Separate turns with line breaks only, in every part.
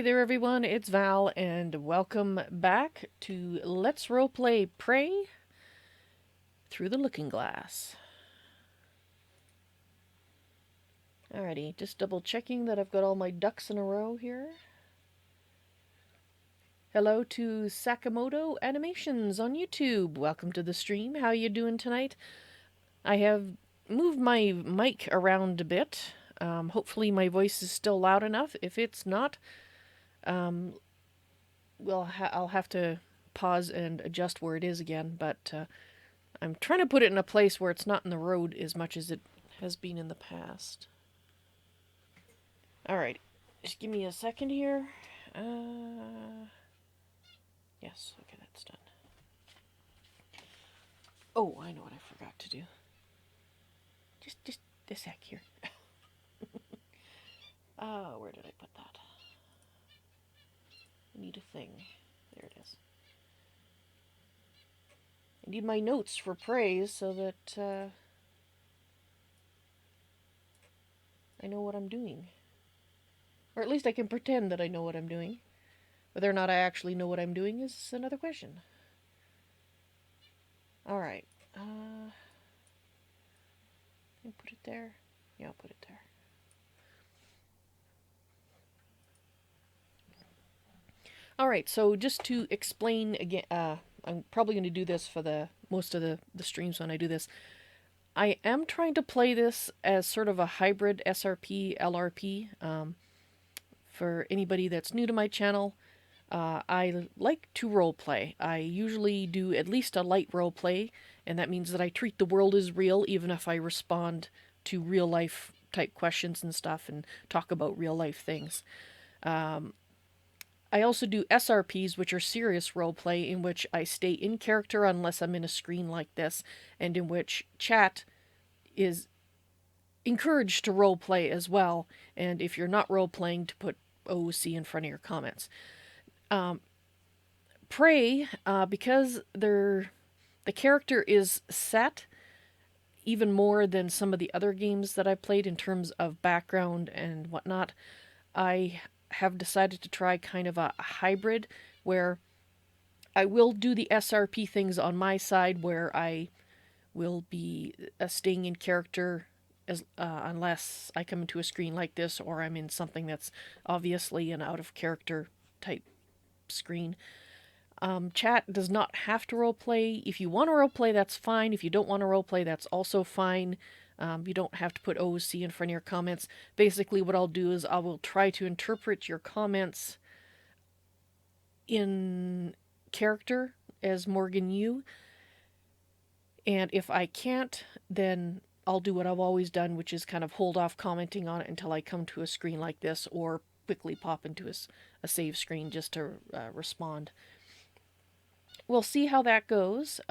there everyone, it's Val, and welcome back to Let's Roleplay Prey Through the Looking Glass. Alrighty, just double checking that I've got all my ducks in a row here. Hello to Sakamoto Animations on YouTube. Welcome to the stream. How you doing tonight? I have moved my mic around a bit. Hopefully my voice is still loud enough. If it's not, I'll have to pause and adjust where it is again, but I'm trying to put it in a place where it's not in the road as much as it has been in the past. Alright, just give me a second here. Yes, okay, that's done. Oh, I know what I forgot to do. Just a sec here. Where did I put that? I need a thing. There it is. I need my notes for praise so that I know what I'm doing. Or at least I can pretend that I know what I'm doing. Whether or not I actually know what I'm doing is another question. Alright. Put it there. Yeah, I'll put it there. Alright, so just to explain again, I'm probably going to do this for most of the streams when I do this. I am trying to play this as sort of a hybrid SRP, LRP. For anybody that's new to my channel, I like to roleplay. I usually do at least a light roleplay, and that means that I treat the world as real, even if I respond to real life type questions and stuff and talk about real life things. I also do SRPs, which are serious roleplay, in which I stay in character unless I'm in a screen like this, and in which chat is encouraged to roleplay as well, and if you're not roleplaying, to put OC in front of your comments. Prey, because the character is set even more than some of the other games that I've played in terms of background and whatnot, I have decided to try kind of a hybrid where I will do the SRP things on my side, where I will be staying in character as unless I come into a screen like this or I'm in something that's obviously an out of character type screen. Chat does not have to roleplay. If you want to roleplay, that's fine. If you don't want to roleplay, that's also fine. You don't have to put OC in front of your comments. Basically, what I'll do is I will try to interpret your comments in character as Morgan Yu. And if I can't, then I'll do what I've always done, which is kind of hold off commenting on it until I come to a screen like this, or quickly pop into a save screen just to respond. We'll see how that goes.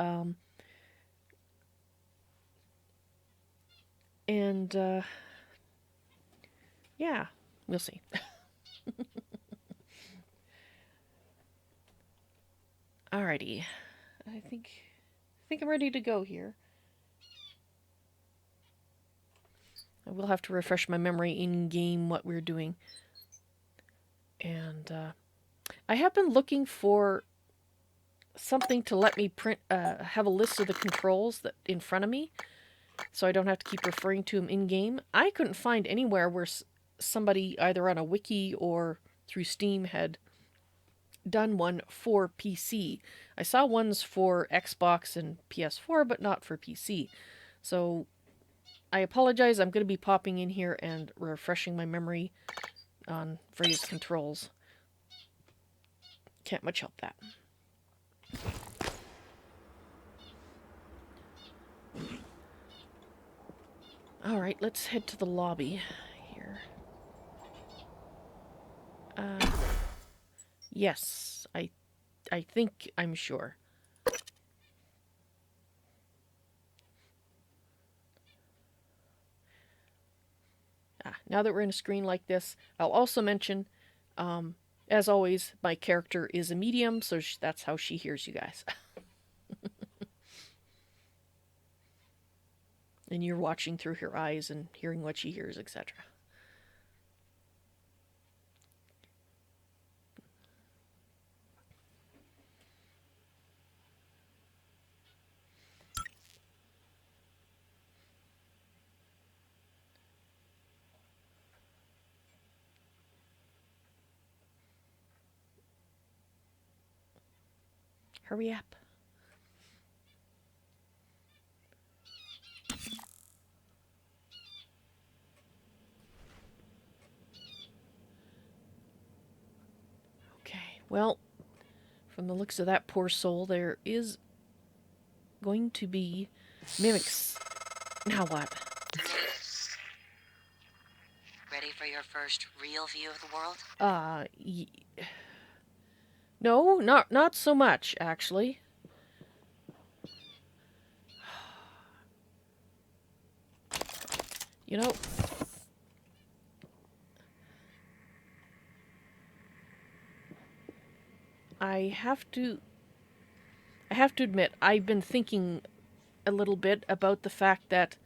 Yeah, we'll see. Alrighty. I think I'm ready to go here. I will have to refresh my memory in-game what we're doing. And I have been looking for something to let me print, have a list of the controls that in front of me, so I don't have to keep referring to them in-game. I couldn't find anywhere where somebody, either on a wiki or through Steam, had done one for PC. I saw ones for Xbox and PS4, but not for PC. So I apologize. I'm going to be popping in here and refreshing my memory on various controls. Can't much help that. Alright, let's head to the lobby here. Yes, I think I'm sure. Now that we're in a screen like this, I'll also mention, as always, my character is a medium, so that's how she hears you guys. And you're watching through her eyes and hearing what she hears, etc. Hurry up. Okay, well, from the looks of that poor soul, there is going to be mimics. Now what?
Ready for your first real view of the world?
No, not so much, actually. You know, I have to admit, I've been thinking a little bit about the fact that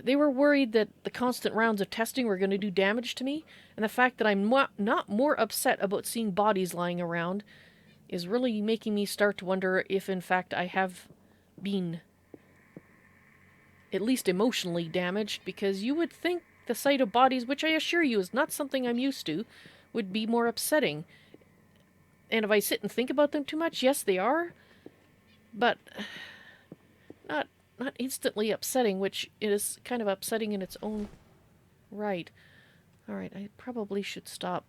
they were worried that the constant rounds of testing were going to do damage to me, and the fact that I'm not more upset about seeing bodies lying around is really making me start to wonder if, in fact, I have been at least emotionally damaged, because you would think the sight of bodies, which I assure you is not something I'm used to, would be more upsetting. And if I sit and think about them too much, yes, they are, but not instantly upsetting, which is kind of upsetting in its own right. Alright, I probably should stop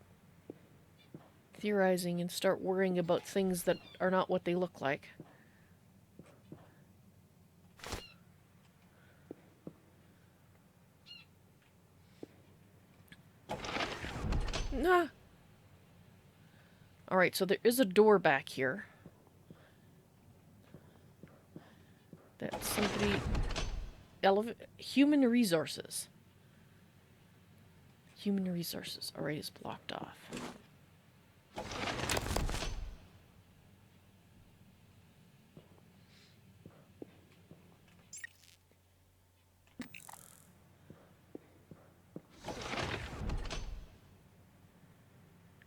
theorizing and start worrying about things that are not what they look like. Nah. Alright, so there is a door back here. That somebody... Human resources. Human resources. Alright, is blocked off.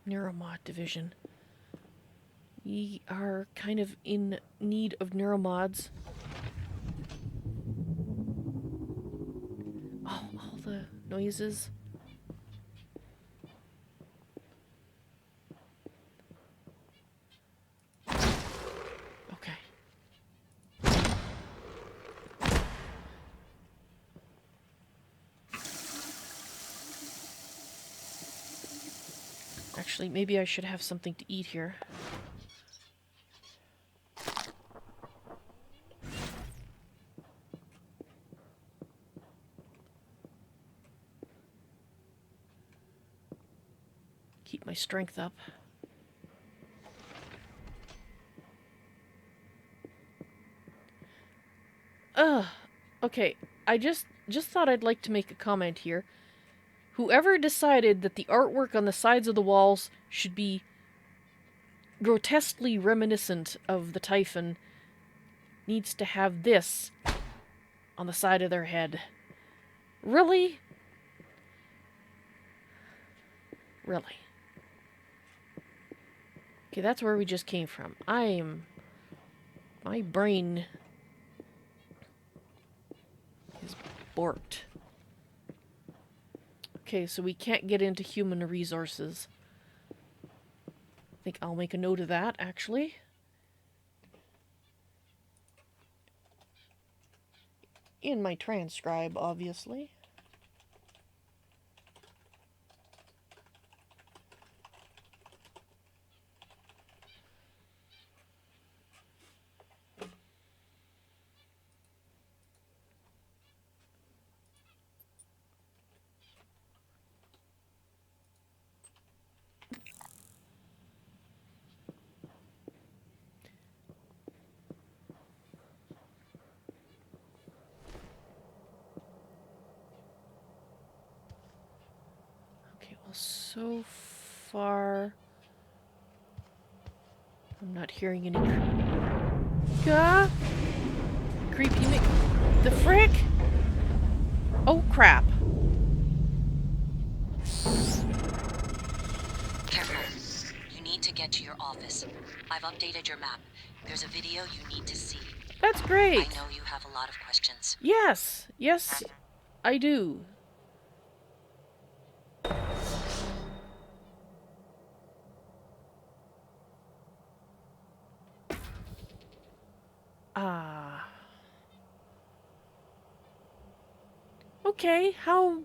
Neuromod division. We are kind of in need of neuromods. Oh, all the noises. Okay. Actually, maybe I should have something to eat here. Keep my strength up. Okay. I just thought I'd like to make a comment here. Whoever decided that the artwork on the sides of the walls should be grotesquely reminiscent of the Typhon needs to have this on the side of their head. Really? Really? Okay, that's where we just came from. My brain is borked. Okay, so we can't get into human resources. I think I'll make a note of that, actually. In my transcribe, obviously. Okay, well, so far... I'm not hearing any... Creepy The frick? Oh, crap.
Careful. You need to get to your office. I've updated your map. There's a video you need to see.
That's great.
I know you have a lot of questions.
Yes. Yes, I do. Ah. Okay, how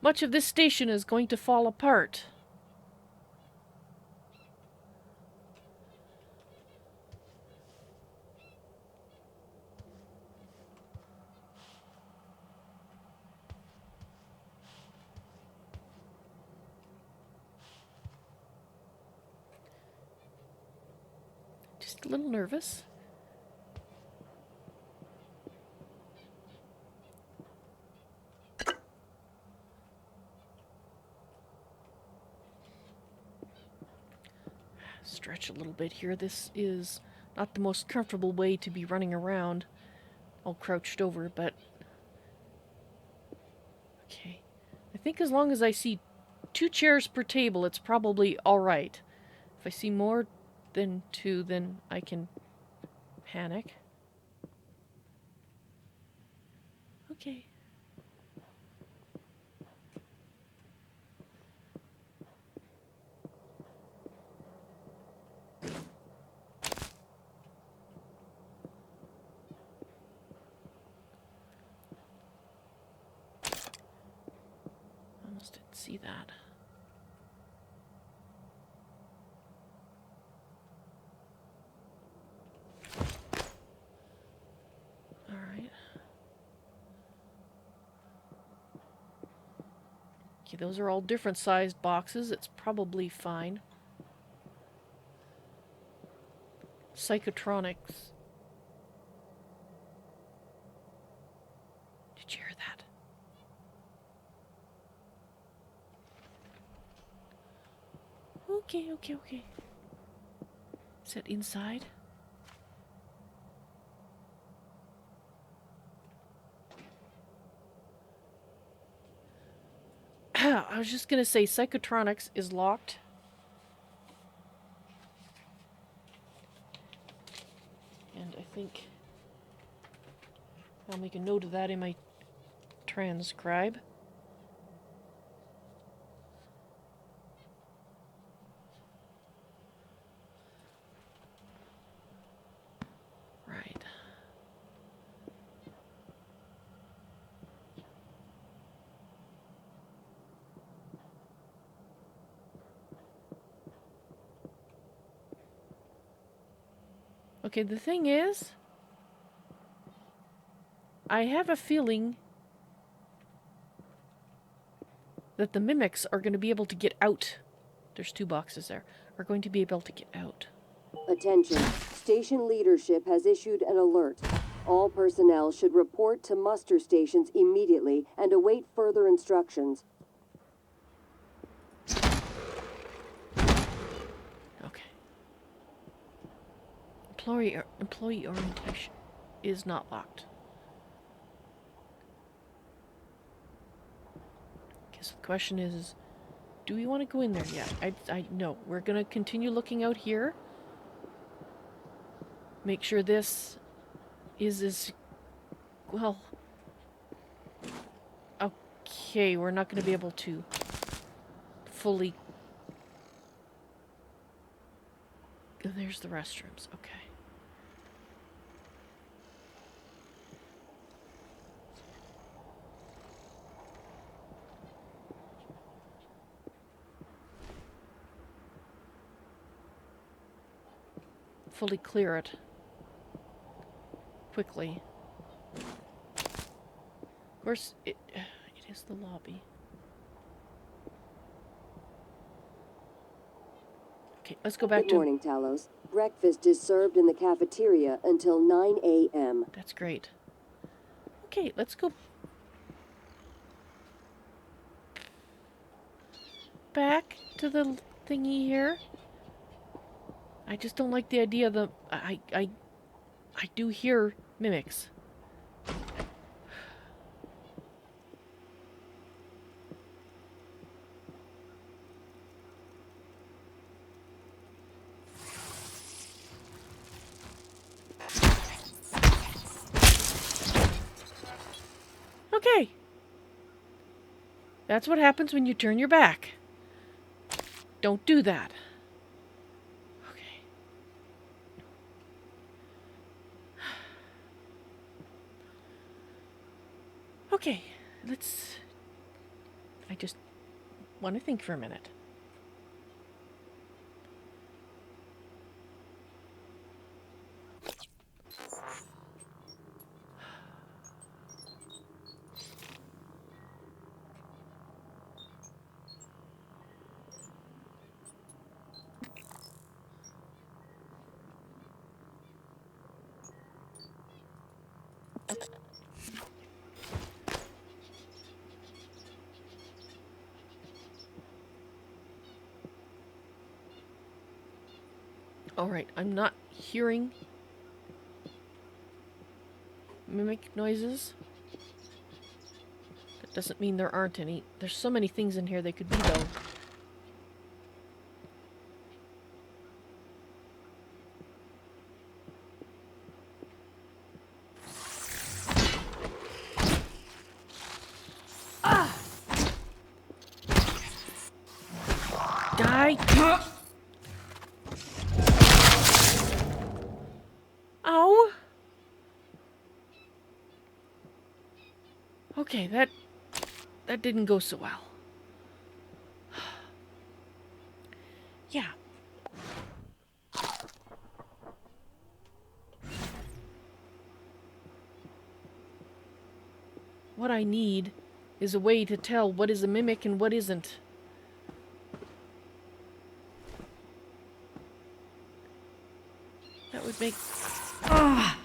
much of this station is going to fall apart? Just a little nervous. Stretch a little bit here. This is not the most comfortable way to be running around, all crouched over, but okay. I think as long as I see 2 chairs per table, it's probably alright. If I see more than 2, then I can panic. Okay. Almost didn't see that. Alright. Okay, those are all different sized boxes. It's probably fine. Psychotronics. Did you hear that? Okay. Is that inside? I was just gonna say Psychotronics is locked. And I think I'll make a note of that in my transcribe. Right. Okay, the thing is, I have a feeling that the mimics are going to be able to get out. There's 2 boxes there. Are going to be able to get out.
Attention. Station leadership has issued an alert. All personnel should report to muster stations immediately and await further instructions.
Okay. Employee orientation is not locked. Okay, so the question is, do we want to go in there yet? No. We're going to continue looking out here. Make sure this is as... Well... Okay, we're not going to be able to fully... There's the restrooms. Okay. Fully clear it. Quickly. Of course, it is the lobby. Okay, let's go back to...
Good morning, Talos. Breakfast is served in the cafeteria until 9 a.m.
That's great. Okay, let's go back to the thingy here. I just don't like the idea of the... I do hear mimics. Okay. That's what happens when you turn your back. Don't do that. Okay. Okay, let's... I just want to think for a minute. Alright, I'm not hearing mimic noises. That doesn't mean there aren't any. There's so many things in here they could be, though. Ah! Die! Ow! Okay, that didn't go so well. Yeah. What I need is a way to tell what is a mimic and what isn't. That would make... Ah!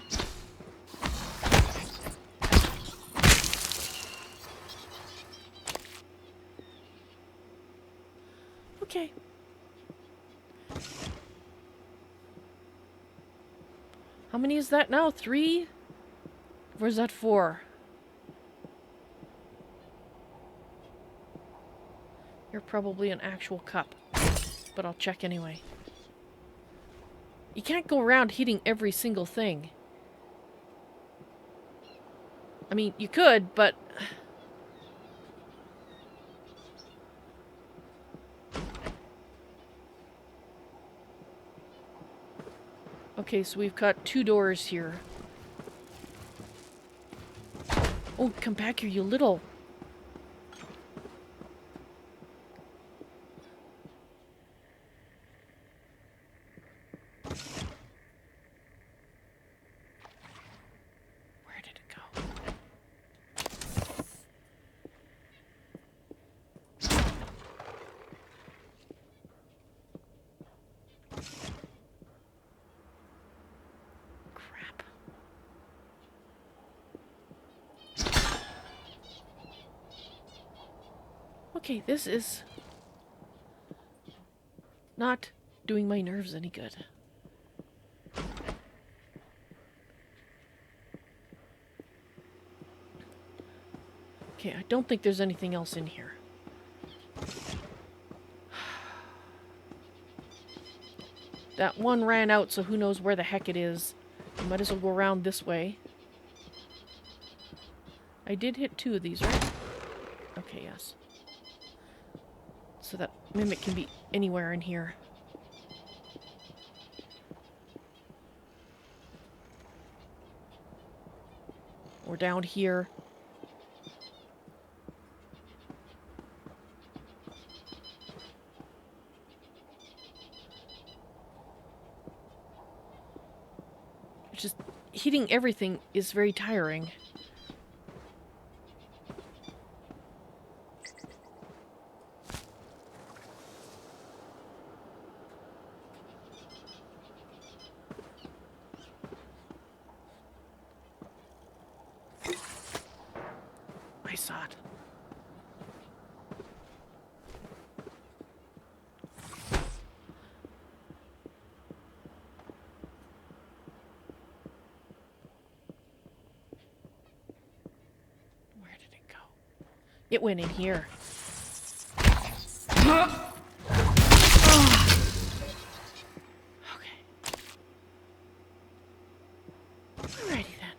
Okay. How many is that now? 3? Or is that 4? You're probably an actual cup. But I'll check anyway. You can't go around hitting every single thing. I mean, you could, but... Okay, so we've got 2 doors here. Oh, come back here, you little... Where did it go? Crap. Okay, this is... not doing my nerves any good. Okay, I don't think there's anything else in here. That one ran out, so who knows where the heck it is. I might as well go around this way. I did hit 2 of these, right? Okay, yes. So that mimic can be anywhere in here. Or down here. Just hitting everything is very tiring. I saw it. Where did it go? It went in here. Okay. Alrighty then.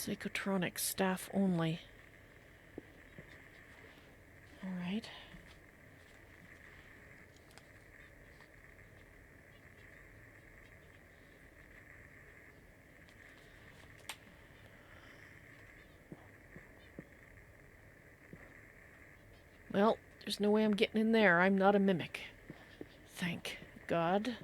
Psychotronics staff only. Alright. Well, there's no way I'm getting in there. I'm not a mimic. Thank God.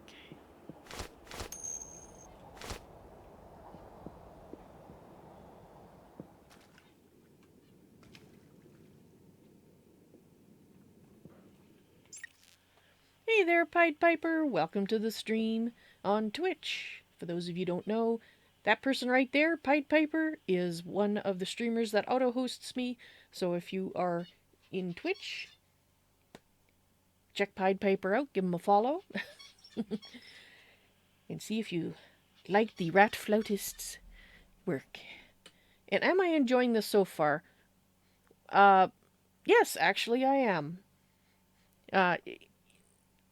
Okay. Hey there, Pied Piper. Welcome to the stream on Twitch. For those of you who don't know, that person right there, Pied Piper, is one of the streamers that auto-hosts me. So if you are in Twitch, check Pied Piper out, give him a follow, and see if you like the Rat Flautist's work. And am I enjoying this so far? Yes, actually I am.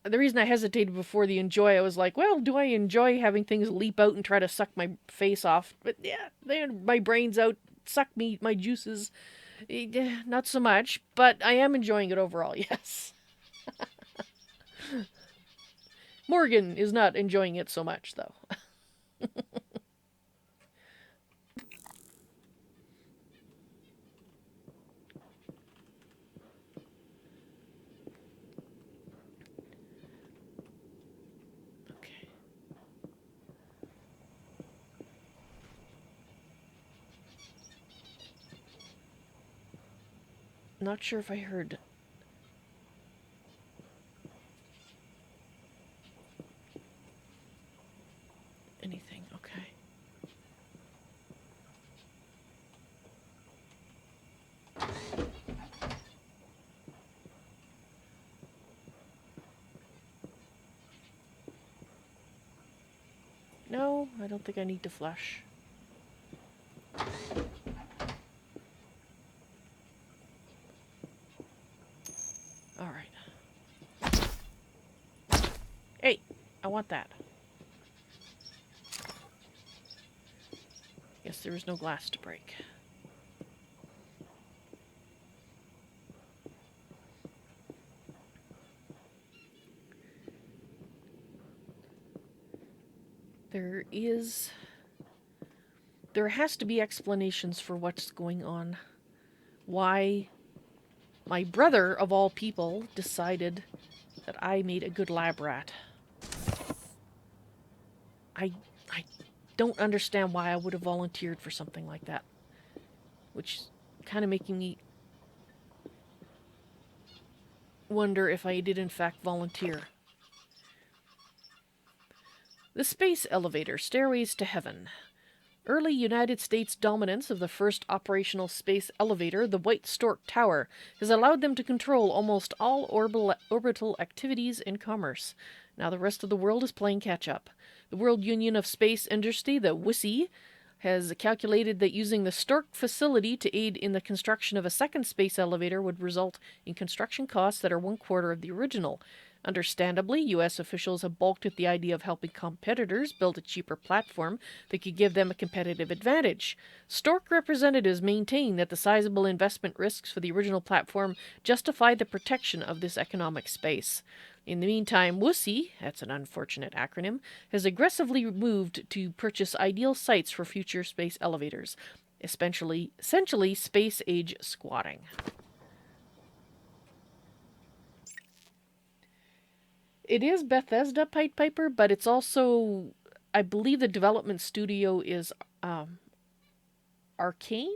The reason I hesitated before the enjoy, I was like, well, do I enjoy having things leap out and try to suck my face off? But yeah, then my brain's out, suck me, my juices. Not so much, but I am enjoying it overall, yes. Morgan is not enjoying it so much, though. Okay. Not sure if I heard anything. Okay. No, I don't think I need to flush. Alright. Hey, I want that. Guess there was no glass to break. There has to be explanations for what's going on. Why my brother, of all people, decided that I made a good lab rat. I don't understand why I would have volunteered for something like that. Which is kind of making me wonder if I did in fact volunteer. The space elevator, stairways to heaven. Early United States dominance of the first operational space elevator, the White Stork Tower, has allowed them to control almost all orbital activities and commerce. Now the rest of the world is playing catch-up. The World Union of Space Industry, the WUSI, has calculated that using the Stork facility to aid in the construction of a second space elevator would result in construction costs that are 1/4 of the original. Understandably, U.S. officials have balked at the idea of helping competitors build a cheaper platform that could give them a competitive advantage. Stork representatives maintain that the sizable investment risks for the original platform justify the protection of this economic space. In the meantime, WUSI, that's an unfortunate acronym, has aggressively moved to purchase ideal sites for future space elevators, essentially space-age squatting. It is Bethesda Pied Piper, but it's also, I believe the development studio is Arcane?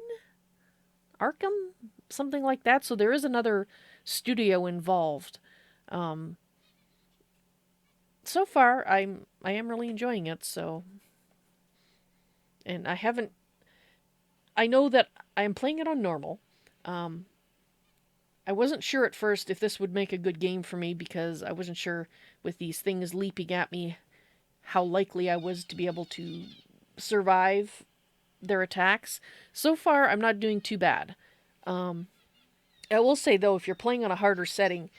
Arkham? Something like that. So there is another studio involved. So far, I am really enjoying it, so... And I know that I am playing it on normal. I wasn't sure at first if this would make a good game for me because I wasn't sure with these things leaping at me how likely I was to be able to survive their attacks. So far, I'm not doing too bad. I will say, though, if you're playing on a harder setting,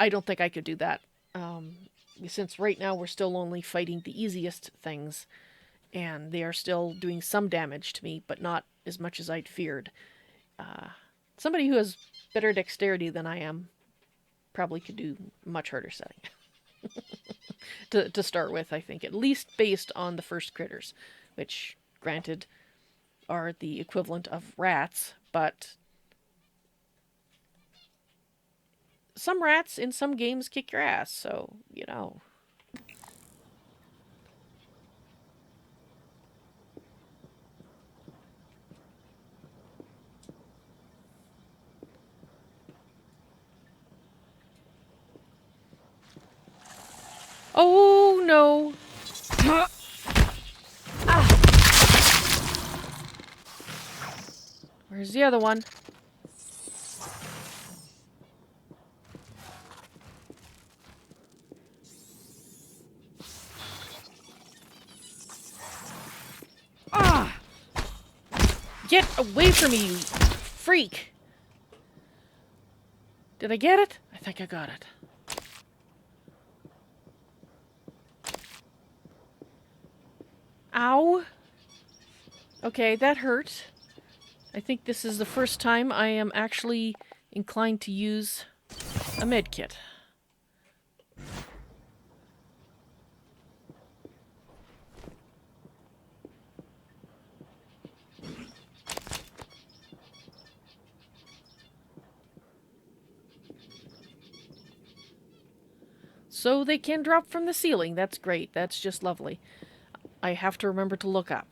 I don't think I could do that. Since right now we're still only fighting the easiest things, and they are still doing some damage to me, but not as much as I'd feared. Somebody who has better dexterity than I am probably could do much harder setting to start with, I think, at least based on the first critters, which, granted, are the equivalent of rats, but some rats in some games kick your ass, so, you know. Oh no! Where's the other one? Ah! Get away from me, you freak! Did I get it? I think I got it. Ow! Okay, that hurt. I think this is the first time I am actually inclined to use a med kit. So they can drop from the ceiling. That's great. That's just lovely. I have to remember to look up.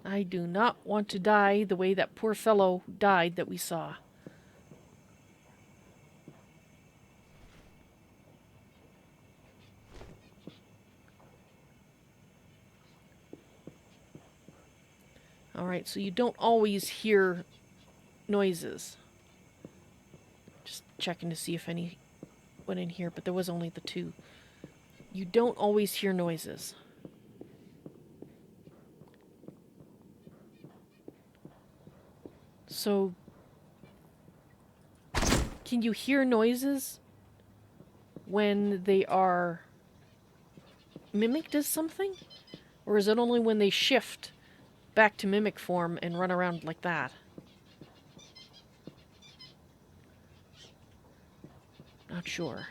I do not want to die the way that poor fellow died that we saw. Alright, so you don't always hear noises. Just checking to see if any went in here, but there was only the two. You don't always hear noises. So, can you hear noises when they are mimicked as something? Or is it only when they shift back to mimic form and run around like that? Not sure.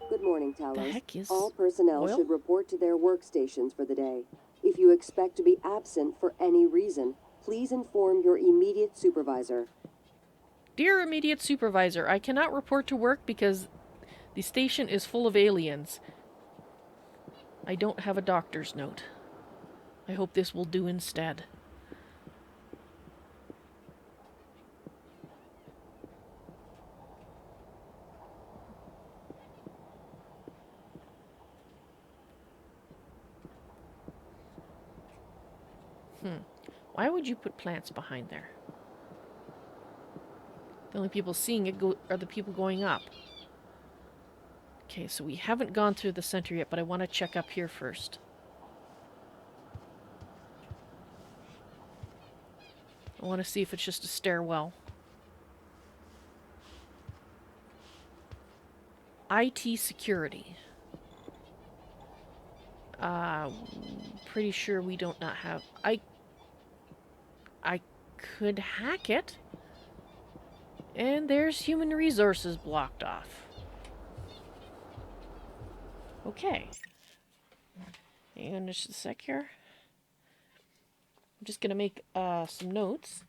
Good morning,
The
Talos.
heck is
All personnel
oil?
should report to their workstations for the day. If you expect to be absent for any reason, please inform your immediate supervisor.
Dear immediate supervisor, I cannot report to work because the station is full of aliens. I don't have a doctor's note. I hope this will do instead. Why would you put plants behind there? The only people seeing it are the people going up. Okay, so we haven't gone through the center yet, but I want to check up here first. I want to see if it's just a stairwell. IT security. Pretty sure we don't not have... I could hack it. And there's human resources blocked off. Okay. Hang on just a sec here. I'm just going to make some notes.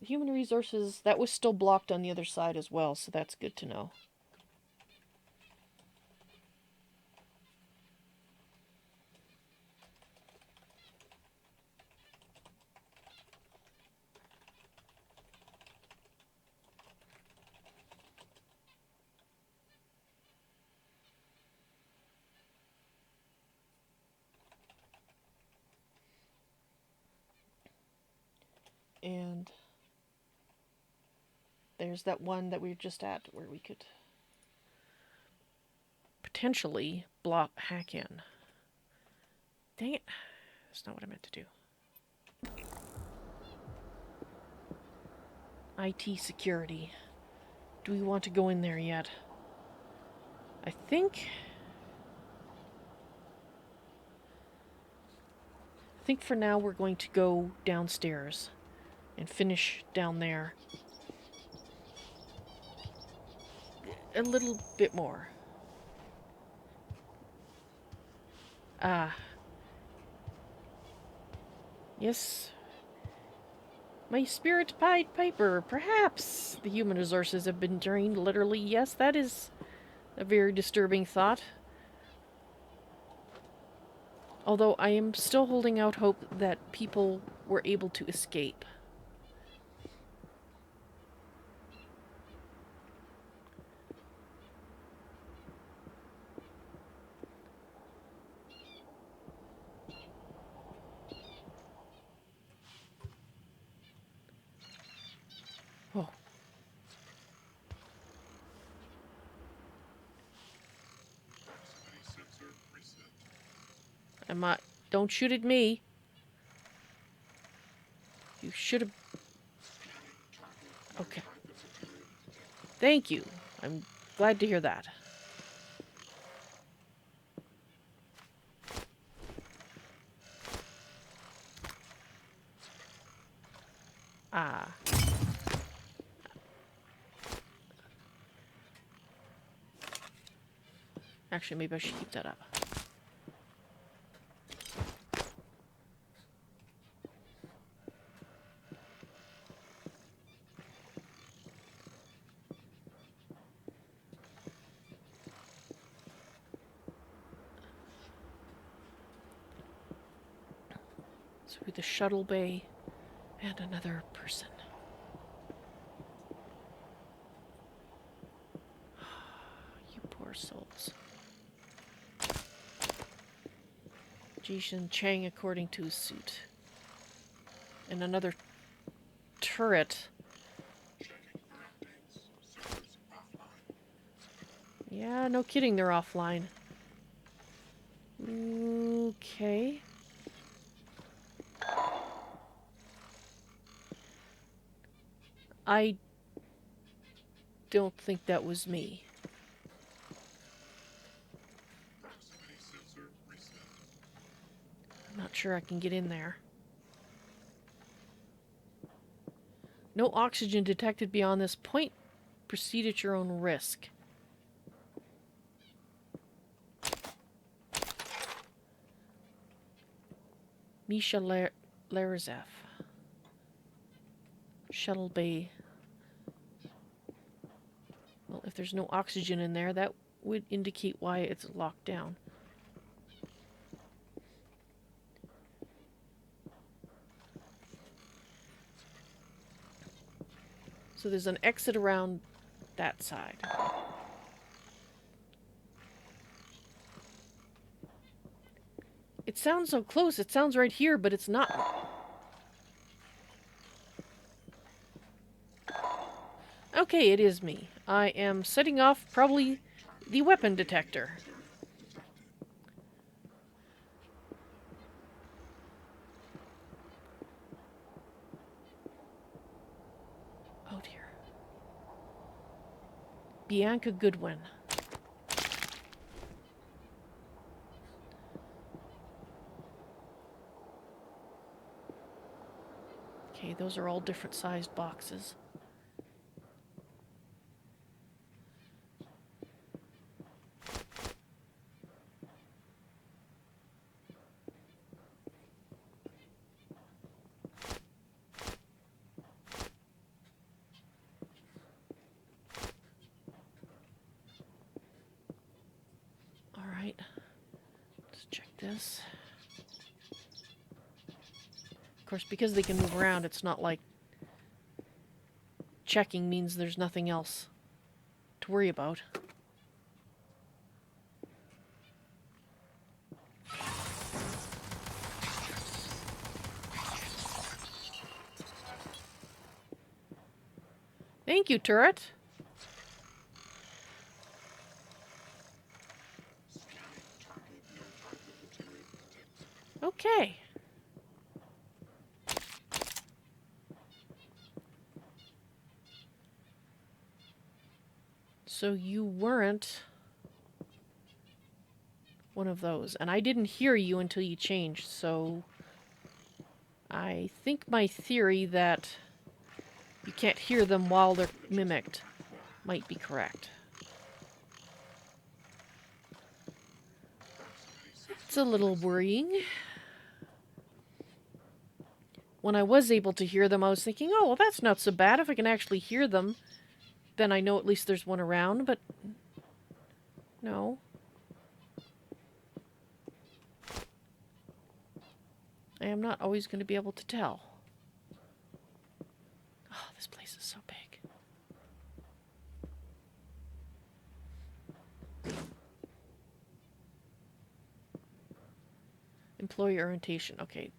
Human resources, that was still blocked on the other side as well, so that's good to know. And there's that one that we were just at where we could potentially hack in. Dang it. That's not what I meant to do. IT security. Do we want to go in there yet? I think for now we're going to go downstairs and finish down there a little bit more. Yes. My spirit Pied Piper. Perhaps the human resources have been drained. Literally, yes, that is a very disturbing thought. Although I am still holding out hope that people were able to escape. Oh. Don't shoot at me. You should have... Okay. Thank you. I'm glad to hear that. Actually, maybe I should keep that up. Through the shuttle bay and another person. You poor souls. Jishin Chang according to his suit. And another turret. Yeah, no kidding, they're offline. Okay. I don't think that was me. I'm not sure I can get in there. No oxygen detected beyond this point. Proceed at your own risk. Misha Larzef. Shuttle bay. Well, if there's no oxygen in there, that would indicate why it's locked down. So there's an exit around that side. It sounds so close. It sounds right here, but it's not. Okay, it is me. I am setting off probably the weapon detector. Oh dear. Bianca Goodwin. Okay, those are all different sized boxes. Alright. Let's check this. Of course, because they can move around, it's not like checking means there's nothing else to worry about. Thank you, turret. Okay. So you weren't one of those. And I didn't hear you until you changed, so I think my theory that you can't hear them while they're mimicked might be correct. It's a little worrying. When I was able to hear them, I was thinking, oh, well, that's not so bad. If I can actually hear them, then I know at least there's one around, but no. I am not always going to be able to tell. Oh, this place is so big. Employee orientation. Okay,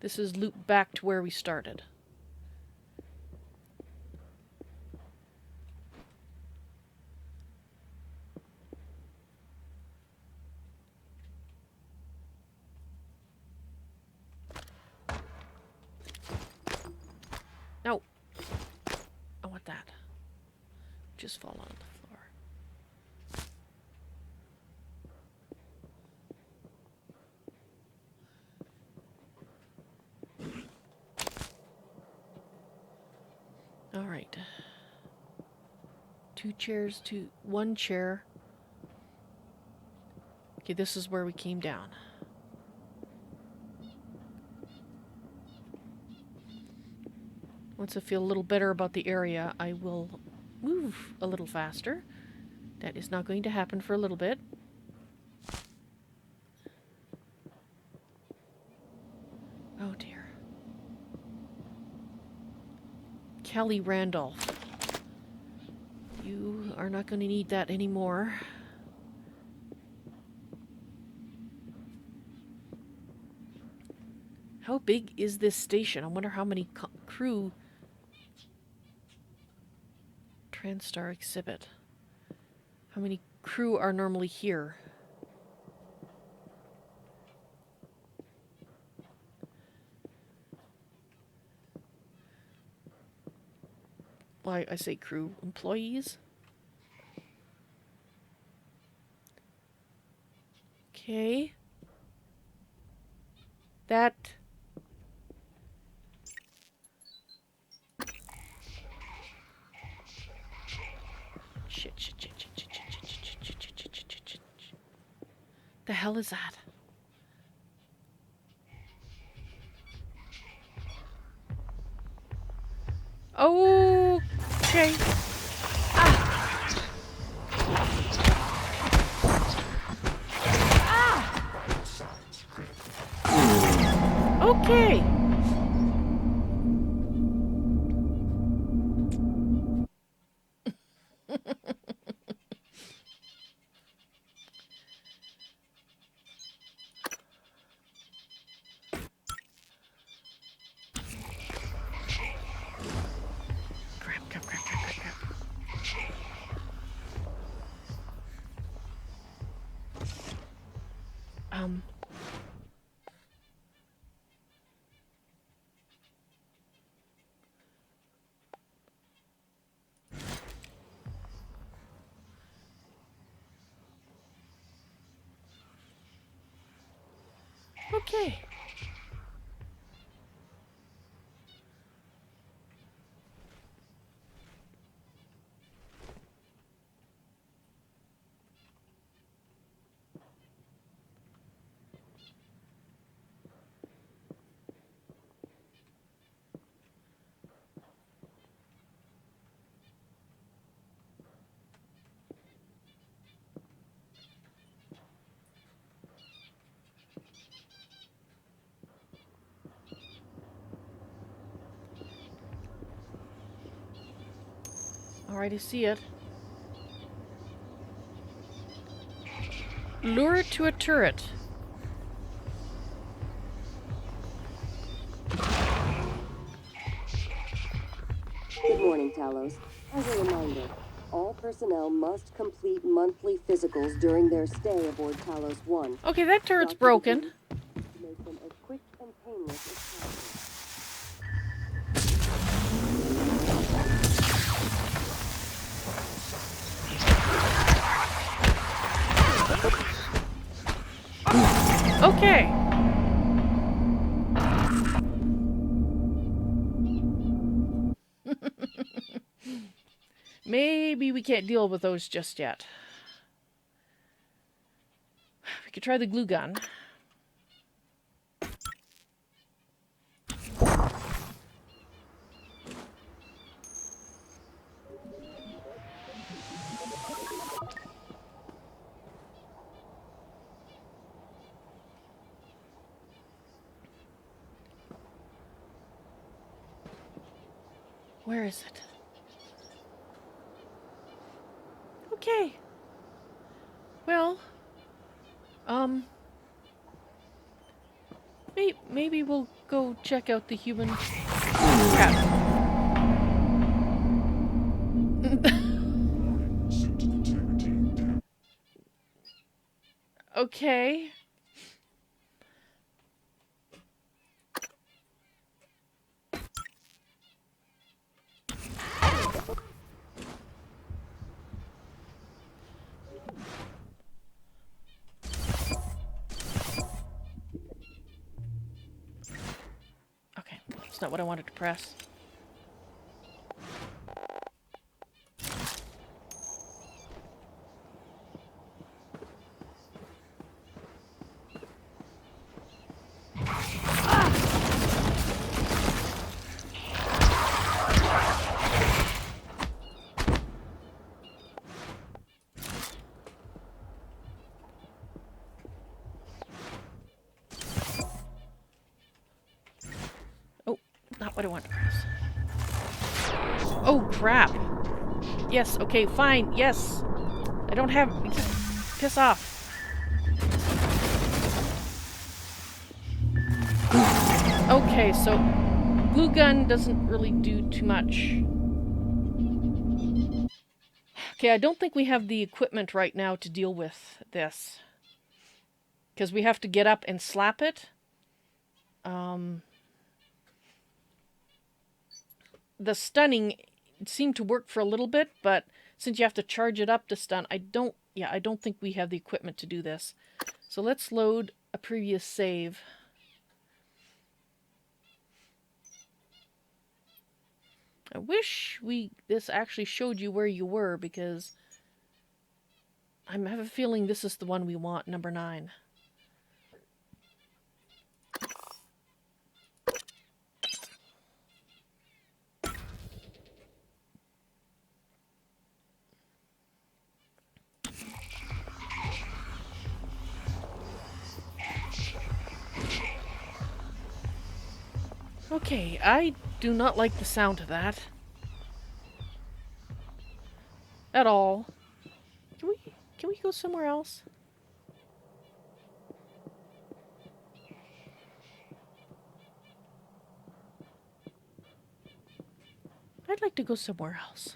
this is loop back to where we started. No. I want that. Just fall on the floor. All right. 2 chairs, one chair. Okay, this is where we came down. Once I feel a little better about the area, I will move a little faster. That is not going to happen for a little bit. Oh dear. Kelly Randolph. You are not going to need that anymore. How big is this station? I wonder how many crew TranStar exhibit. How many crew are normally here? Well, I say crew. Employees? Okay. That... Shit. The hell is that? Okay. Okay. Crap. Okay. Alright, I see it. Lure it to a turret.
Good morning. Talos. As a reminder, all personnel must complete monthly physicals during their stay aboard Talos 1.
Okay, that turret's
Dr.
broken.
DeVries to make them as quick and painless as possible.
Okay. Maybe we can't deal with those just yet. We could try the glue gun. Where is it? Okay. Well, maybe we'll go check out the human. Crap. Okay. Okay, that's not what I wanted to press. Oh, not what I wanted to press. Oh, crap. Yes, okay, fine, yes. I don't have... Just piss off. Okay, so glue gun doesn't really do too much. Okay, I don't think we have the equipment right now to deal with this. Because we have to get up and slap it. The stunning seemed to work for a little bit, but since you have to charge it up to stun, I don't think we have the equipment to do this. So let's load a previous save. I wish this actually showed you where you were, because I have a feeling this is the one we want, number 9. Okay, I do not like the sound of that. At all. Can we go somewhere else? I'd like to go somewhere else.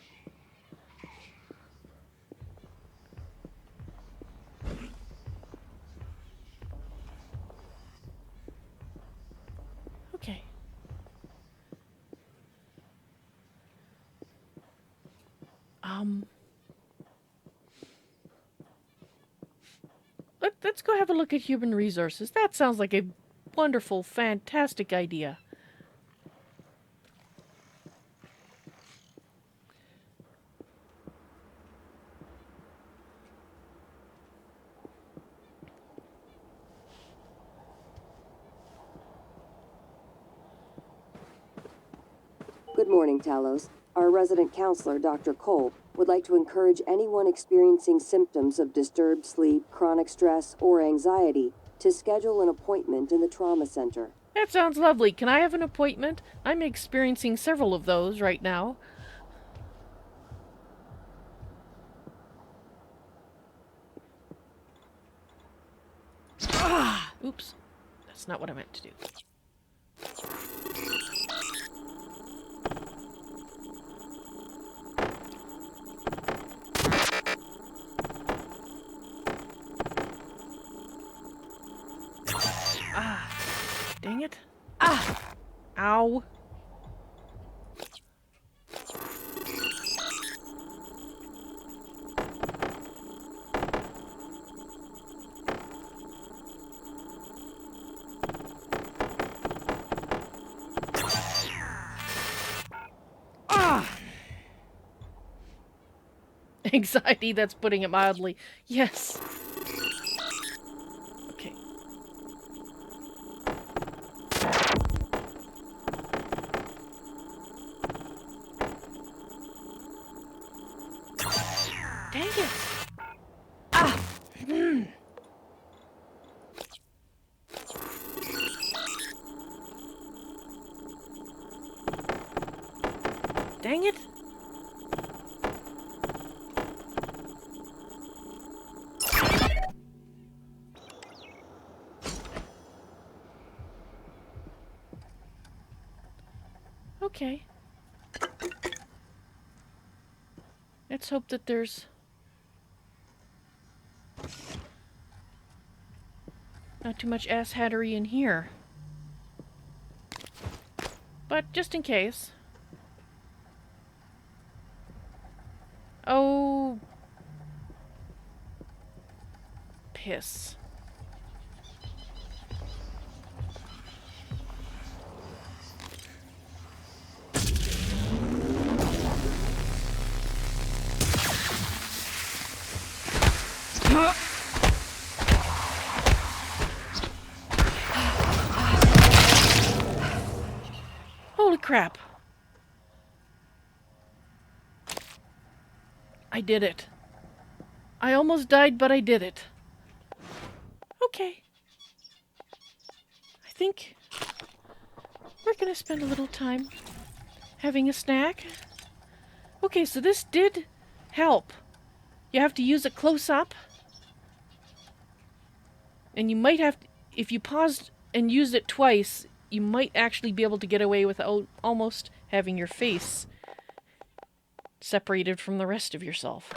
Okay. Let's go have a look at human resources. That sounds like a wonderful, fantastic idea.
Good morning, Talos. Our resident counselor, Dr. Cole, would like to encourage anyone experiencing symptoms of disturbed sleep, chronic stress, or anxiety to schedule an appointment in the trauma center.
That sounds lovely. Can I have an appointment? I'm experiencing several of those right now. Ah! Oops. That's not what I meant to do. Dang it. Ah! Ow. Ah! Anxiety, that's putting it mildly. Yes. Okay. Dang it. Ah! Dang it. Okay. Let's hope that there's not too much asshattery in here. But just in case. Oh. Piss. Holy crap. I did it. I almost died, but I did it. Okay. I think we're gonna spend a little time having a snack. Okay, so this did help. You have to use it close up. And you might have to, if you paused and used it twice, you might actually be able to get away without almost having your face separated from the rest of yourself.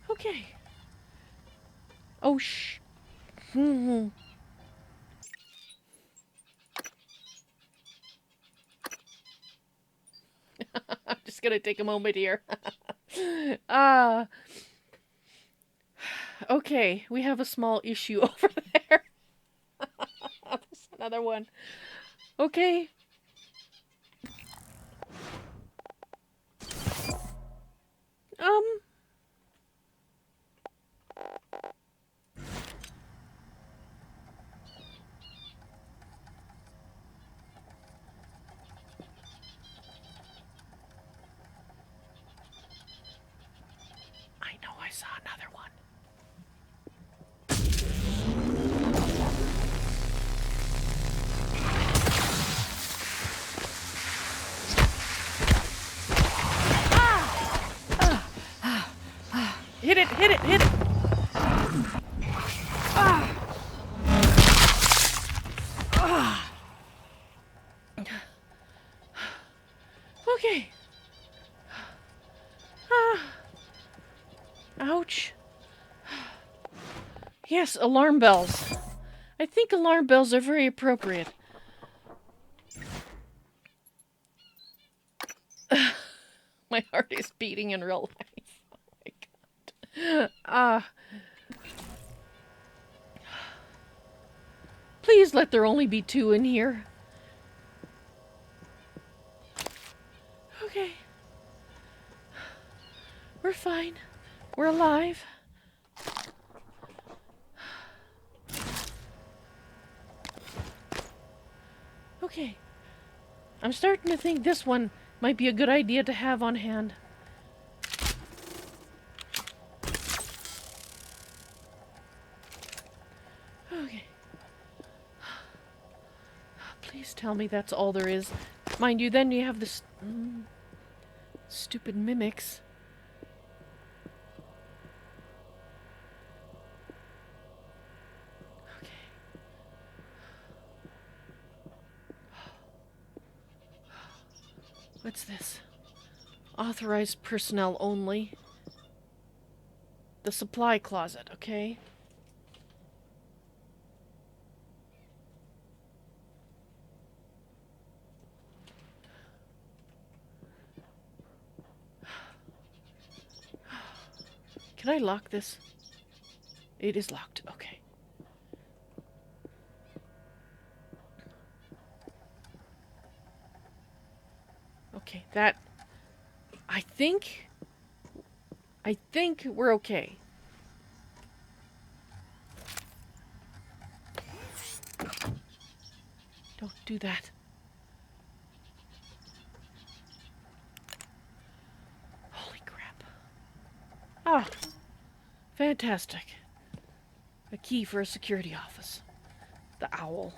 Okay. Oh, I'm just gonna take a moment here. Ah. Okay, we have a small issue over there. There's another one. Okay. Um. I know I saw another one. Hit it, hit it, hit it! Ah! Ah! Okay. Ah. Ouch. Yes, alarm bells. I think alarm bells are very appropriate. My heart is beating in real life. Oh my god. Ah. Please let there only be 2 in here. Okay. We're fine. We're alive. Okay. I'm starting to think this one might be a good idea to have on hand. Okay. Please tell me that's all there is. Mind you, then you have this stupid mimics. Okay. What's this? Authorized personnel only. The supply closet, okay? Can I lock this? It is locked, okay. Okay, that... I think we're okay. Don't do that. Holy crap. Ah, fantastic. A key for a security office. The owl.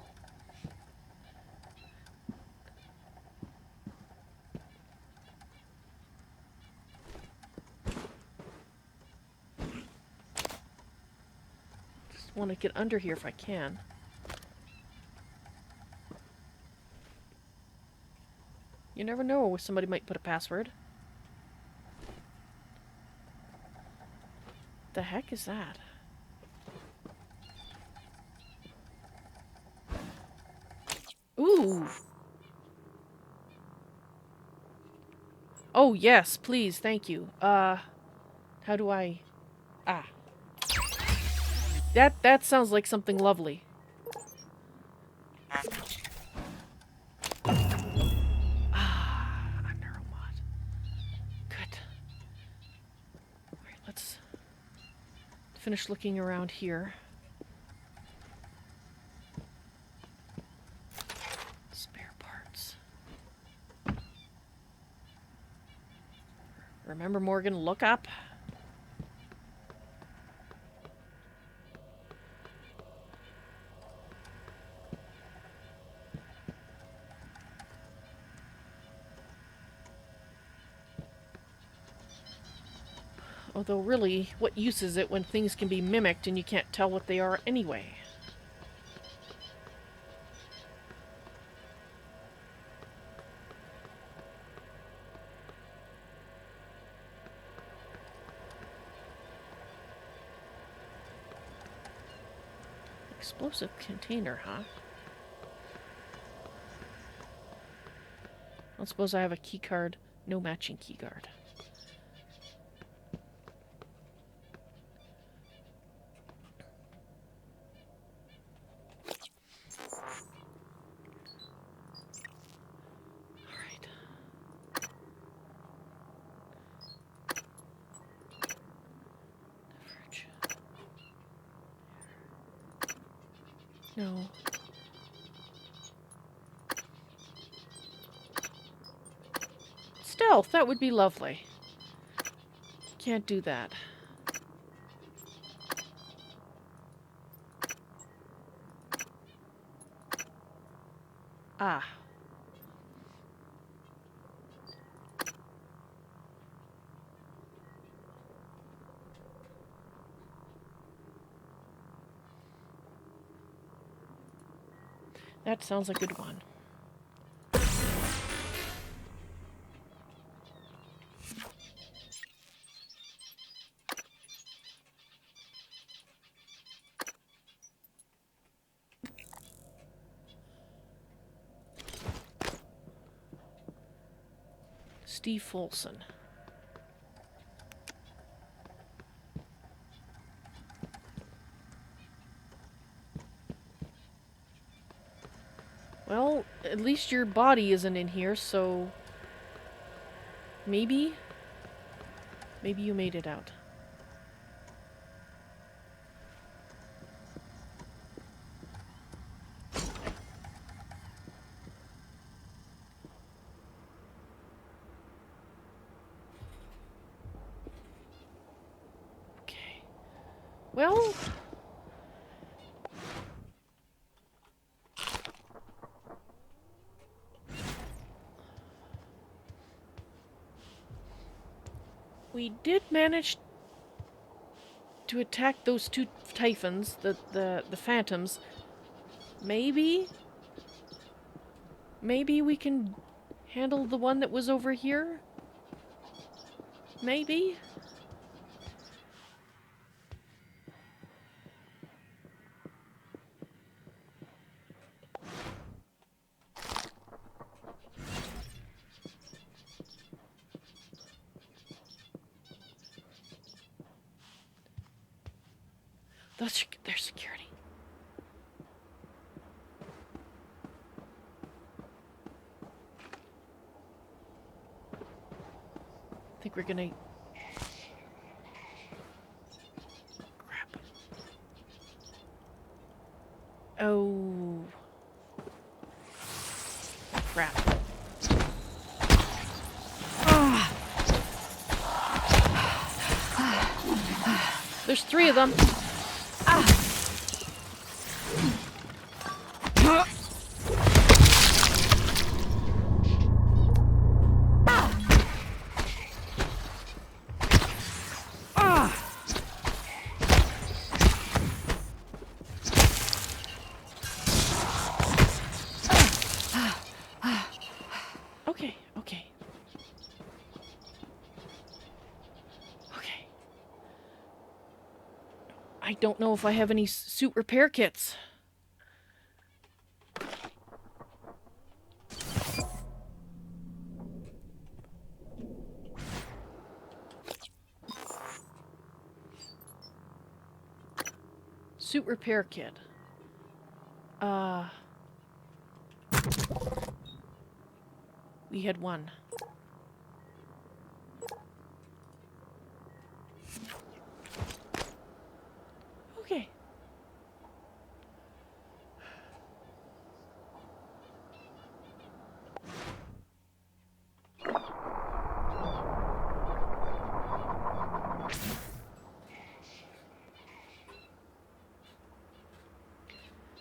Just want to get under here if I can. You never know, somebody might put a password. The heck is that? Ooh! Oh, yes, please, thank you. How do I... Ah. That sounds like something lovely. Ah, a neuromod. Good. Alright, let's finish looking around here. Spare parts. Remember, Morgan, look up. Although, really, what use is it when things can be mimicked and you can't tell what they are anyway? Explosive container, huh? I don't suppose I have a key card. No matching key card. Alright. Fridge. No. Stealth, that would be lovely. Can't do that. Ah. That sounds like a good one. Steve Folson. Well, at least your body isn't in here, so... Maybe? Maybe you made it out. Okay. Well... We did manage to attack those two typhons, the phantoms. Maybe we can handle the one that was over here? Maybe? There's security. I think we're gonna... Crap. Oh. Crap. Ah! There's 3 of them. Ah! Okay, okay. Okay. I don't know if I have any suit repair kits. Suit repair kit. We had 1. Okay.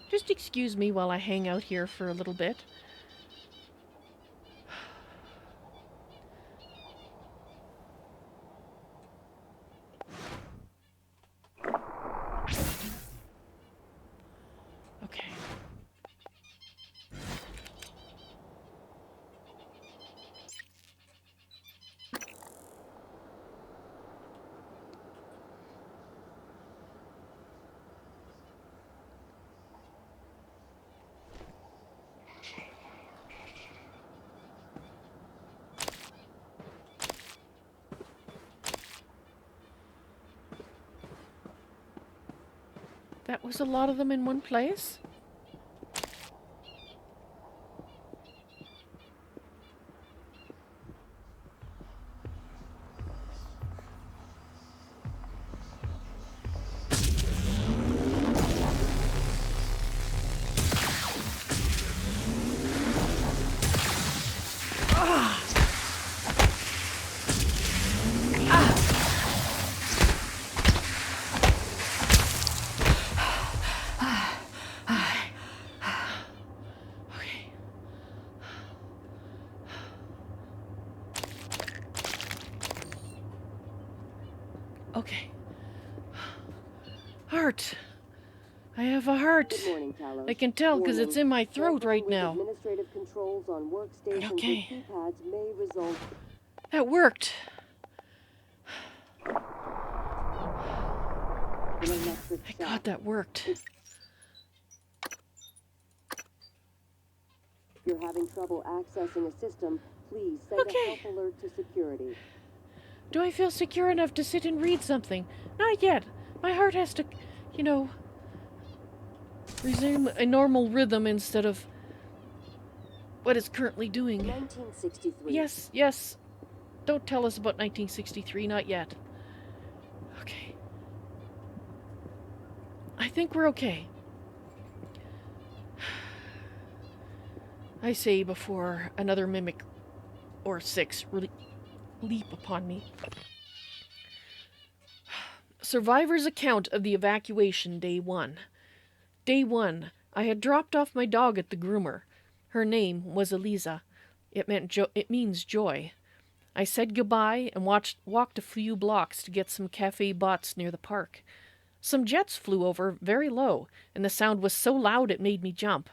Just excuse me while I hang out here for a little bit. Okay. That was a lot of them in one place? Okay. Okay. Heart. I have a heart.
Good morning, Talos.
I can tell because it's
Warning.
in my throat right
Tampering with
now.
Administrative controls on workstations
Okay.
and keypads may result
That worked.
in electric
Thank
shock.
God that worked.
If you're having trouble accessing a system, please send
Okay.
a help alert to security.
Do I feel secure enough to sit and read something? Not yet. My heart has to, you know, resume a normal rhythm instead of what it's currently doing.
1963.
Yes, yes. Don't tell us about 1963, not yet. Okay. I think we're okay. I say before another mimic or 6 really leap upon me. Survivor's account of the evacuation, day 1. Day 1, I had dropped off my dog at the groomer. Her name was Eliza. It means joy. I said goodbye and walked a few blocks to get some cafe bots near the park. Some jets flew over very low, and the sound was so loud it made me jump.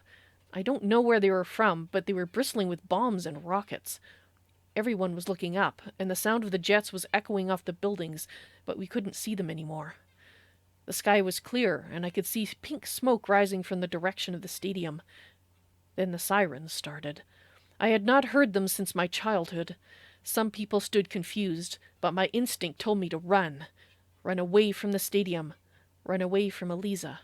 I don't know where they were from, but they were bristling with bombs and rockets. Everyone was looking up, and the sound of the jets was echoing off the buildings, but we couldn't see them anymore. The sky was clear, and I could see pink smoke rising from the direction of the stadium. Then the sirens started. I had not heard them since my childhood. Some people stood confused, but my instinct told me to run. Run away from the stadium. run away from Eliza.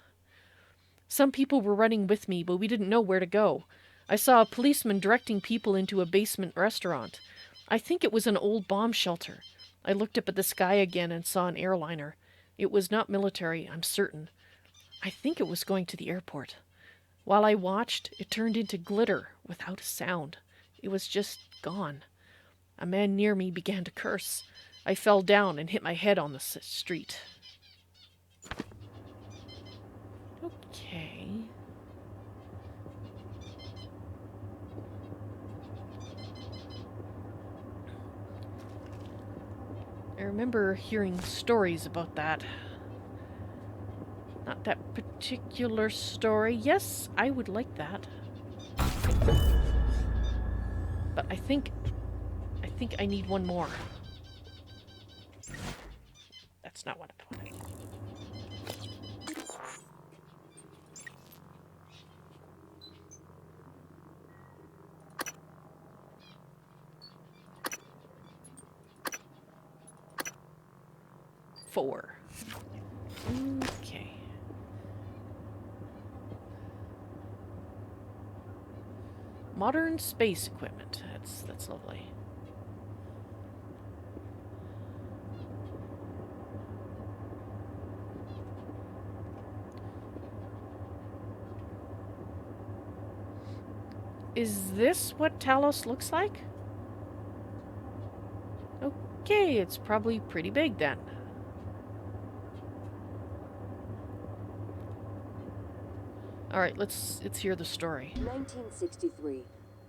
Some people were running with me, but we didn't know where to go. I saw a policeman directing people into a basement restaurant. I think it was an old bomb shelter. I looked up at the sky again and saw an airliner. It was not military, I'm certain. I think it was going to the airport. While I watched, it turned into glitter without a sound. It was just gone. A man near me began to curse. I fell down and hit my head on the street. Okay. I remember hearing stories about that. Not that particular story. Yes, I would like that. But I think I need one more. That's not what I wanted. Four. Okay. Modern space equipment. That's lovely. Is this what Talos looks like? Okay, it's probably pretty big then. Alright, let's hear the story.
1963.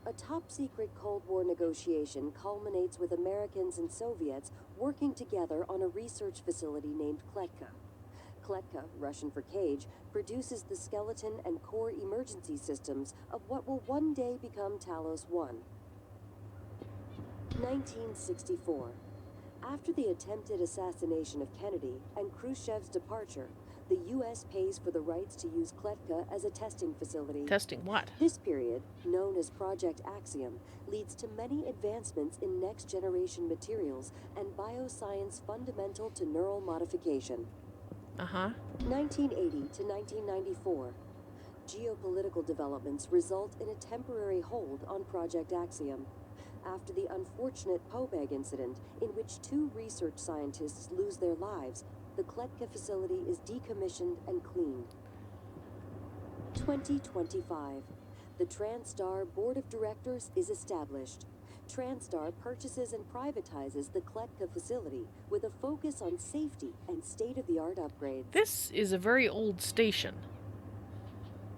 A top-secret Cold War negotiation culminates with Americans and Soviets working together on a research facility named Kletka. Kletka, Russian for cage, produces the skeleton and core emergency systems of what will one day become Talos 1. 1964. After the attempted assassination of Kennedy and Khrushchev's departure, the U.S. pays for the rights to use Kletka as a testing facility.
Testing what?
This period, known as Project Axiom, leads to many advancements in next-generation materials and bioscience fundamental to neural modification. 1980 to 1994. Geopolitical developments result in a temporary hold on Project Axiom. After the unfortunate Pobeg incident, in which 2 research scientists lose their lives, the Kletka facility is decommissioned and cleaned. 2025. The TranStar Board of Directors is established. TranStar purchases and privatizes the Kletka facility with a focus on safety and state-of-the-art upgrades.
This is a very old station.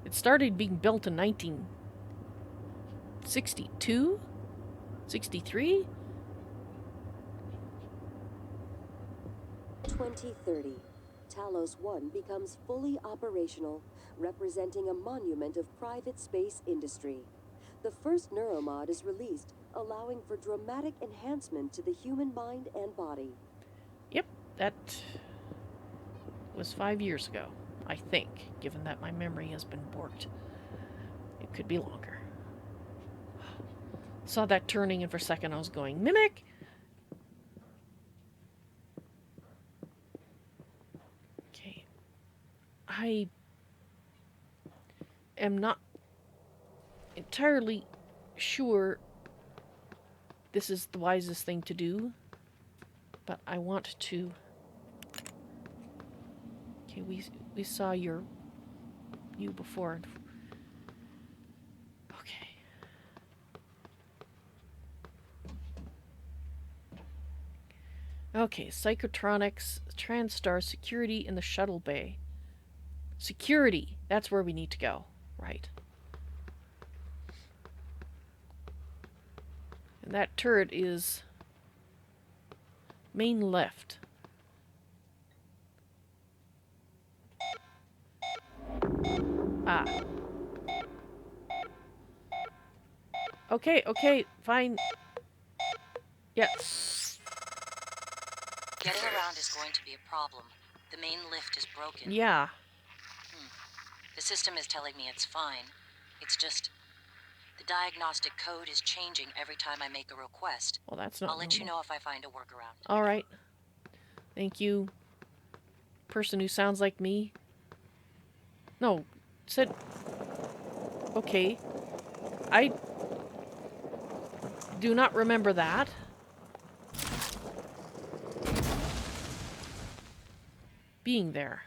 It started being built in 1962? 63?
2030. Talos 1 becomes fully operational, representing a monument of private space industry. The first neuromod is released, allowing for dramatic enhancement to the human mind and body.
Yep, that was 5 years ago, I think, given that my memory has been borked. It could be longer. Saw that turning, and for a second I was going, Mimic! Okay. I am not entirely sure this is the wisest thing to do, but I want to... Okay, we saw you before. Okay. Okay, psychotronics, TranStar, security in the shuttle bay. Security, that's where we need to go. Right. And that turret is main left. Ah. Okay, fine. Yeah.
Getting around is going to be a problem. The main lift is broken.
Yeah.
The system is telling me it's fine. It's just... the diagnostic code is changing every time I make a request.
Well, that's not
I'll let you
normal.
know if I find a workaround.
All right. Thank you. person who sounds like me? No, said... Okay. I do not remember that. Being there.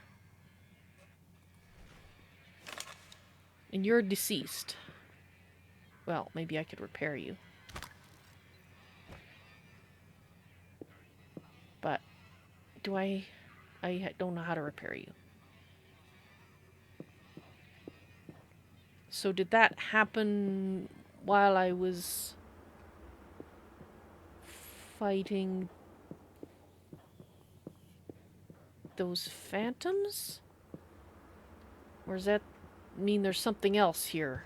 And you're deceased. Well, maybe I could repair you. But do I don't know how to repair you. So did that happen while I was fighting those phantoms? Or does that mean there's something else here?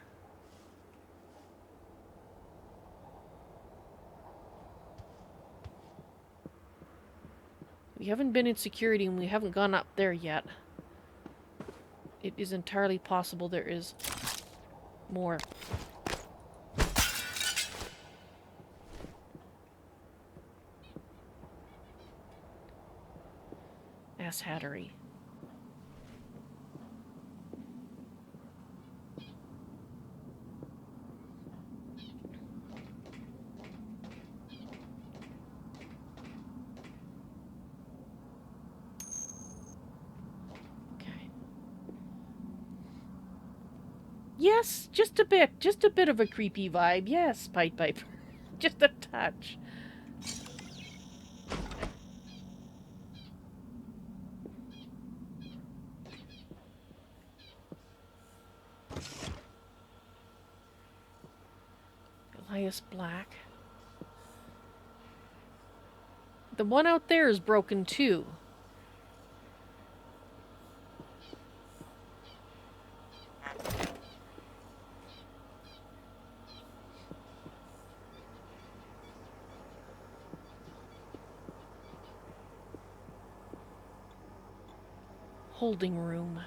We haven't been in security and we haven't gone up there yet. It is entirely possible there is more. Ass hattery. Yes, just a bit of a creepy vibe. Yes, Pipe Piper. Just a touch. Elias Black. The one out there is broken too. Holding room.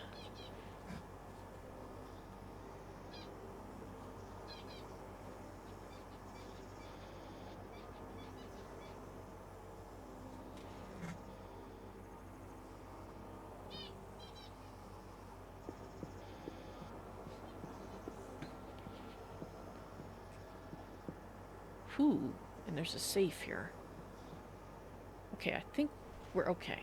Whew, and there's a safe here. Okay, I think we're okay.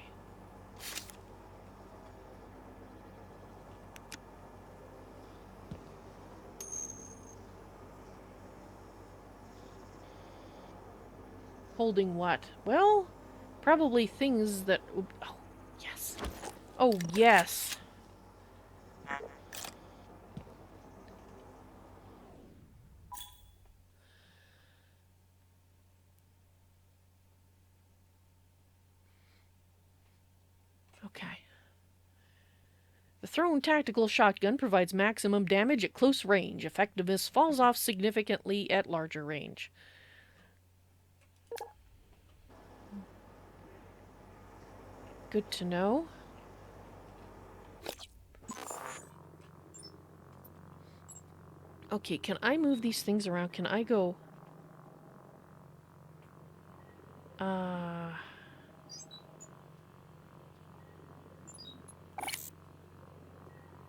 Holding what? Well, probably things that... Oh, yes. Oh, yes. Okay. The thrown tactical shotgun provides maximum damage at close range. Effectiveness falls off significantly at larger range. Good to know. Okay, can I move these things around? Can I go...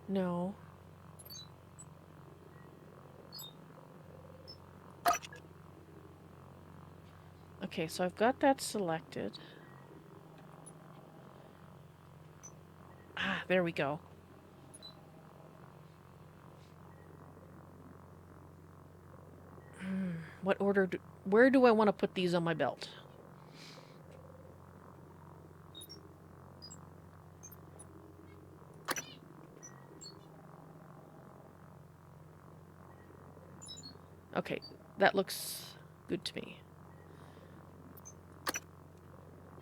No. Okay, so I've got that selected. Ah, there we go. What order where do I want to put these on my belt? Okay, that looks good to me.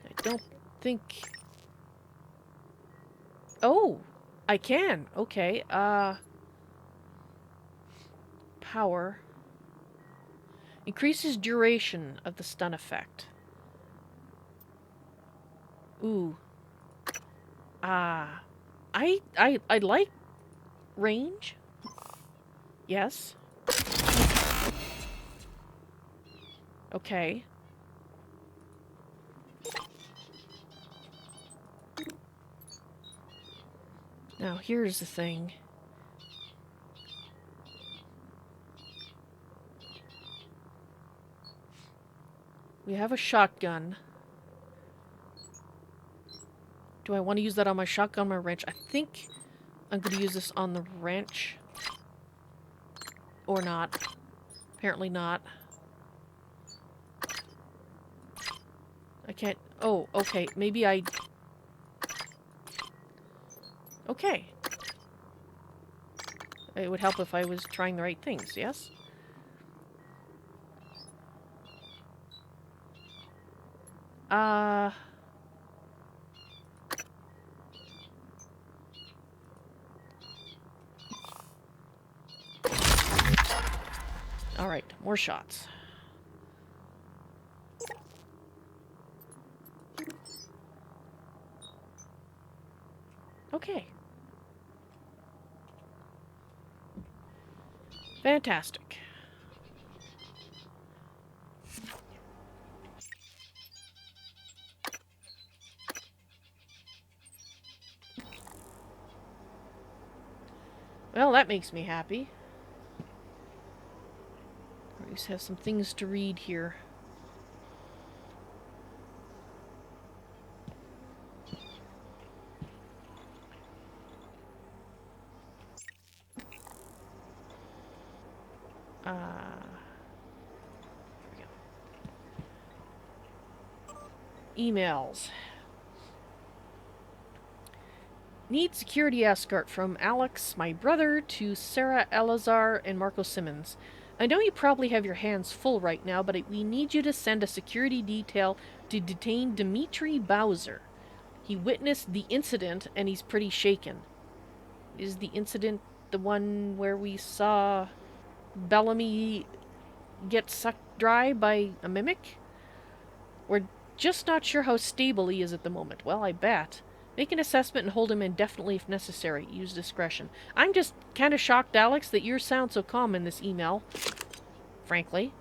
I don't think... Oh! I can! Okay, power. Increases duration of the stun effect. Ooh. I like range. Yes. Okay. Now, here's the thing. We have a shotgun. Do I want to use that on my shotgun, my wrench? I think I'm going to use this on the wrench. Or not. Apparently not. I can't... Oh, okay. Maybe I... Okay. It would help if I was trying the right things, yes? Alright, more shots. Okay. Fantastic. Well, that makes me happy. I just have some things to read here. Here we go. Emails. Need security escort from Alex, my brother, to Sarah Elazar and Marco Simmons. I know you probably have your hands full right now, but we need you to send a security detail to detain Dimitri Bowser. He witnessed the incident and he's pretty shaken. Is the incident the one where we saw Bellamy get sucked dry by a mimic? We're just not sure how stable he is at the moment. Well, I bet. Make an assessment and hold him indefinitely if necessary. Use discretion. I'm just kind of shocked, Alex, that yours sounds so calm in this email. Frankly.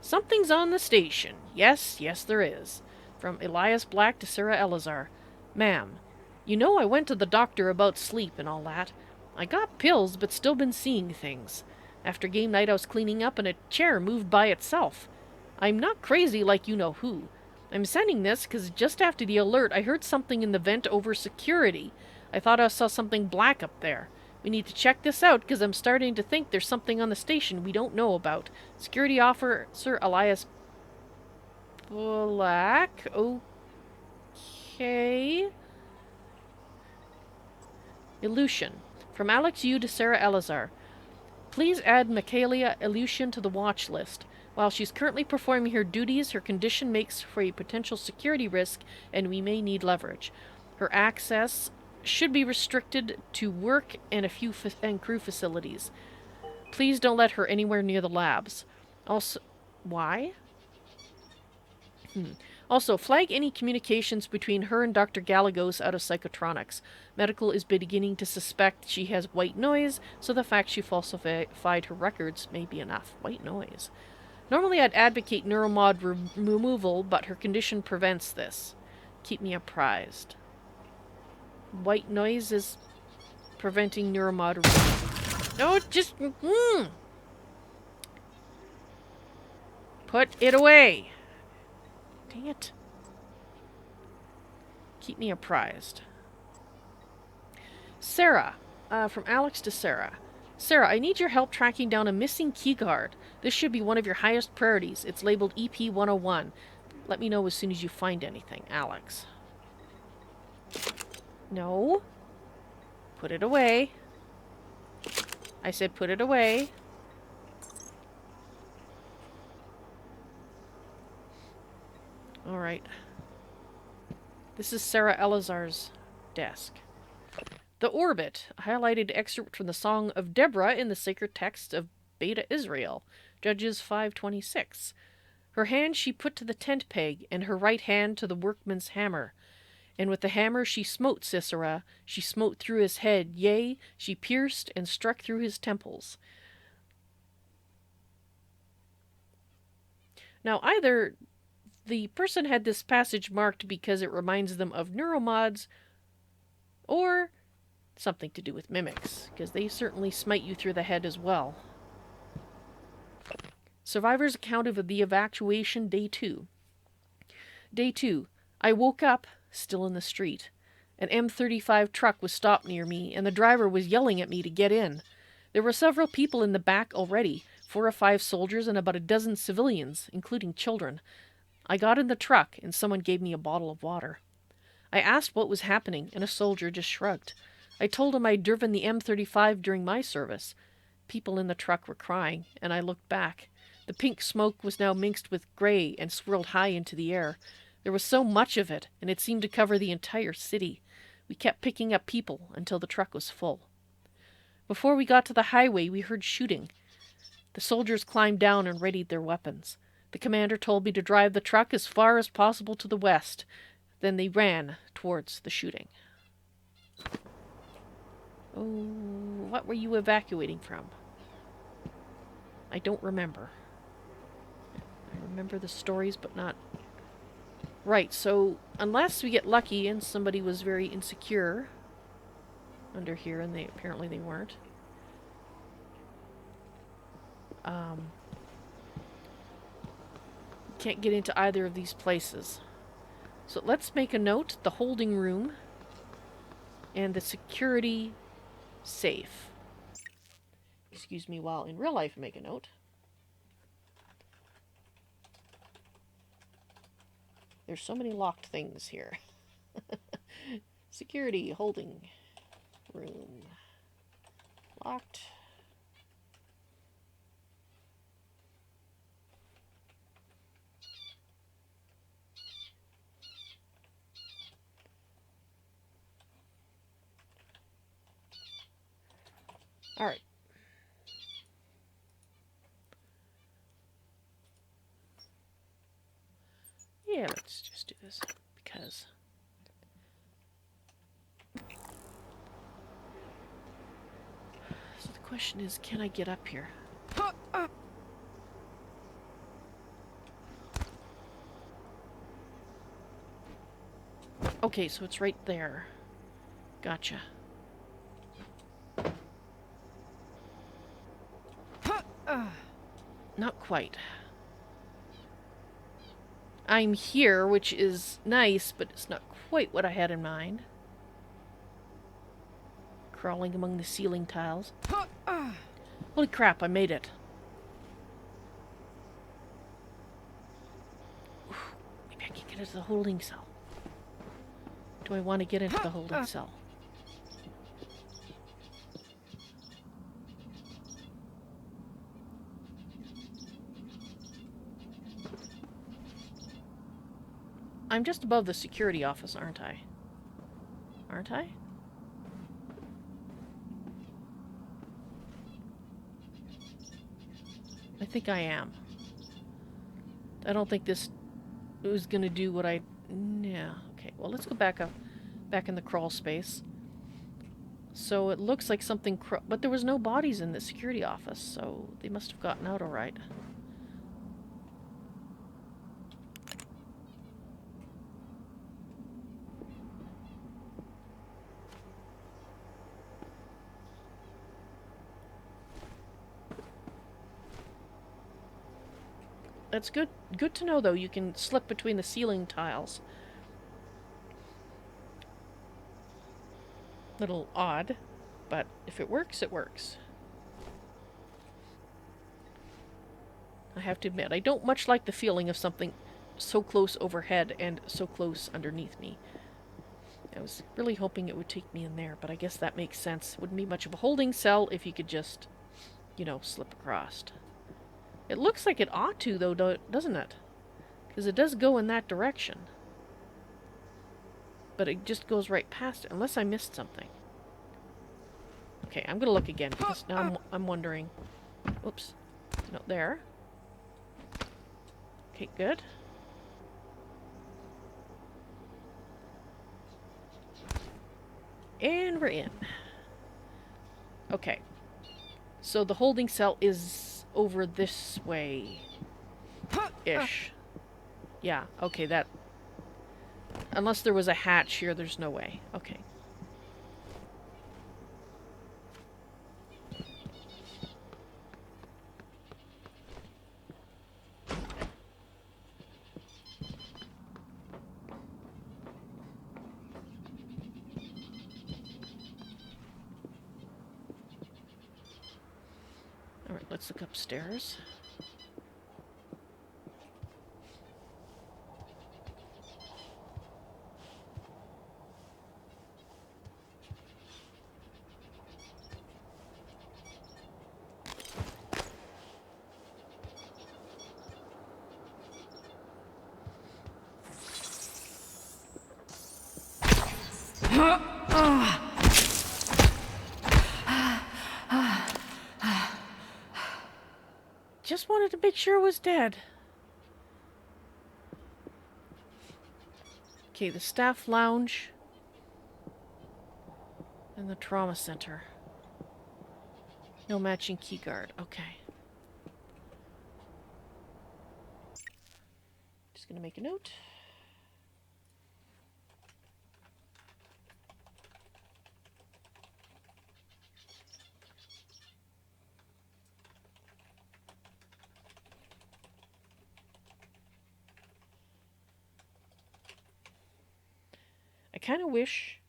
Something's on the station. Yes, yes there is. From Elias Black to Sarah Elazar. Ma'am, you know I went to the doctor about sleep and all that. I got pills, but still been seeing things. After game night I was cleaning up and a chair moved by itself. I'm not crazy like you know who. I'm sending this because just after the alert I heard something in the vent over security. I thought I saw something black up there. We need to check this out because I'm starting to think there's something on the station we don't know about. Security Officer Elias Black? Okay. Illusion. From Alex Yu to Sarah Elazar. Please add Michaelia Illusion to the watch list. While she's currently performing her duties, her condition makes for a potential security risk, and we may need leverage. Her access should be restricted to work and a few crew facilities. Please don't let her anywhere near the labs. Also, why? Also, flag any communications between her and Dr. Galagos out of psychotronics. Medical is beginning to suspect she has white noise, so the fact she falsified her records may be enough. White noise. Normally I'd advocate neuromod removal, but her condition prevents this. Keep me apprised. White noise is preventing neuromod removal. No, just... Put it away! Dang it. Keep me apprised. Sarah. From Alex to Sarah. Sarah, I need your help tracking down a missing keycard. This should be one of your highest priorities. It's labeled EP-101. Let me know as soon as you find anything, Alex. No. Put it away. I said put it away. Alright. This is Sarah Elazar's desk. The Orbit, a highlighted excerpt from the Song of Deborah in the sacred text of Beta Israel, Judges 5:26. Her hand she put to the tent peg, and her right hand to the workman's hammer. And with the hammer she smote Sisera, she smote through his head, yea, she pierced and struck through his temples. Now either the person had this passage marked because it reminds them of neuromods or something to do with mimics, because they certainly smite you through the head as well. Survivors account of the evacuation, day 2. Day 2. I woke up, still in the street. An M35 truck was stopped near me, and the driver was yelling at me to get in. There were several people in the back already, 4 or 5 soldiers and about a dozen civilians, including children. I got in the truck, and someone gave me a bottle of water. I asked what was happening, and a soldier just shrugged. I told him I'd driven the M35 during my service. People in the truck were crying, and I looked back. The pink smoke was now mixed with gray and swirled high into the air. There was so much of it, and it seemed to cover the entire city. We kept picking up people until the truck was full. Before we got to the highway, we heard shooting. The soldiers climbed down and readied their weapons. The commander told me to drive the truck as far as possible to the west. Then they ran towards the shooting. Oh, what were you evacuating from? I don't remember. I remember the stories, but not... Right, so unless we get lucky and somebody was very insecure under here, and apparently they weren't. Can't get into either of these places. So let's make a note. The holding room and the security safe. Excuse me while in real life make a note. There's so many locked things here. Security holding room. Locked. Alright. Yeah, let's just do this because... So the question is, can I get up here? Okay, so it's right there. Gotcha. Not quite. I'm here, which is nice, but it's not quite what I had in mind. Crawling among the ceiling tiles. Holy crap, I made it. Maybe I can get into the holding cell. Do I want to get into the holding cell? I'm just above the security office, aren't I? Aren't I? I think I am. I don't think this was going to do what I... Yeah. Okay, well, let's go back up. Back in the crawl space. So it looks like something... But there was no bodies in the security office, so they must have gotten out all right. That's good. Good to know, though. You can slip between the ceiling tiles. Little odd, but if it works, it works. I have to admit, I don't much like the feeling of something so close overhead and so close underneath me. I was really hoping it would take me in there, but I guess that makes sense. Wouldn't be much of a holding cell if you could just, you know, slip across. It looks like it ought to, though, doesn't it? Because it does go in that direction. But it just goes right past it, unless I missed something. Okay, I'm gonna look again, because now I'm wondering... Oops. No, there. Okay, good. And we're in. Okay. So the holding cell is over this way. Ish. Yeah, okay, that... Unless there was a hatch here, there's no way. Okay. Alright, let's look upstairs. Just wanted to make sure it was dead. Okay, the staff lounge. And the trauma center. No matching keyguard. Okay. Just gonna make a note. I kind of wish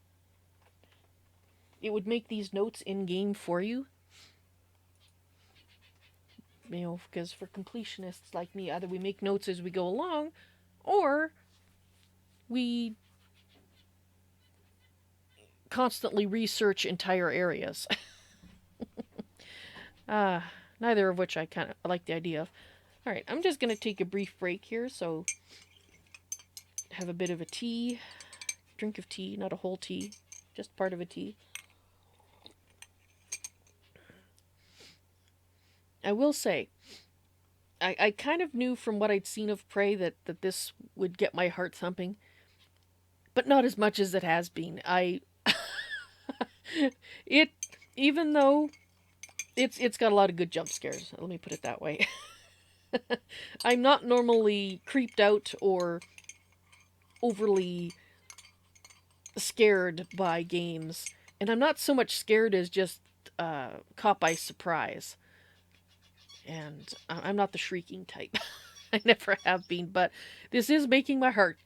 it would make these notes in-game for you. You know, because for completionists like me, either we make notes as we go along, or we constantly research entire areas. Neither of which I kind of like the idea of. Alright, I'm just going to take a brief break here, so have a bit of a tea. Drink of tea, not a whole tea, just part of a tea. I will say, I kind of knew from what I'd seen of Prey that this would get my heart thumping, but not as much as it has been. It, even though it's got a lot of good jump scares, let me put it that way. I'm not normally creeped out or overly scared by games, and I'm not so much scared as just caught by surprise. And I'm not the shrieking type. I never have been, but this is making my heart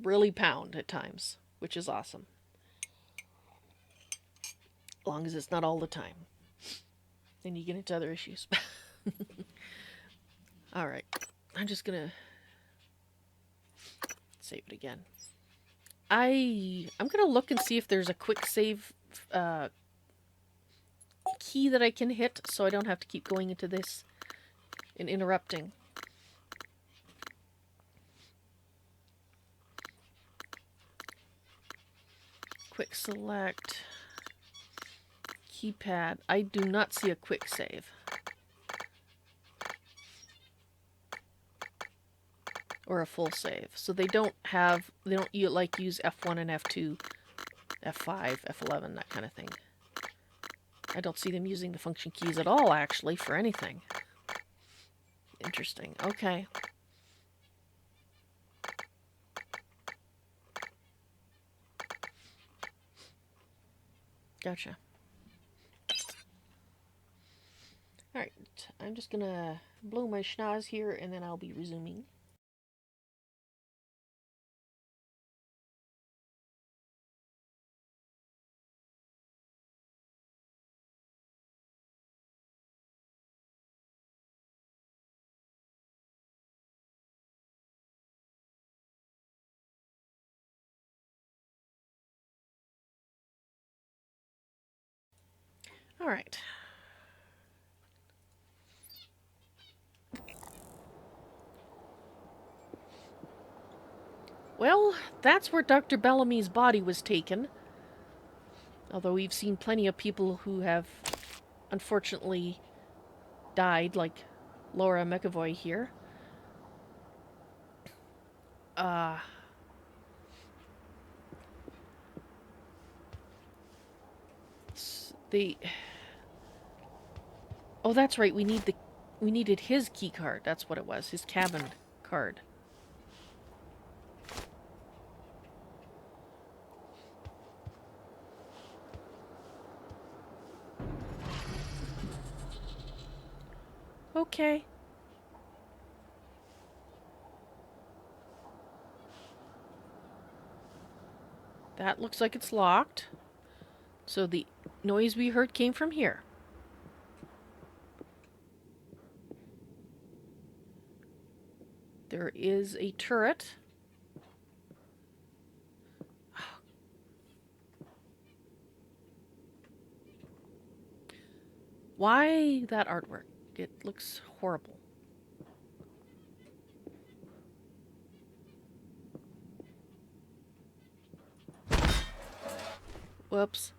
really pound at times, which is awesome. As long as it's not all the time. Then you get into other issues. Alright. I'm just gonna save it again. I'm gonna look and see if there's a quick save key that I can hit so I don't have to keep going into this and interrupting. Quick select. Keypad. I do not see a quick save. Or a full save. So they don't like use F1 and F2, F5, F11, that kind of thing. I don't see them using the function keys at all, actually, for anything. Interesting. Okay. Gotcha. Alright, I'm just gonna blow my schnoz here, and then I'll be resuming. Alright. Well, that's where Dr. Bellamy's body was taken. Although we've seen plenty of people who have unfortunately died, like Laura McAvoy here. The Oh, that's right. We needed his key card. That's what it was. His cabin card. Okay. That looks like it's locked. So the noise we heard came from here. There is a turret. Why that artwork? It looks horrible. Whoops.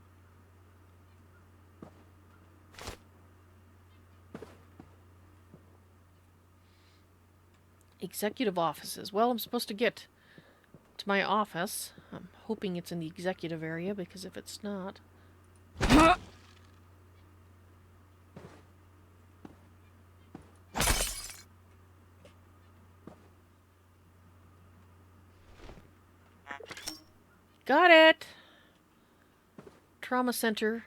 Executive offices. Well, I'm supposed to get to my office. I'm hoping it's in the executive area, because if it's not... Got it! Trauma center.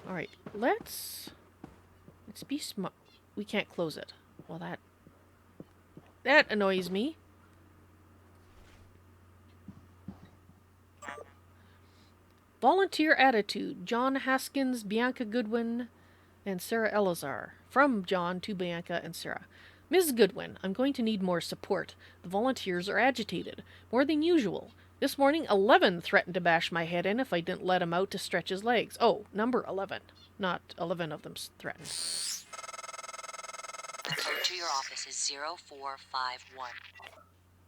Alright, let's be smart. We can't close it. Well, that annoys me. Volunteer attitude. John Haskins, Bianca Goodwin, and Sarah Elazar. From John to Bianca and Sarah. Ms. Goodwin, I'm going to need more support. The volunteers are agitated. More than usual. This morning, 11 threatened to bash my head in if I didn't let him out to stretch his legs. Oh, number 11. Not 11 of them threatened.
The code to your office is 0451.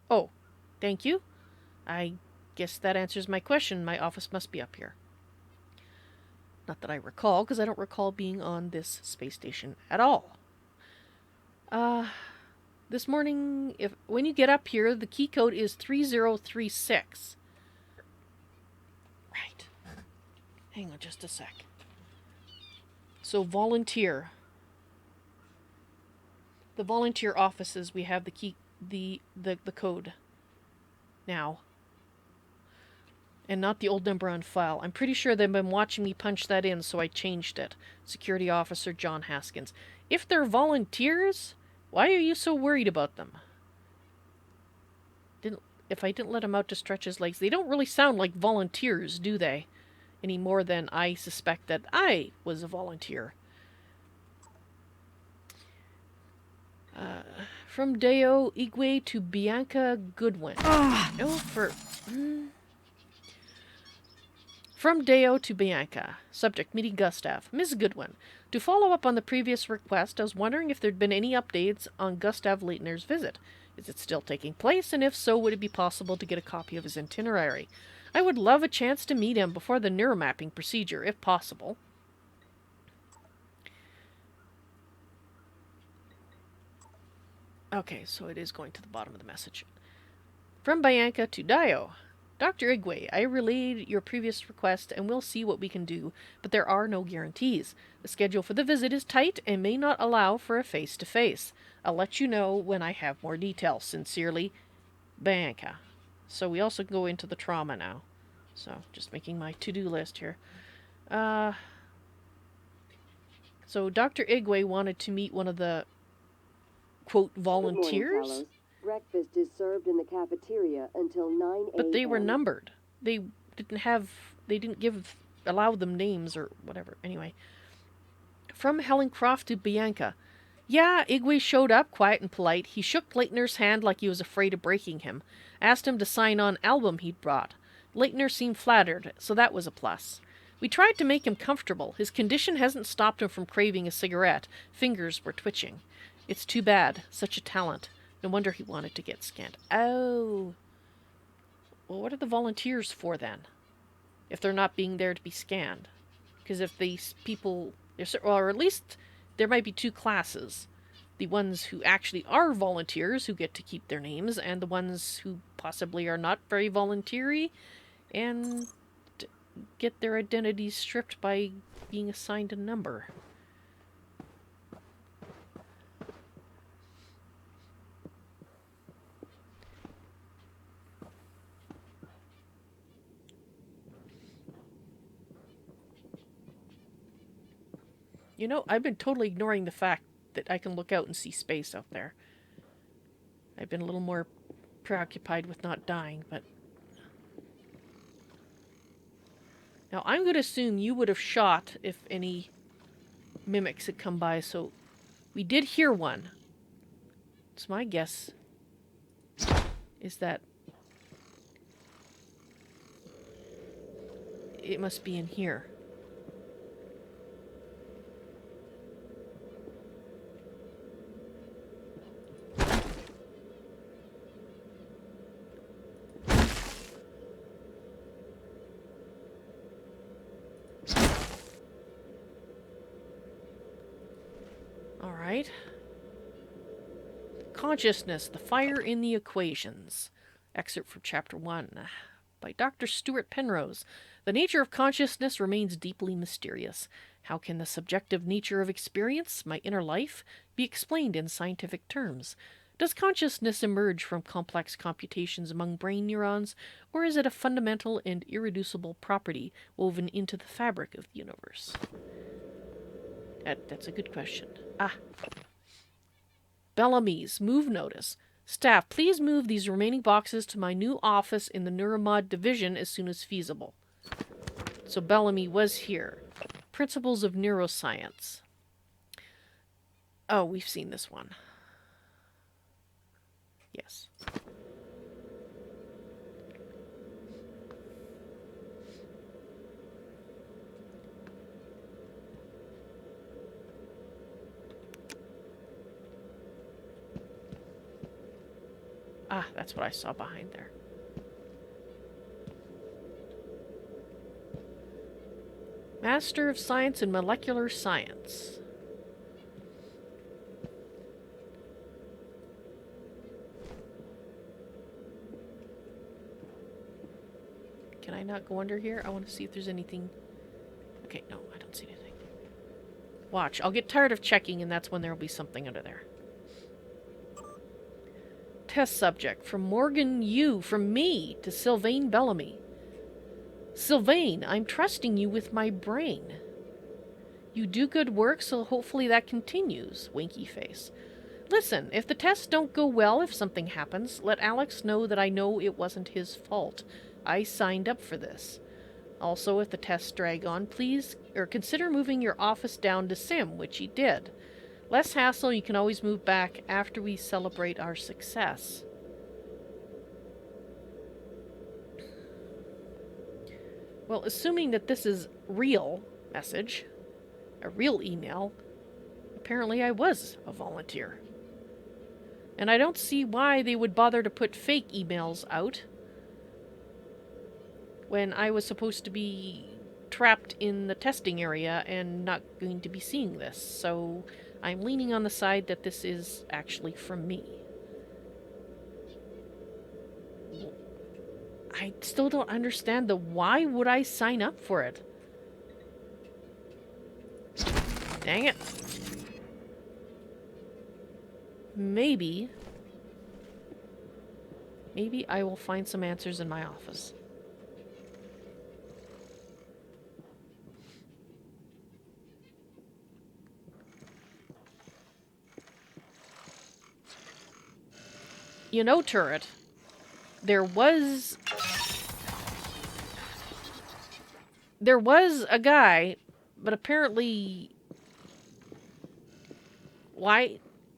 Oh, thank you. I guess that answers my question. My office must be up here. Not that I recall, because I don't recall being on this space station at all. This morning, when you get up here, the key code is 3036. Right. Hang on just a sec. So volunteer. The volunteer offices, we have the key, the code now. And not the old number on file. I'm pretty sure they've been watching me punch that in, so I changed it. Security Officer John Haskins. If they're volunteers, why are you so worried about them? If I didn't let him out to stretch his legs, they don't really sound like volunteers, do they? Any more than I suspect that I was a volunteer. From Deo Igwe to Bianca Goodwin. From Deo to Bianca. Subject, meeting Gustav. Ms. Goodwin. To follow up on the previous request, I was wondering if there'd been any updates on Gustav Leitner's visit. Is it still taking place, and if so, would it be possible to get a copy of his itinerary? I would love a chance to meet him before the neuromapping procedure, if possible. Okay, so it is going to the bottom of the message. From Bianca to Dio. Dr. Igwe, I relayed your previous request and we'll see what we can do, but there are no guarantees. The schedule for the visit is tight and may not allow for a face-to-face. I'll let you know when I have more details. Sincerely, Bianca. So we also go into the trauma now. So, just making my to-do list here. So Dr. Igwe wanted to meet one of the, quote, volunteers?
Good morning, Talos. Breakfast is served in the cafeteria until 9 a.m.
But they were numbered. They didn't allow them names or whatever. Anyway. From Helen Croft to Bianca. Yeah, Igwe showed up, quiet and polite. He shook Leitner's hand like he was afraid of breaking him. Asked him to sign on album he'd brought. Leitner seemed flattered, so that was a plus. We tried to make him comfortable. His condition hasn't stopped him from craving a cigarette. Fingers were twitching. It's too bad. Such a talent. No wonder he wanted to get scanned. Oh. Well, what are the volunteers for then? If they're not being there to be scanned. Because if these people... Or at least there might be two classes. The ones who actually are volunteers, who get to keep their names, and the ones who possibly are not very volunteer-y, and get their identities stripped by being assigned a number. You know, I've been totally ignoring the fact that I can look out and see space out there. I've been a little more preoccupied with not dying, but... Now, I'm going to assume you would have shot if any mimics had come by, so we did hear one. It's my guess is that it must be in here. All right. Consciousness, the fire in the equations. Excerpt from Chapter 1 by Dr. Stuart Penrose. The nature of consciousness remains deeply mysterious. How can the subjective nature of experience, my inner life, be explained in scientific terms? Does consciousness emerge from complex computations among brain neurons, or is it a fundamental and irreducible property woven into the fabric of the universe? That's a good question. Bellamy's move notice. Staff, please move these remaining boxes to my new office in the Neuromod division as soon as feasible. So Bellamy was here. Principles of Neuroscience. Oh, we've seen this one. Yes. Ah, that's what I saw behind there. Master of Science in Molecular Science. Can I not go under here? I want to see if there's anything... Okay, no, I don't see anything. Watch, I'll get tired of checking and that's when there will be something under there. Test subject from Morgan Yu, from me to Sylvain Bellamy. Sylvain, I'm trusting you with my brain. You do good work, so hopefully that continues. Winky face. Listen, if the tests don't go well, if something happens, let Alex know that I know it wasn't his fault. I signed up for this. Also, if the tests drag on, please consider moving your office down to Sim, which he did. Less hassle, you can always move back after we celebrate our success. Well, assuming that this is real message, a real email, apparently I was a volunteer. And I don't see why they would bother to put fake emails out when I was supposed to be trapped in the testing area and not going to be seeing this. So I'm leaning on the side that this is actually from me. I still don't understand the why would I sign up for it? Dang it. Maybe I will find some answers in my office. You know, Turret, there was a guy, but apparently...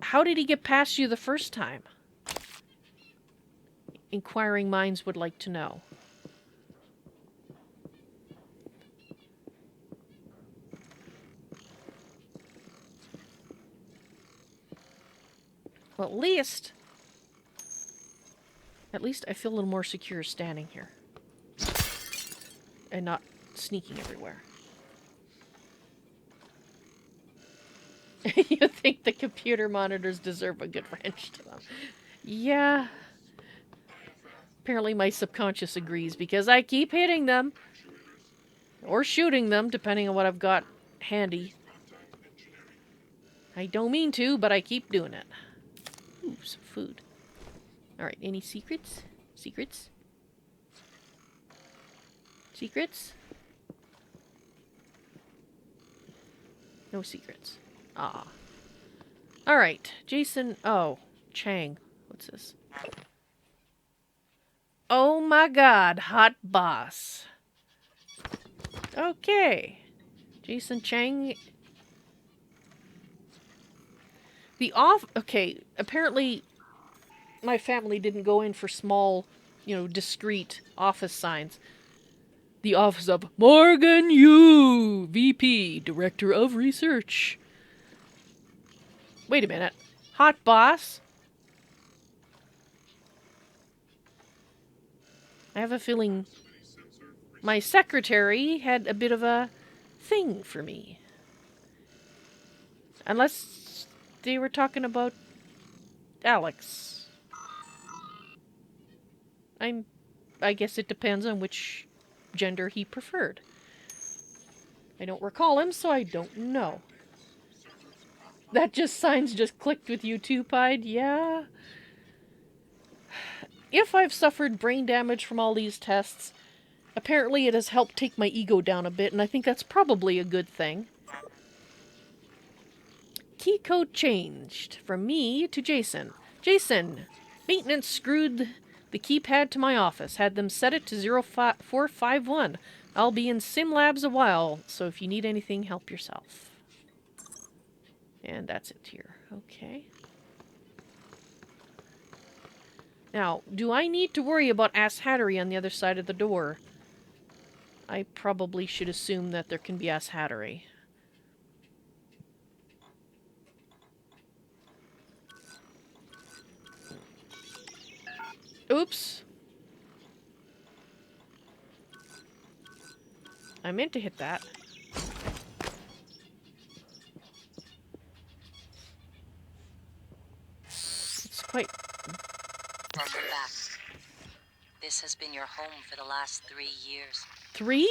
How did he get past you the first time? Inquiring minds would like to know. Well, at least I feel a little more secure standing here. And not sneaking everywhere. You think the computer monitors deserve a good wrench to them? Yeah. Apparently my subconscious agrees because I keep hitting them. Or shooting them, depending on what I've got handy. I don't mean to, but I keep doing it. Ooh, some food. Alright, any secrets? Secrets? Secrets? No secrets. Ah. Alright. Jason. Oh. Chang. What's this? Oh my god. Hot boss. Okay. Jason Chang. Okay. Apparently, my family didn't go in for small, discreet office signs. The office of Morgan Yu, VP, Director of Research. Wait a minute. Hot boss? I have a feeling my secretary had a bit of a thing for me. Unless they were talking about Alex. I guess it depends on which gender he preferred. I don't recall him, so I don't know. That signs just clicked with you too, Pied? Yeah. If I've suffered brain damage from all these tests, apparently it has helped take my ego down a bit, and I think that's probably a good thing. Key code changed from me to Jason. Jason, maintenance screwed the keypad to my office, had them set it to 0451. I'll be in Sim Labs a while, so if you need anything, help yourself. And that's it here. Okay. Now, do I need to worry about ass hattery on the other side of the door? I probably should assume that there can be ass hattery. Oops. I meant to hit that. It's quite...
Welcome back. This has been your home for the last 3 years.
3?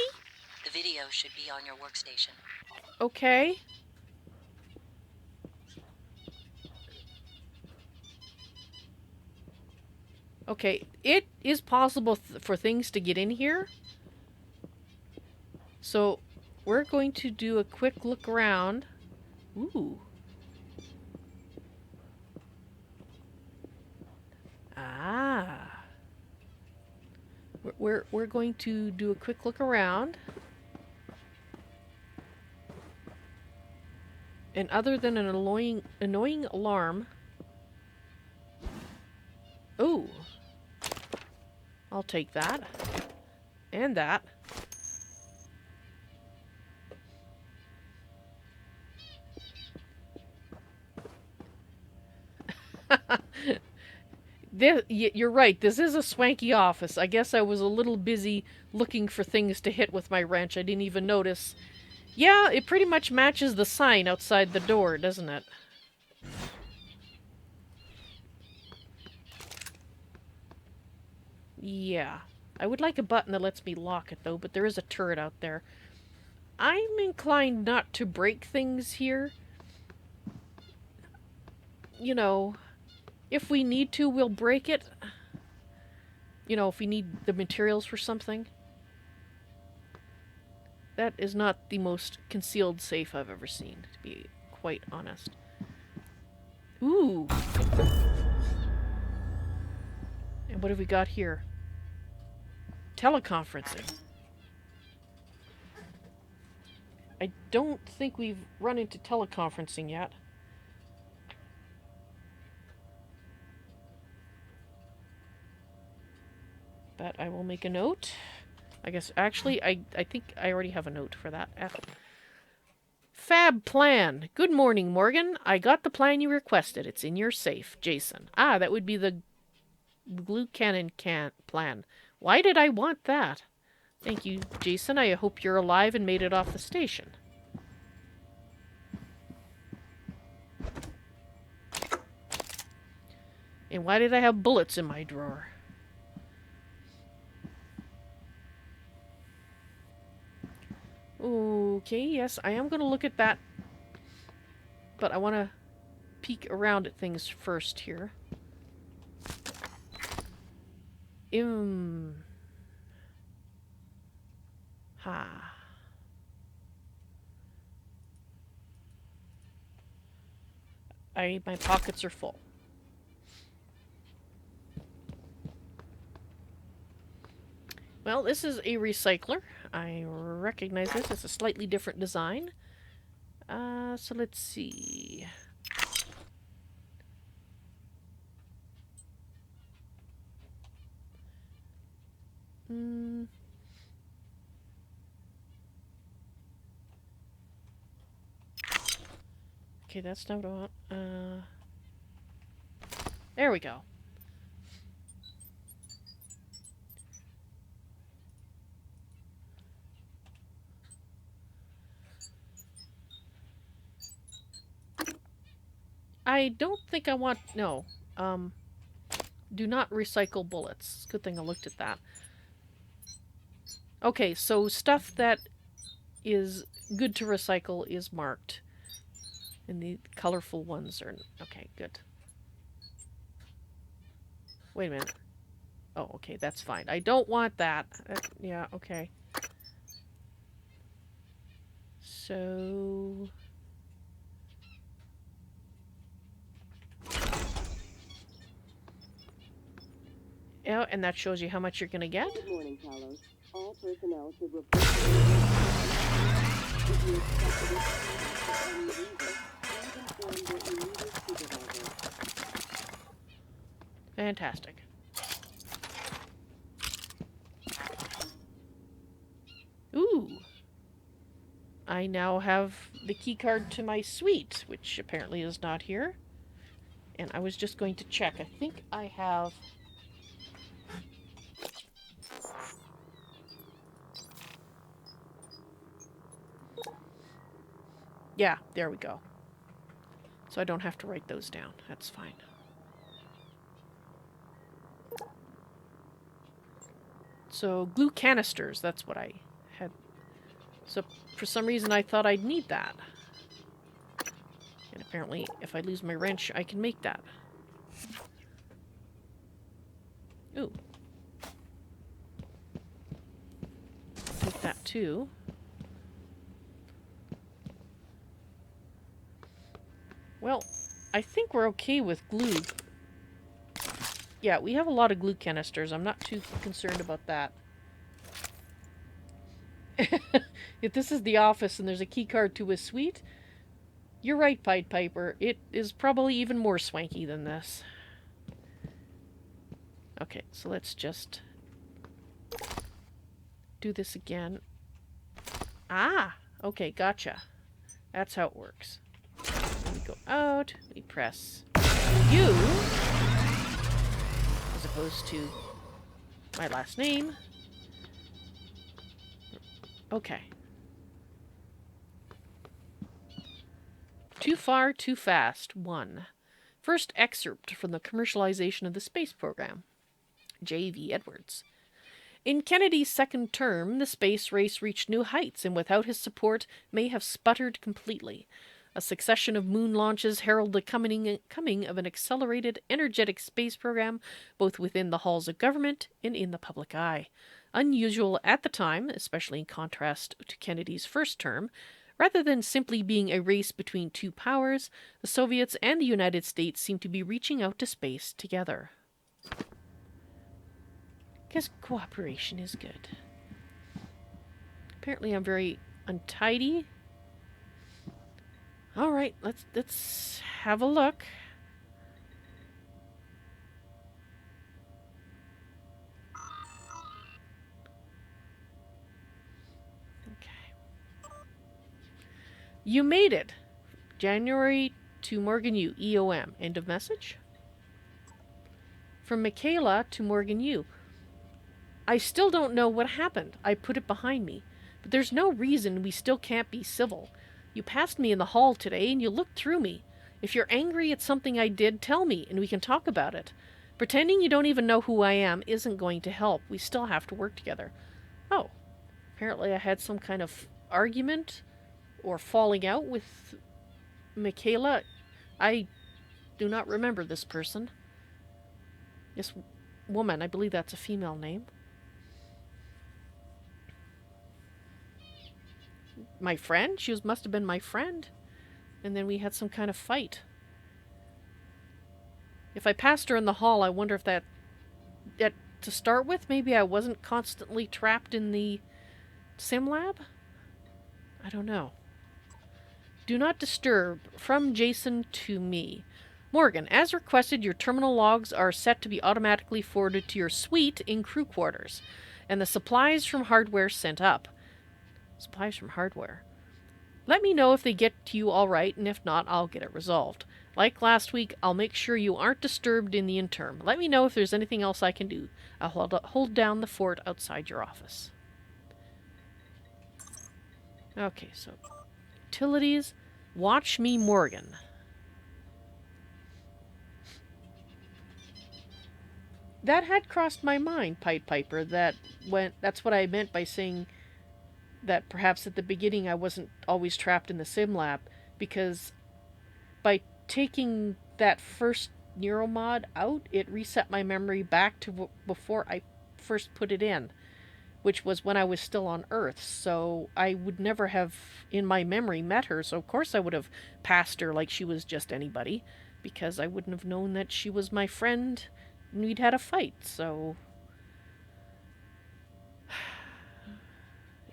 The video should be on your workstation.
Okay. Okay, it is possible for things to get in here. So, we're going to do a quick look around. Ooh. Ah. We're going to do a quick look around. And other than an annoying alarm... Ooh. I'll take that. And that. You're right, this is a swanky office. I guess I was a little busy looking for things to hit with my wrench. I didn't even notice. Yeah, it pretty much matches the sign outside the door, doesn't it? Yeah. I would like a button that lets me lock it, though, but there is a turret out there. I'm inclined not to break things here. You know, if we need to, we'll break it. You know, if we need the materials for something. That is not the most concealed safe I've ever seen, to be quite honest. Ooh! And what have we got here? Teleconferencing. I don't think we've run into teleconferencing yet. But I will make a note. I guess, actually, I think I already have a note for that. Fab plan. Good morning, Morgan. I got the plan you requested. It's in your safe, Jason. Ah, that would be the glue cannon plan. Why did I want that? Thank you, Jason. I hope you're alive and made it off the station. And why did I have bullets in my drawer? Okay, yes, I am going to look at that. But I want to peek around at things first here. Ha. My pockets are full. Well, this is a recycler. I recognize this. It's a slightly different design. So let's see. Hmm. Okay, that's not what I want. There we go. I don't think I want... No. Do not recycle bullets. Good thing I looked at that. Okay, so stuff that is good to recycle is marked. And the colorful ones are... Okay, good. Wait a minute. Oh, okay, that's fine. I don't want that. Yeah, okay. So... Yeah, and that shows you how much you're going to get.
Good morning, Talos. All personnel should report to if you expect to for any reason, please inform your immediate supervisor.
Fantastic. Ooh. I now have the key card to my suite, which apparently is not here. And I was just going to check. I think I have... Yeah, there we go. So I don't have to write those down. That's fine. So glue canisters, that's what I had. So for some reason I thought I'd need that. And apparently if I lose my wrench, I can make that. Ooh. Take that too. Well, I think we're okay with glue. Yeah, we have a lot of glue canisters. I'm not too concerned about that. If this is the office and there's a key card to a suite, you're right, Pied Piper. It is probably even more swanky than this. Okay, so let's just do this again. Ah! Okay, gotcha. That's how it works. We go out, we press U, as opposed to my last name. Okay. Too Far, Too Fast, 1. First excerpt from the commercialization of the space program. J.V. Edwards. In Kennedy's second term, the space race reached new heights, and without his support, may have sputtered completely. A succession of moon launches herald the coming of an accelerated, energetic space program, both within the halls of government and in the public eye. Unusual at the time, especially in contrast to Kennedy's first term, rather than simply being a race between two powers, the Soviets and the United States seem to be reaching out to space together. Because cooperation is good. Apparently I'm very untidy. Alright, let's have a look. Okay. You made it! January to Morgan U, EOM. End of message. From Michaela to Morgan U. I still don't know what happened. I put it behind me. But there's no reason we still can't be civil. You passed me in the hall today and you looked through me. If you're angry at something I did, tell me and we can talk about it. Pretending you don't even know who I am isn't going to help. We still have to work together. Oh, apparently I had some kind of argument or falling out with Michaela. I do not remember this person. This woman, I believe that's a female name. My friend? Must have been my friend. And then we had some kind of fight. If I passed her in the hall, I wonder if that... to start with, maybe I wasn't constantly trapped in the sim lab? I don't know. Do not disturb. From Jason to me. Morgan, as requested, your terminal logs are set to be automatically forwarded to your suite in crew quarters, and the supplies from hardware sent up. Supplies from hardware. Let me know if they get to you all right, and if not, I'll get it resolved. Like last week, I'll make sure you aren't disturbed in the interim. Let me know if there's anything else I can do. I'll hold down the fort outside your office. Okay, so utilities. Watch me, Morgan. That had crossed my mind, Pied Piper, that's what I meant by saying that perhaps at the beginning I wasn't always trapped in the sim lab, because by taking that first neuromod out, it reset my memory back to before I first put it in, which was when I was still on Earth, so I would never have, in my memory, met her, so of course I would have passed her like she was just anybody, because I wouldn't have known that she was my friend and we'd had a fight, so...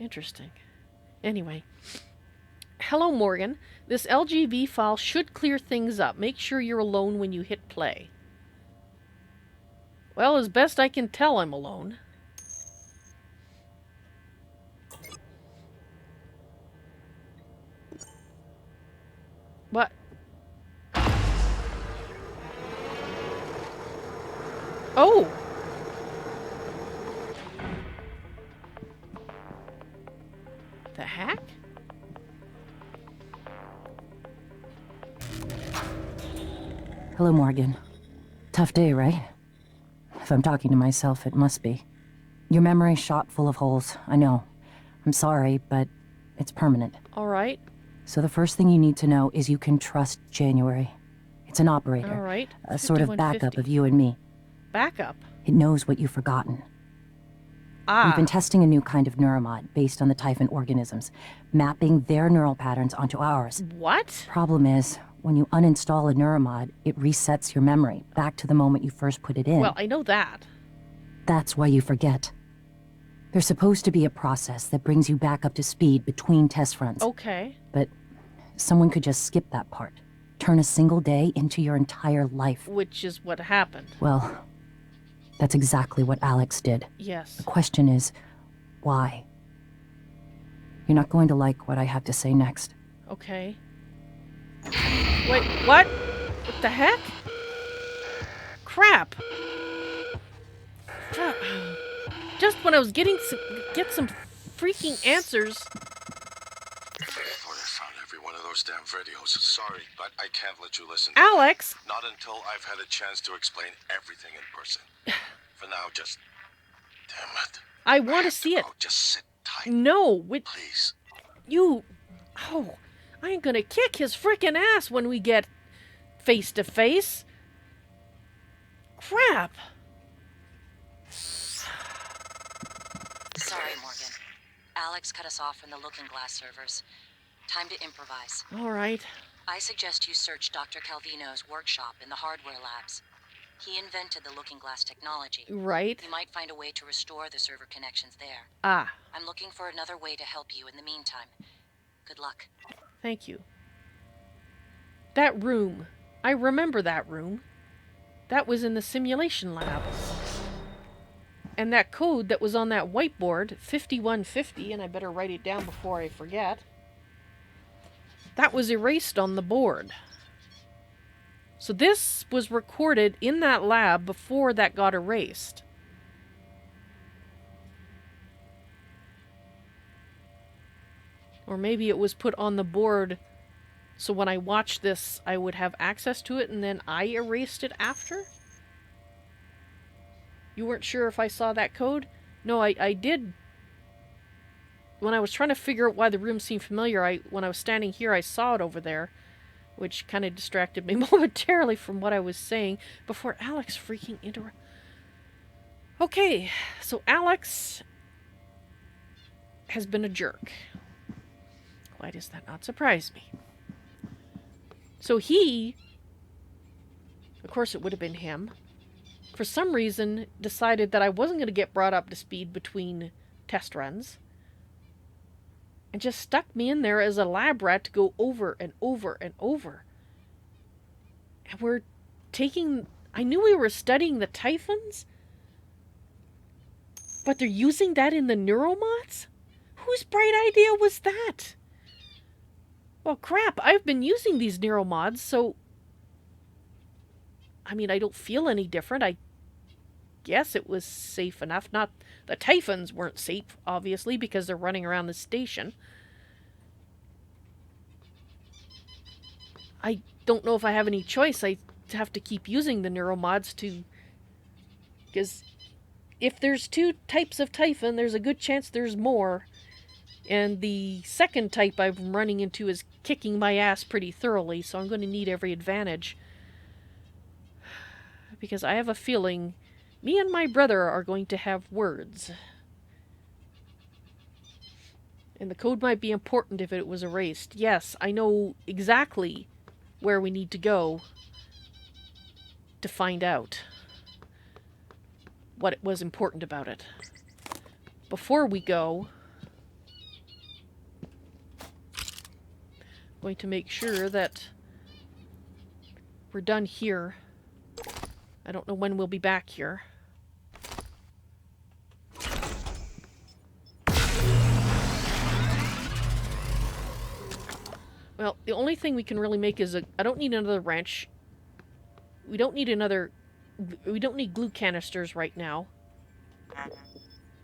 Interesting. Anyway. Hello, Morgan. This LGV file should clear things up. Make sure you're alone when you hit play. Well, as best I can tell, I'm alone. What? Oh! The hack?
Hello, Morgan. Tough day, right? If I'm talking to myself, it must be. Your memory's shot full of holes, I know. I'm sorry, but it's permanent.
Alright.
So the first thing you need to know is you can trust January. It's an operator.
Alright.
A sort of backup of you and me.
Backup?
It knows what you've forgotten.
Ah.
We've been testing a new kind of neuromod based on the Typhon organisms, mapping their neural patterns onto ours.
What?
Problem is, when you uninstall a neuromod, it resets your memory back to the moment you first put it in.
Well, I know that.
That's why you forget. There's supposed to be a process that brings you back up to speed between test runs.
Okay.
But someone could just skip that part. Turn a single day into your entire life.
Which is what happened.
Well, that's exactly what Alex did.
Yes.
The question is, why? You're not going to like what I have to say next.
Okay. Wait, what? What the heck? Crap! Just when I was get some freaking answers.
I thought I found every one of those damn videos. Sorry, but I can't let you listen.
Alex!
Not until I've had a chance to explain everything in person. For now, just... Damn it.
I want to see it.
Just sit tight.
No,
Please.
You... Oh, I ain't gonna kick his freaking ass when we get face to face. Crap.
Sorry, Morgan. Alex cut us off from the Looking Glass servers. Time to improvise.
All right.
I suggest you search Dr. Calvino's workshop in the hardware labs. He invented the Looking Glass technology.
Right.
You might find a way to restore the server connections there.
Ah.
I'm looking for another way to help you in the meantime. Good luck.
Thank you. That room. I remember that room. That was in the simulation lab. And that code that was on that whiteboard, 5150, and I better write it down before I forget, that was erased on the board. So this was recorded in that lab before that got erased. Or maybe it was put on the board so when I watched this, I would have access to it and then I erased it after? You weren't sure if I saw that code? No, I did. When I was trying to figure out why the room seemed familiar, when I was standing here, I saw it over there, which kind of distracted me momentarily from what I was saying before Alex freaking interrupted. Okay, so Alex has been a jerk. Why does that not surprise me? So he... Of course it would have been him. For some reason, decided that I wasn't going to get brought up to speed between test runs. And just stuck me in there as a lab rat to go over and over and over. And we're taking... I knew we were studying the typhons, but they're using that in the neuromods? Whose bright idea was that? Well, crap, I've been using these neuromods, so... I mean, I don't feel any different. I guess it was safe enough. Not... The typhons weren't safe, obviously, because they're running around the station. I don't know if I have any choice. I have to keep using the neuromods to... Because if there's 2 types of typhon, there's a good chance there's more. And the second type I'm running into is kicking my ass pretty thoroughly, so I'm going to need every advantage. Because I have a feeling me and my brother are going to have words. And the code might be important if it was erased. Yes, I know exactly where we need to go to find out what was important about it. Before we go, I'm going to make sure that we're done here. I don't know when we'll be back here. Well, the only thing we can really make is a... I don't need another wrench. We don't need another... We don't need glue canisters right now.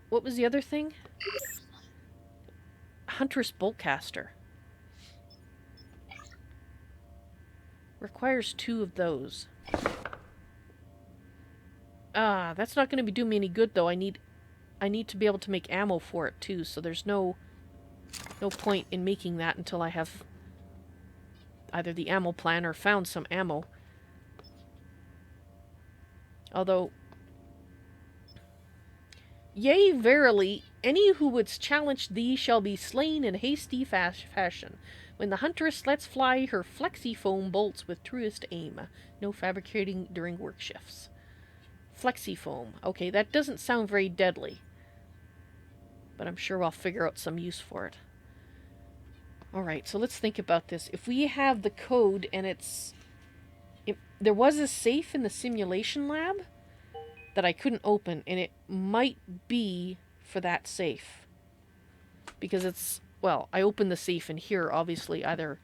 What was the other thing? Huntress Boltcaster. Requires 2 of those. Ah, that's not going to be doing me any good, though. I need to be able to make ammo for it, too, so there's no point in making that until I have either the ammo plan or found some ammo. Although, yea, verily, any who would challenge thee shall be slain in hasty fashion, when the huntress lets fly her flexi foam bolts with truest aim. No fabricating during work shifts. Flexi foam. Okay, that doesn't sound very deadly, but I'm sure I'll figure out some use for it. Alright, so let's think about this. If we have the code and it's... there was a safe in the simulation lab that I couldn't open, and it might be for that safe. Because it's... Well, I opened the safe in here, obviously. Either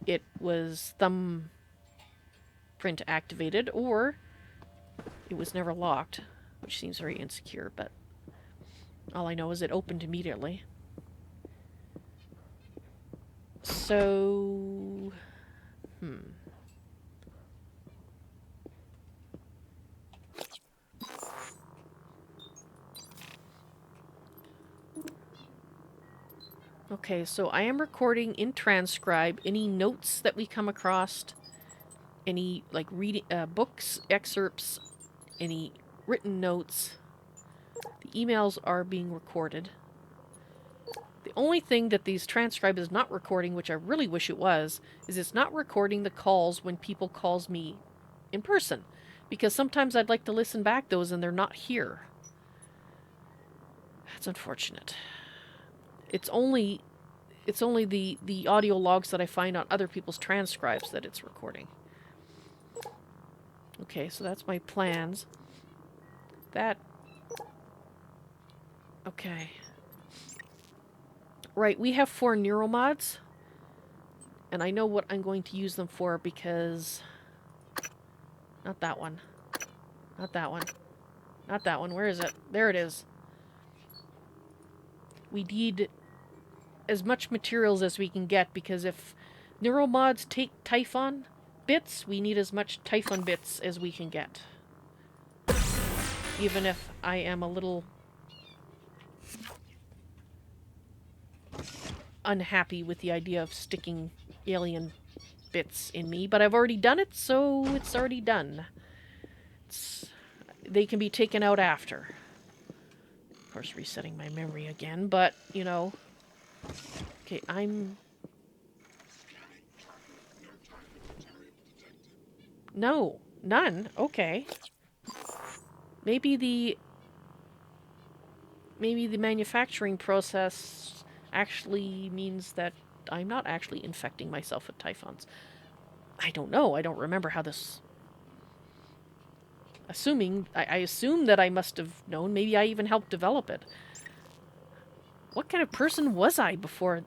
it was thumbprint activated, or it was never locked, which seems very insecure, but all I know is it opened immediately. So... Okay, so I am recording in transcribe any notes that we come across, any, like, reading, books, excerpts, any written notes. The emails are being recorded. The only thing that these transcribe is not recording, which I really wish it was, is it's not recording the calls when people calls me in person. Because sometimes I'd like to listen back those and they're not here. That's unfortunate. It's only the audio logs that I find on other people's transcribes that it's recording. Okay, so that's my plans. That... Okay. Right, we have 4 neuromods. And I know what I'm going to use them for because... Not that one. Not that one. Not that one. Where is it? There it is. We need as much materials as we can get, because if neuromods take Typhon bits, we need as much Typhon bits as we can get. Even if I am a little unhappy with the idea of sticking alien bits in me, but I've already done it, so it's already done. They can be taken out after. Of course, resetting my memory again, but, you know. Okay, No. None? Okay. Maybe the manufacturing process actually means that I'm not actually infecting myself with typhons. I don't know. I don't remember how this... I assume that I must have known. Maybe I even helped develop it. What kind of person was I before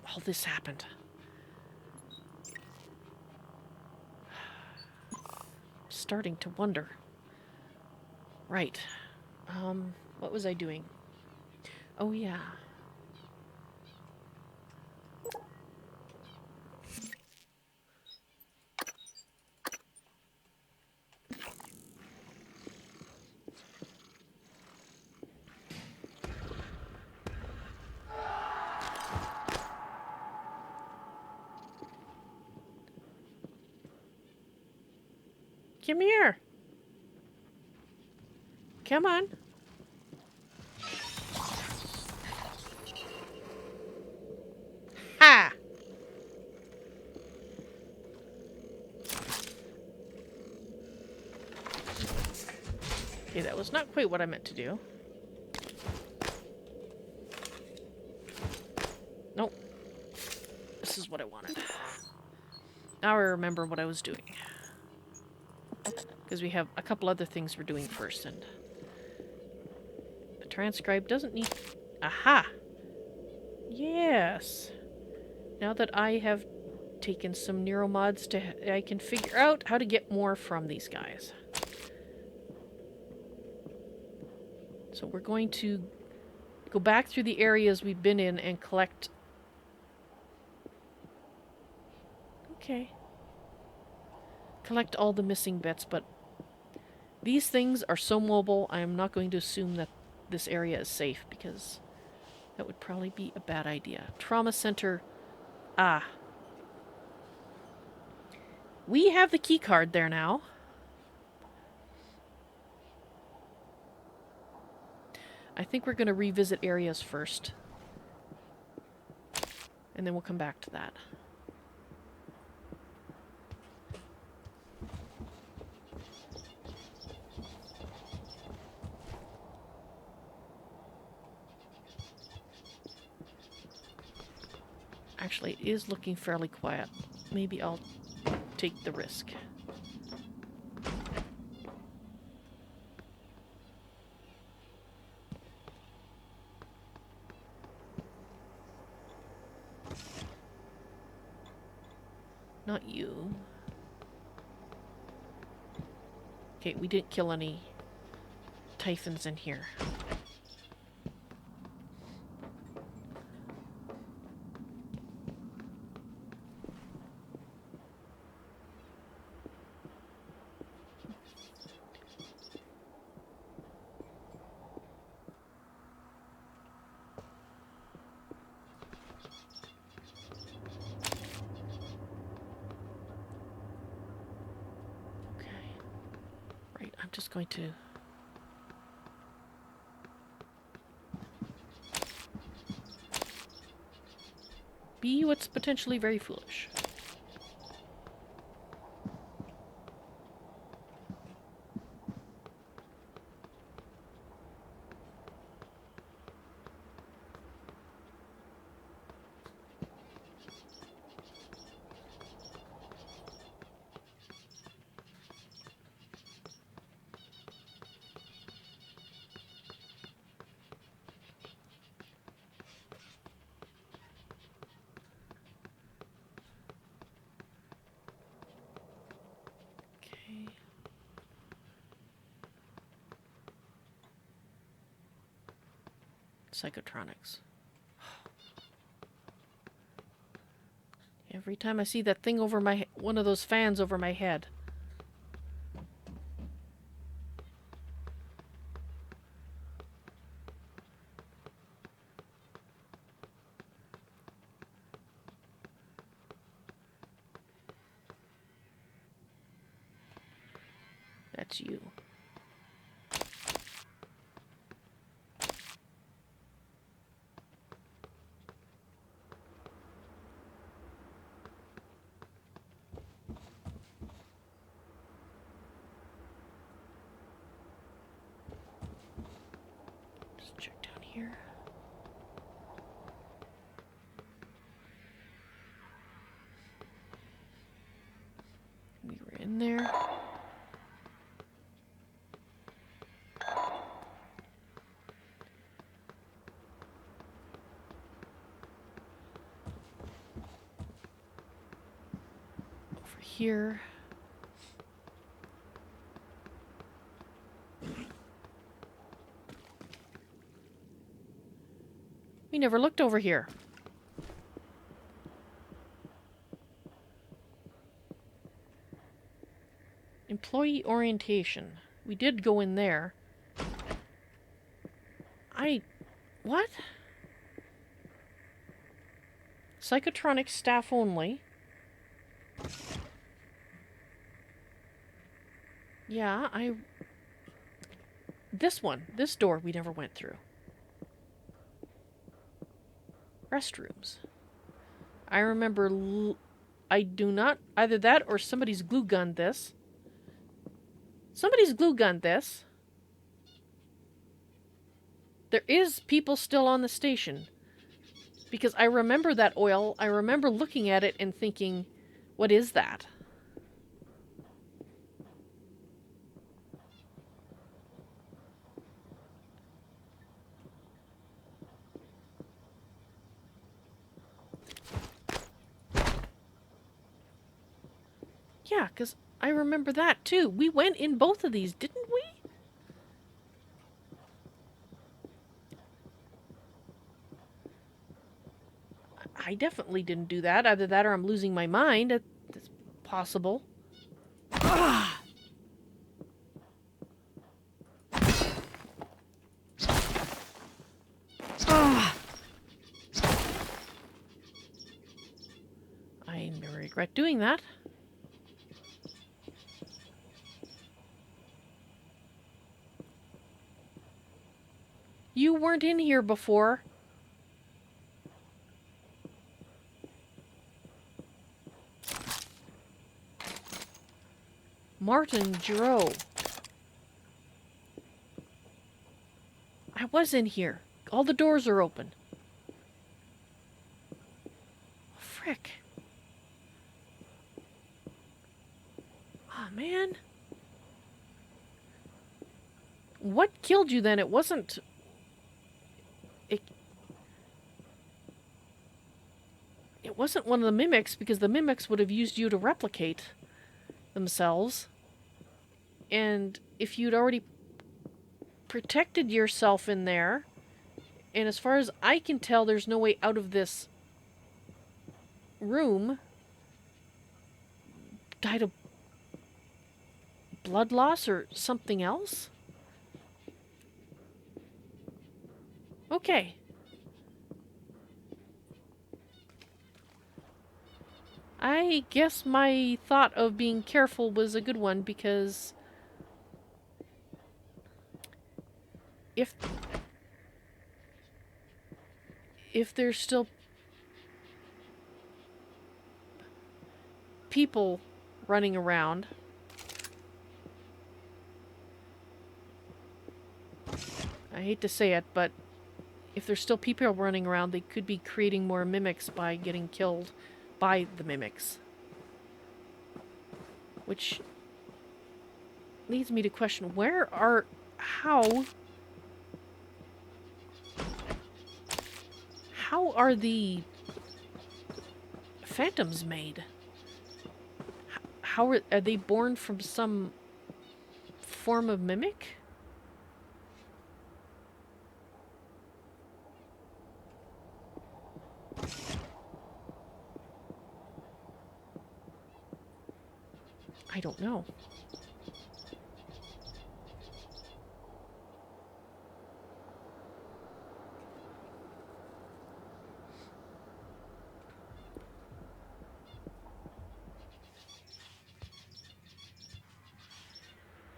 all this happened? Starting to wonder. Right. What was I doing? Oh, yeah. Come here. Come on. Ha! Okay, that was not quite what I meant to do. Nope. This is what I wanted. Now I remember what I was doing. Because we have a couple other things we're doing first, and... the transcribe doesn't need... Aha! Yes! Now that I have taken some neuromods I can figure out how to get more from these guys. So we're going to go back through the areas we've been in and collect... Okay. Collect all the missing bits, but these things are so mobile, I am not going to assume that this area is safe, because that would probably be a bad idea. Trauma center. Ah. We have the key card there now. I think we're going to revisit areas first. And then we'll come back to that. Actually, it is looking fairly quiet. Maybe I'll take the risk. Not you. Okay, we didn't kill any typhons in here. I'm just going to... be what's potentially very foolish. Okay. Psychotronics. Every time I see that thing over my... one of those fans over my head. That's you. here. We were in there. Over here. We never looked over here. Employee orientation. We did go in there. What? Psychotronic staff only. Yeah, This one. This door we never went through. Restrooms. I remember... I do not... Either that or somebody's glue gunned this. Somebody's glue gunned this. There is people still on the station. Because I remember that oil. I remember looking at it and thinking, what is that? Yeah, because I remember that too. We went in both of these, didn't we? I definitely didn't do that. Either that or I'm losing my mind. It's possible. Ah! Ah! I regret doing that. You weren't in here before. Martin Giroux. I was in here. All the doors are open. Frick. Oh, man. What killed you then? It wasn't... It wasn't one of the mimics, because the mimics would have used you to replicate themselves. And if you'd already protected yourself in there, and as far as I can tell, there's no way out of this room, died of blood loss or something else? Okay. I guess my thought of being careful was a good one, because if there's still people running around, I hate to say it, but if there's still people running around, they could be creating more mimics by getting killed by the mimics. Which leads me to question, how are the phantoms made? How are they born from some form of mimic? I don't know.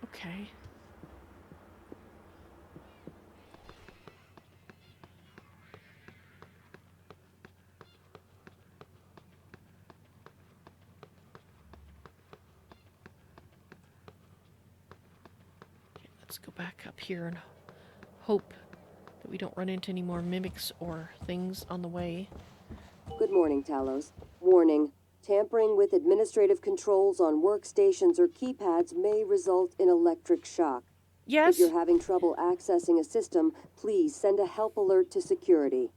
Okay. Let's go back up here and hope That we don't run into any more mimics or things on the way.
Good morning, Talos. Warning. Tampering with administrative controls on workstations or keypads may result in electric shock.
Yes?
If you're having trouble accessing a system, please send a help alert to security.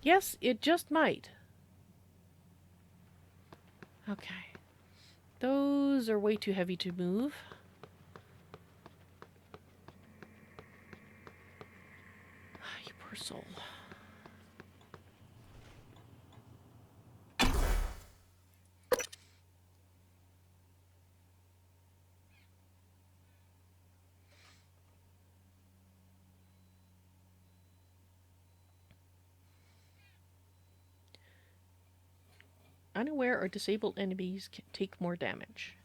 Yes, it just might. Okay. Those are way too heavy to move. You poor soul. Unaware or disabled enemies can take more damage.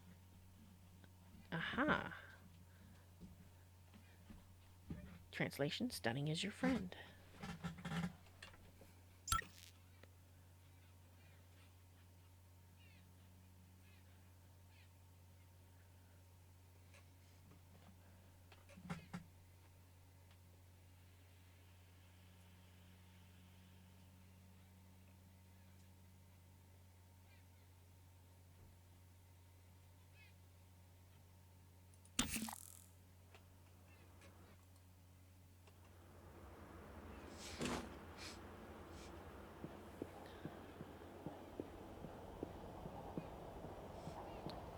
Aha. Translation, stunning is your friend.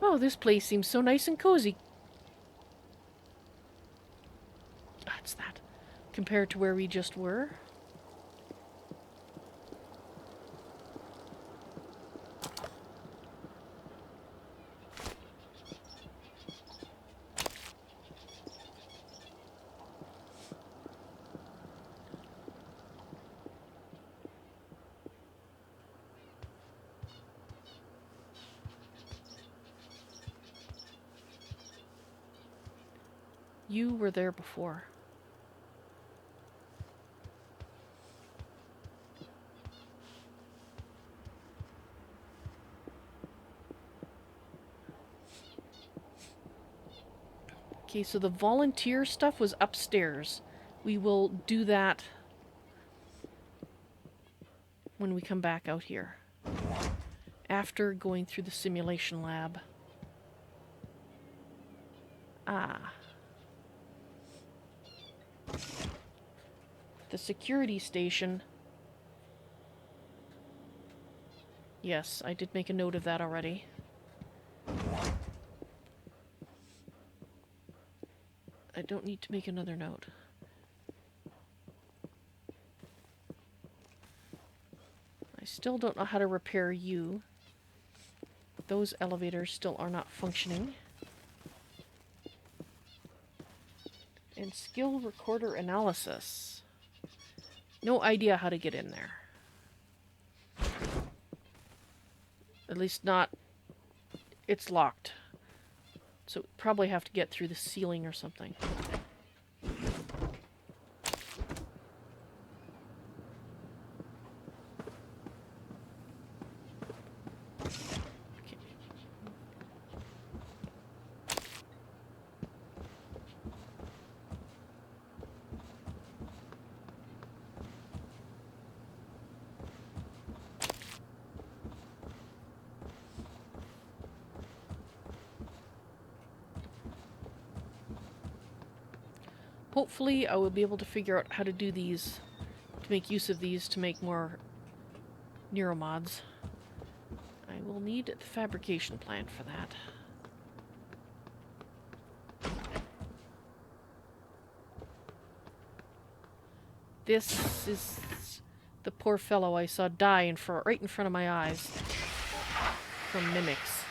Oh, this place seems so nice and cozy. That's that. Compared to where we just were. You were there before. Okay, so the volunteer stuff was upstairs. We will do that when we come back out here. After going through the simulation lab. Ah. The security station. Yes, I did make a note of that already. I don't need to make another note. I still don't know how to repair you. Those elevators still are not functioning. And skill recorder analysis. No idea how to get in there. At least not... It's locked. So probably have to get through the ceiling or something. Hopefully I will be able to figure out how to do these, to make use of these to make more neuromods. I will need the fabrication plant for that. This is the poor fellow I saw die right in front of my eyes from mimics.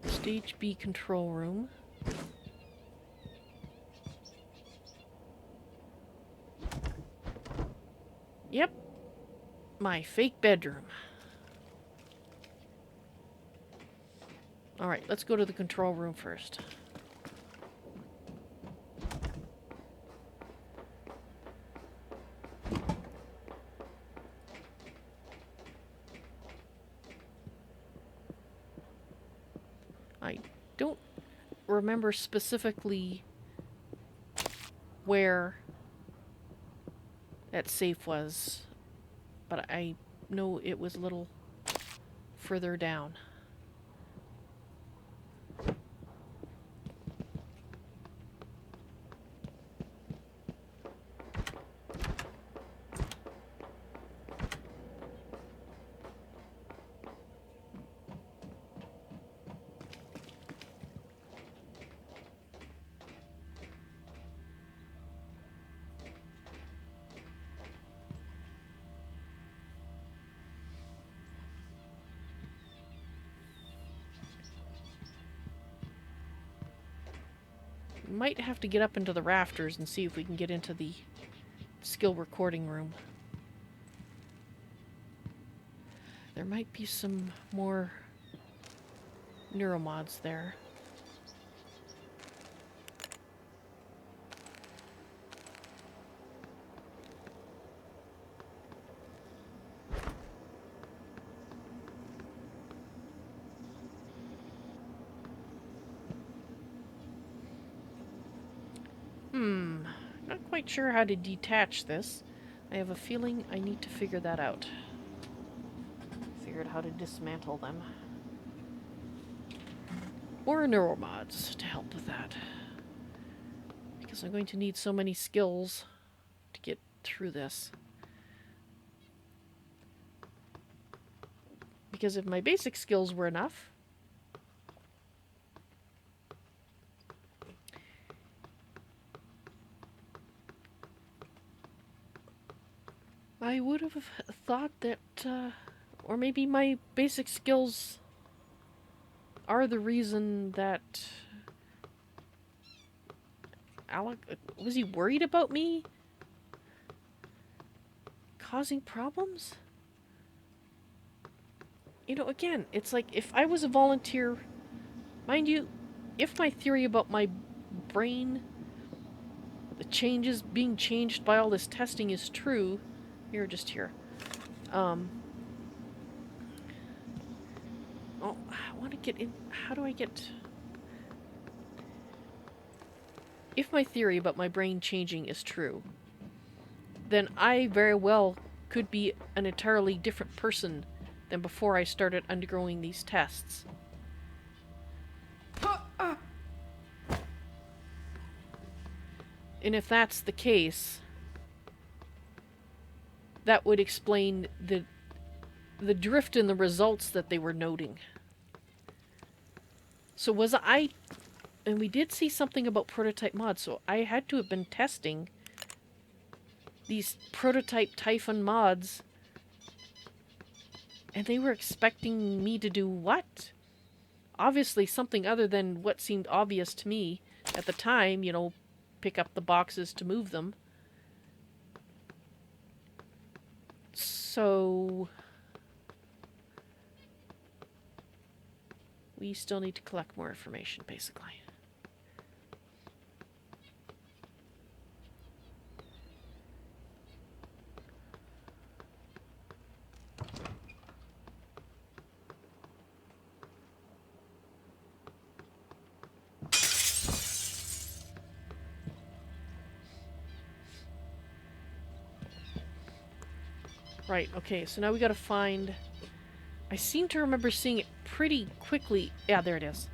Stage B control room. Yep. My fake bedroom. Alright, let's go to the control room first. remember specifically where that safe was, but I know it was a little further down. Might have to get up into the rafters and see if we can get into the skill recording room. There might be some more neuromods there. Not quite sure how to detach this. I have a feeling I need to figure that out. Figure out how to dismantle them. Or neuromods to help with that. Because I'm going to need so many skills to get through this. Because if my basic skills were enough, I would have thought that, or maybe my basic skills are the reason that Alec, was he worried about me causing problems? You know, again, it's like if I was a volunteer, mind you, if my theory about my brain, the changes being changed by all this testing is true, here, just here. Oh, I want to get in. How do I get? If my theory about my brain changing is true, then I very well could be an entirely different person than before I started undergoing these tests. And if that's the case, that would explain the drift in the results that they were noting. So was I... And we did see something about prototype mods, so I had to have been testing these prototype Typhon mods, and they were expecting me to do what? Obviously something other than what seemed obvious to me at the time, you know, pick up the boxes to move them. So we still need to collect more information, basically. Right, okay, so now we gotta find... I seem to remember seeing it pretty quickly. Yeah, there it is.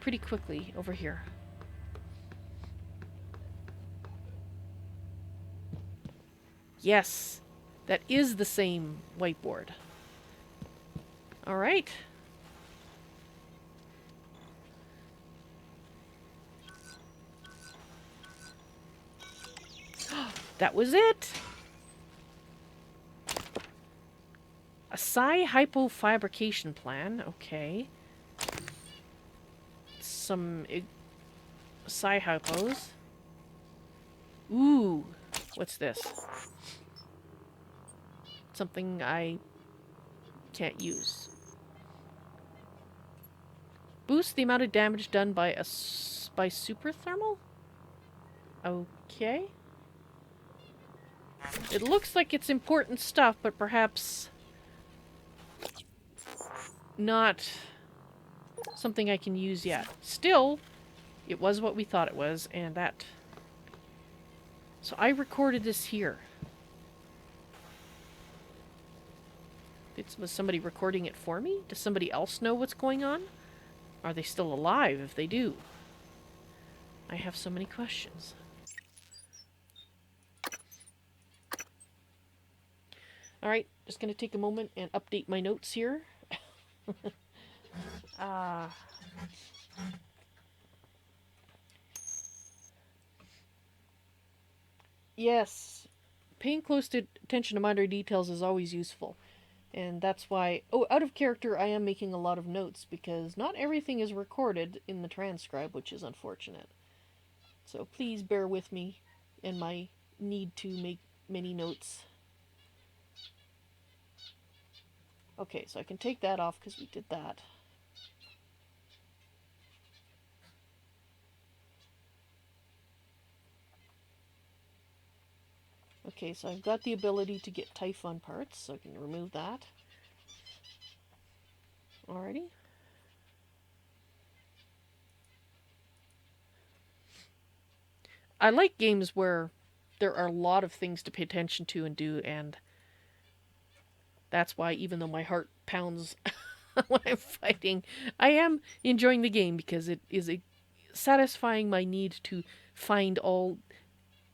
Pretty quickly over here. Yes, that is the same whiteboard. Alright. That was it! A psi hypofabrication plan, okay. Some psi hypos. Ooh, what's this? Something I can't use. Boost the amount of damage done by by super thermal? Okay. It looks like it's important stuff, but perhaps not something I can use yet. Still, it was what we thought it was, and that... So I recorded this here. Was somebody recording it for me? Does somebody else know what's going on? Are they still alive if they do? I have so many questions. Alright, just going to take a moment and update my notes here. Yes, paying close attention to minor details is always useful. And that's why... Oh, out of character, I am making a lot of notes, because not everything is recorded in the transcribe, which is unfortunate. So please bear with me and my need to make many notes. Okay, so I can take that off because we did that. Okay, so I've got the ability to get Typhon parts, so I can remove that. Alrighty. I like games where there are a lot of things to pay attention to and do, and that's why even though my heart pounds when I'm fighting, I am enjoying the game because it is satisfying my need to find all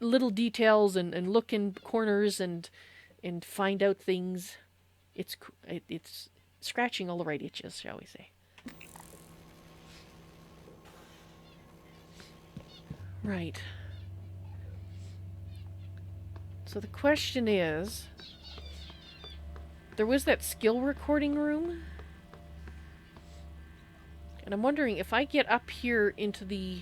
little details and look in corners and find out things. It's scratching all the right itches, shall we say. Right. So the question is, there was that skill recording room, and I'm wondering if I get up here into the...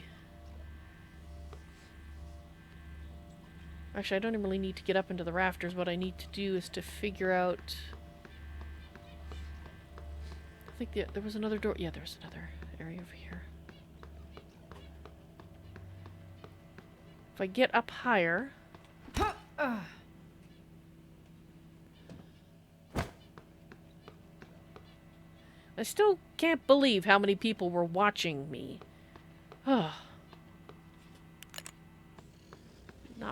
Actually, I don't even really need to get up into the rafters. What I need to do is to figure out... I think there was another door. Yeah, there's another area over here. If I get up higher... I still can't believe how many people were watching me. Not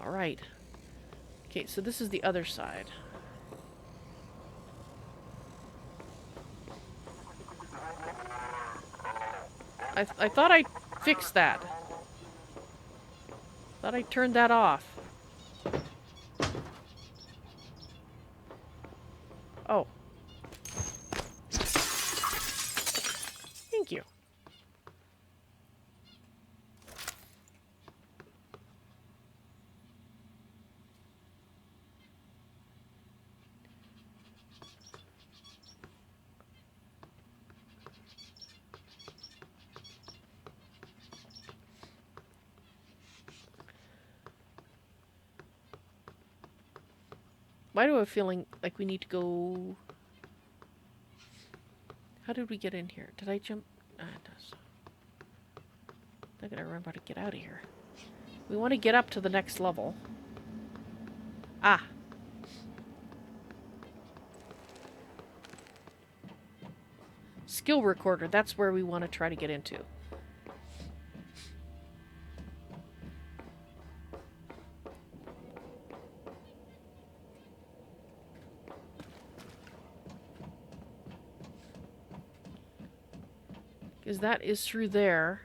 right. Okay, so this is the other side. I thought I fixed that. Thought I turned that off. Oh. Thank you. Why do I have a feeling like we need to go... How did we get in here? Did I jump? Ah, it does. I gotta remember how to get out of here. We want to get up to the next level. Ah! Skill recorder, that's where we want to try to get into. Because that is through there.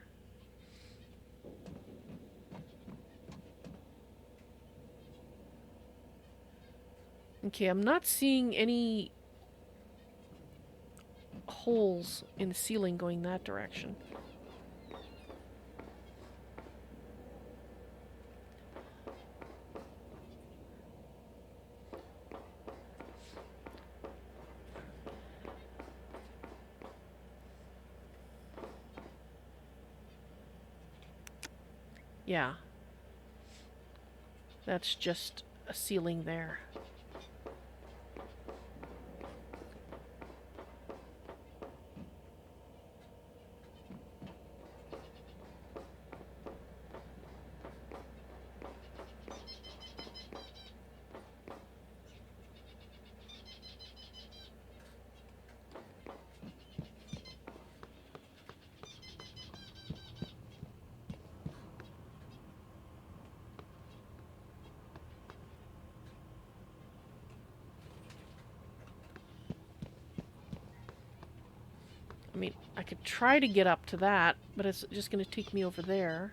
Okay, I'm not seeing any holes in the ceiling going that direction. Yeah. That's just a ceiling there. I mean, I could try to get up to that, but it's just going to take me over there.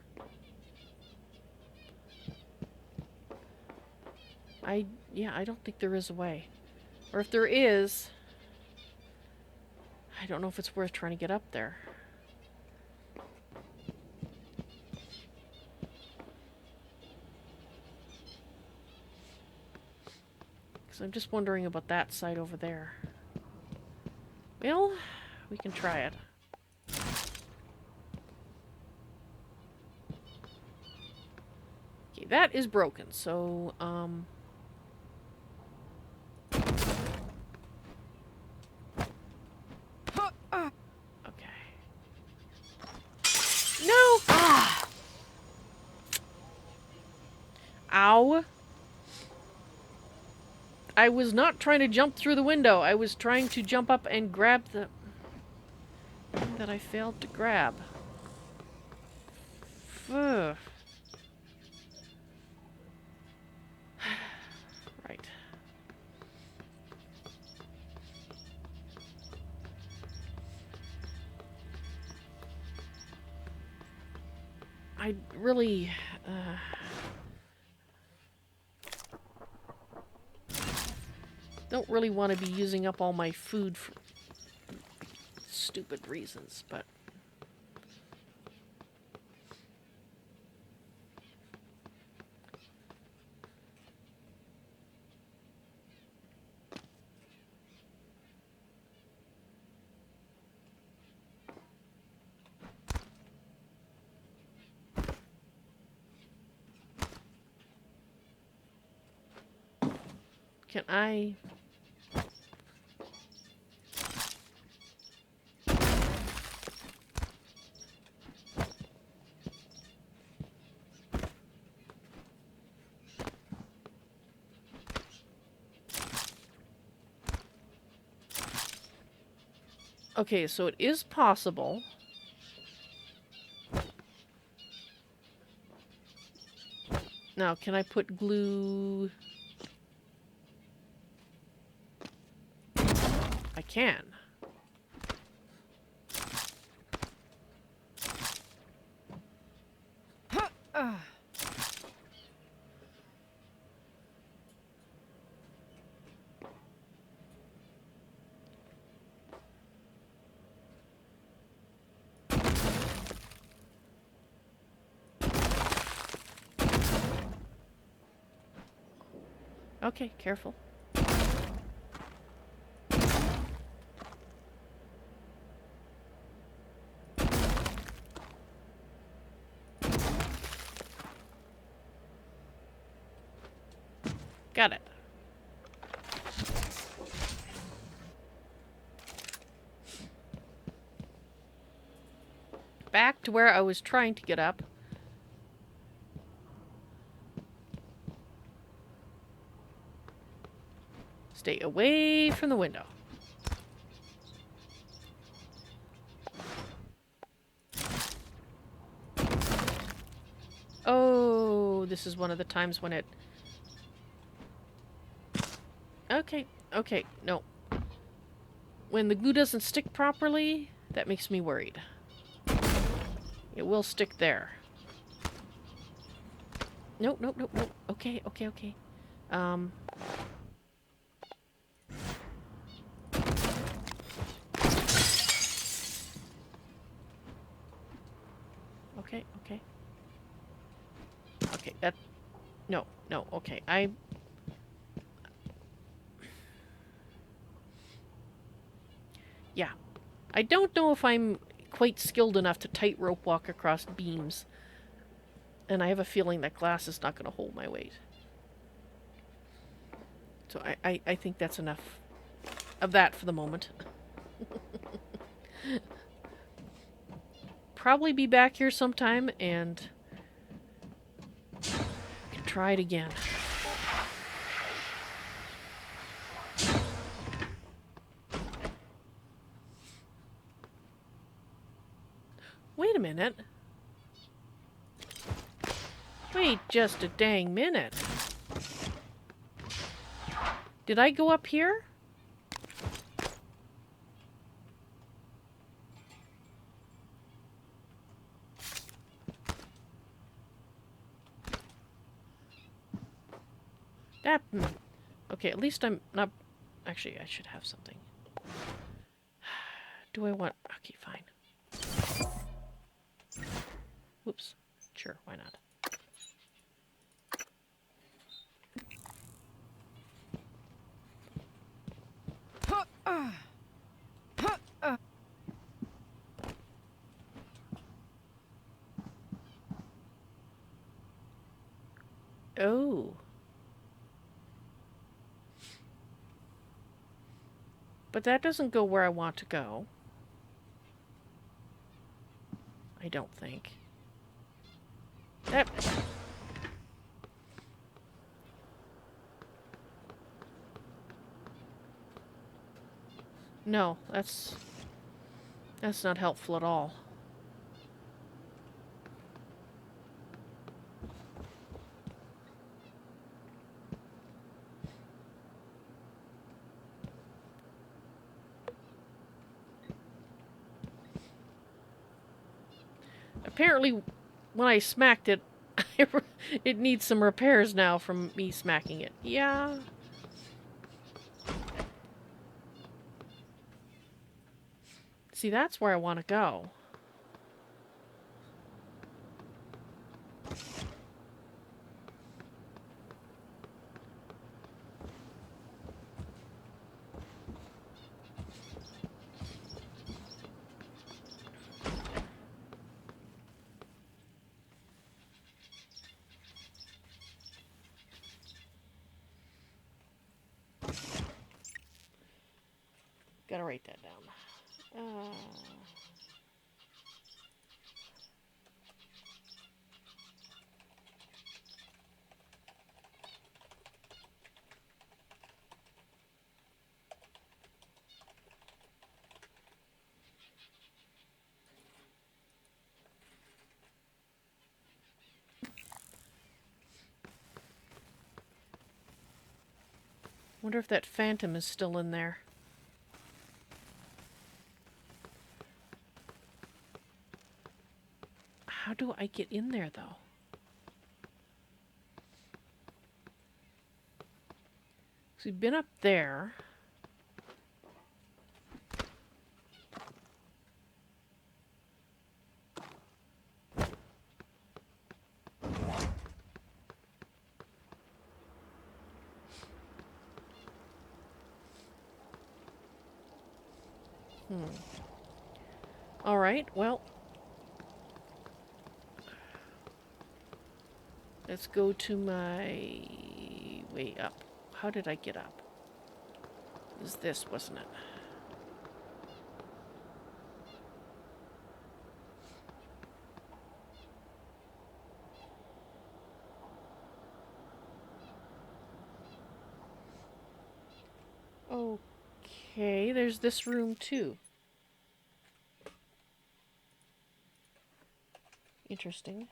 Yeah, I don't think there is a way. Or if there is, I don't know if it's worth trying to get up there. Because I'm just wondering about that side over there. Well, we can try it. Okay, that is broken, so, okay. No! Ah! Ow! I was not trying to jump through the window. I was trying to jump up and grab the thing that I failed to grab. Ugh. Right. I really... don't really want to be using up all my food for stupid reasons, but... Can I... Okay, so it is possible. Now, can I put glue... I can. Okay, careful. Got it. Back to where I was trying to get up. Stay away from the window. Oh, this is one of the times when it... Okay, okay, no. When the glue doesn't stick properly, that makes me worried. It will stick there. Nope, nope, nope, nope. Okay, okay, okay. Okay, okay. Okay, that... No, no, okay. Yeah. I don't know if I'm quite skilled enough to tightrope walk across beams. And I have a feeling that glass is not going to hold my weight. So I think that's enough of that for the moment. Probably be back here sometime and can try it again. Wait a minute. Wait just a dang minute. Did I go up here? That... Okay, at least I'm not... Actually, I should have something. Do I want... Okay, fine. Whoops. Sure, why not? Oh. But that doesn't go where I want to go. I don't think. That... No, that's not helpful at all. Apparently, when I smacked it, it needs some repairs now from me smacking it. Yeah. See, that's where I want to go. Gotta write that down. Wonder if that phantom is still in there. How do I get in there, though? So we've been up there. Alright, well. Let's go to my way up. How did I get up? It was this, wasn't it? Okay, there's this room too. Interesting.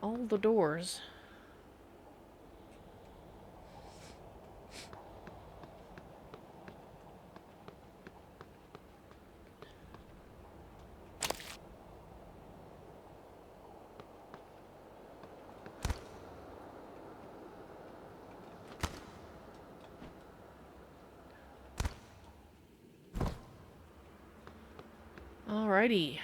All the doors. Alrighty.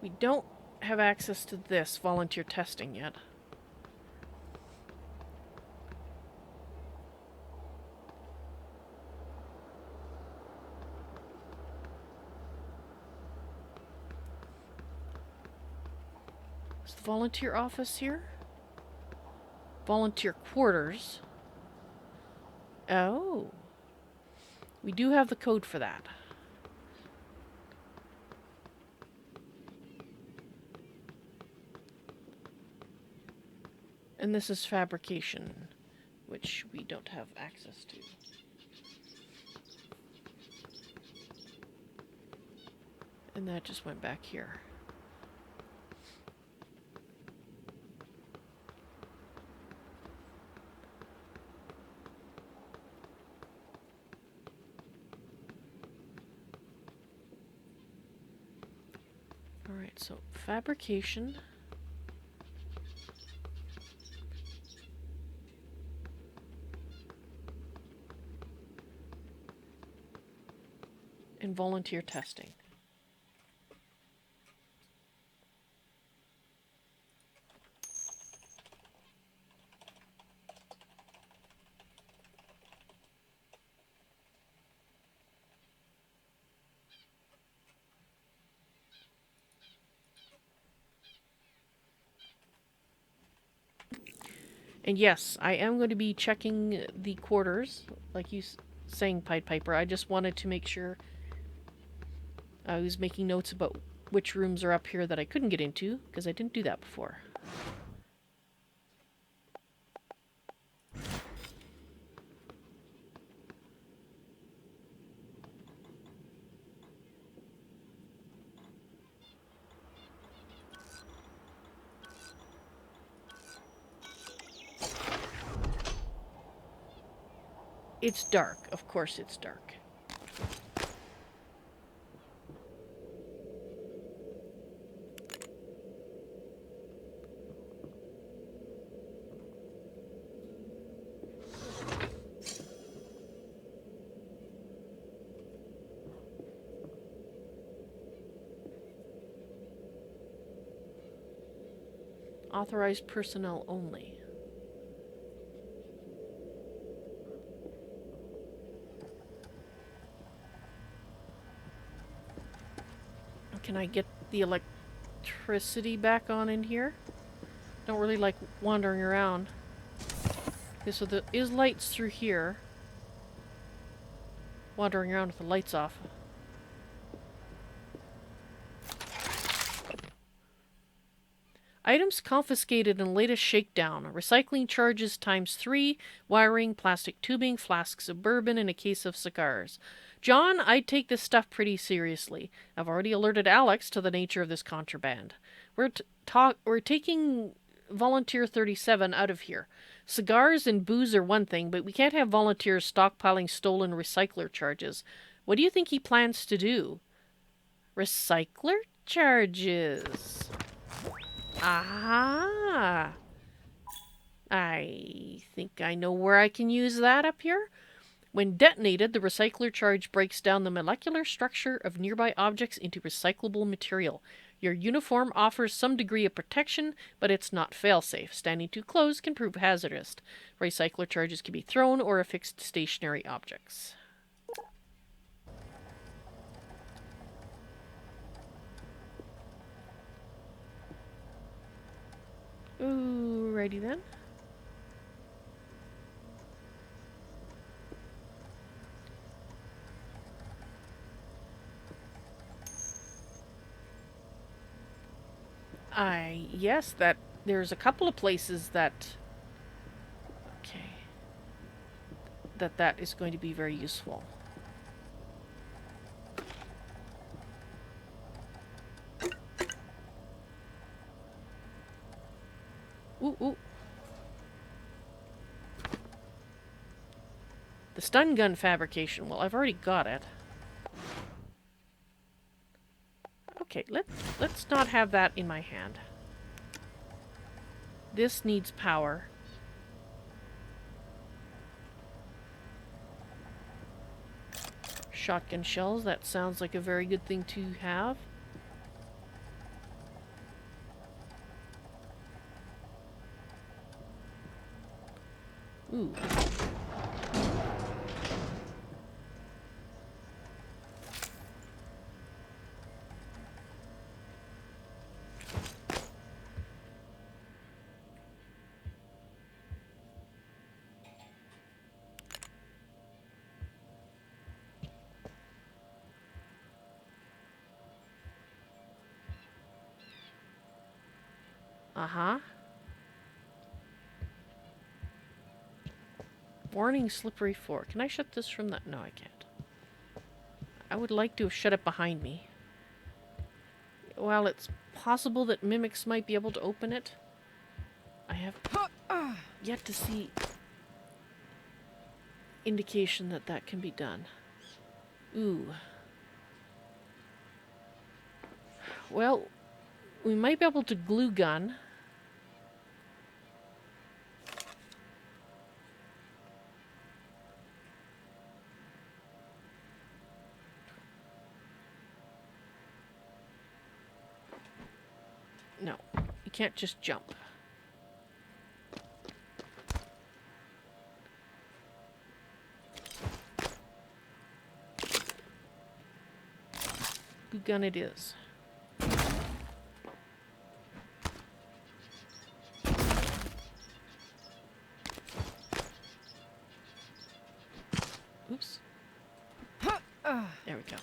We don't have access to this volunteer testing yet. Is the volunteer office here? Volunteer quarters. Oh. We do have the code for that. And this is fabrication, which we don't have access to. And that just went back here. Alright, so fabrication. And volunteer testing. And yes, I am going to be checking the quarters, like you saying, Pied Piper. I just wanted to make sure. I was making notes about which rooms are up here that I couldn't get into, because I didn't do that before. It's dark. Of course it's dark. Authorized personnel only. Can I get the electricity back on in here? Don't really like wandering around. Okay, so there is lights through here. Wandering around with the lights off. Items confiscated in latest shakedown. Recycling charges ×3, wiring, plastic tubing, flasks of bourbon, and a case of cigars. John, I take this stuff pretty seriously. I've already alerted Alex to the nature of this contraband. We're taking Volunteer 37 out of here. Cigars and booze are one thing, but we can't have volunteers stockpiling stolen recycler charges. What do you think he plans to do? Recycler charges. Ah, I think I know where I can use that up here. When detonated, the recycler charge breaks down the molecular structure of nearby objects into recyclable material. Your uniform offers some degree of protection, but it's not fail-safe. Standing too close can prove hazardous. Recycler charges can be thrown or affixed to stationary objects. Alrighty then. Yes, that there's a couple of places that, okay, that is going to be very useful. Ooh. The stun gun fabrication. Well, I've already got it. Okay, let's not have that in my hand. This needs power. Shotgun shells. That sounds like a very good thing to have. Ooh. Uh-huh. Warning, slippery floor. Can I shut this from that? No, I can't. I would like to have shut it behind me. While it's possible that mimics might be able to open it, I have yet to see indication that that can be done. Ooh. Well, we might be able to glue gun. No, you can't just jump. Glue gun it is. Oops. There we go.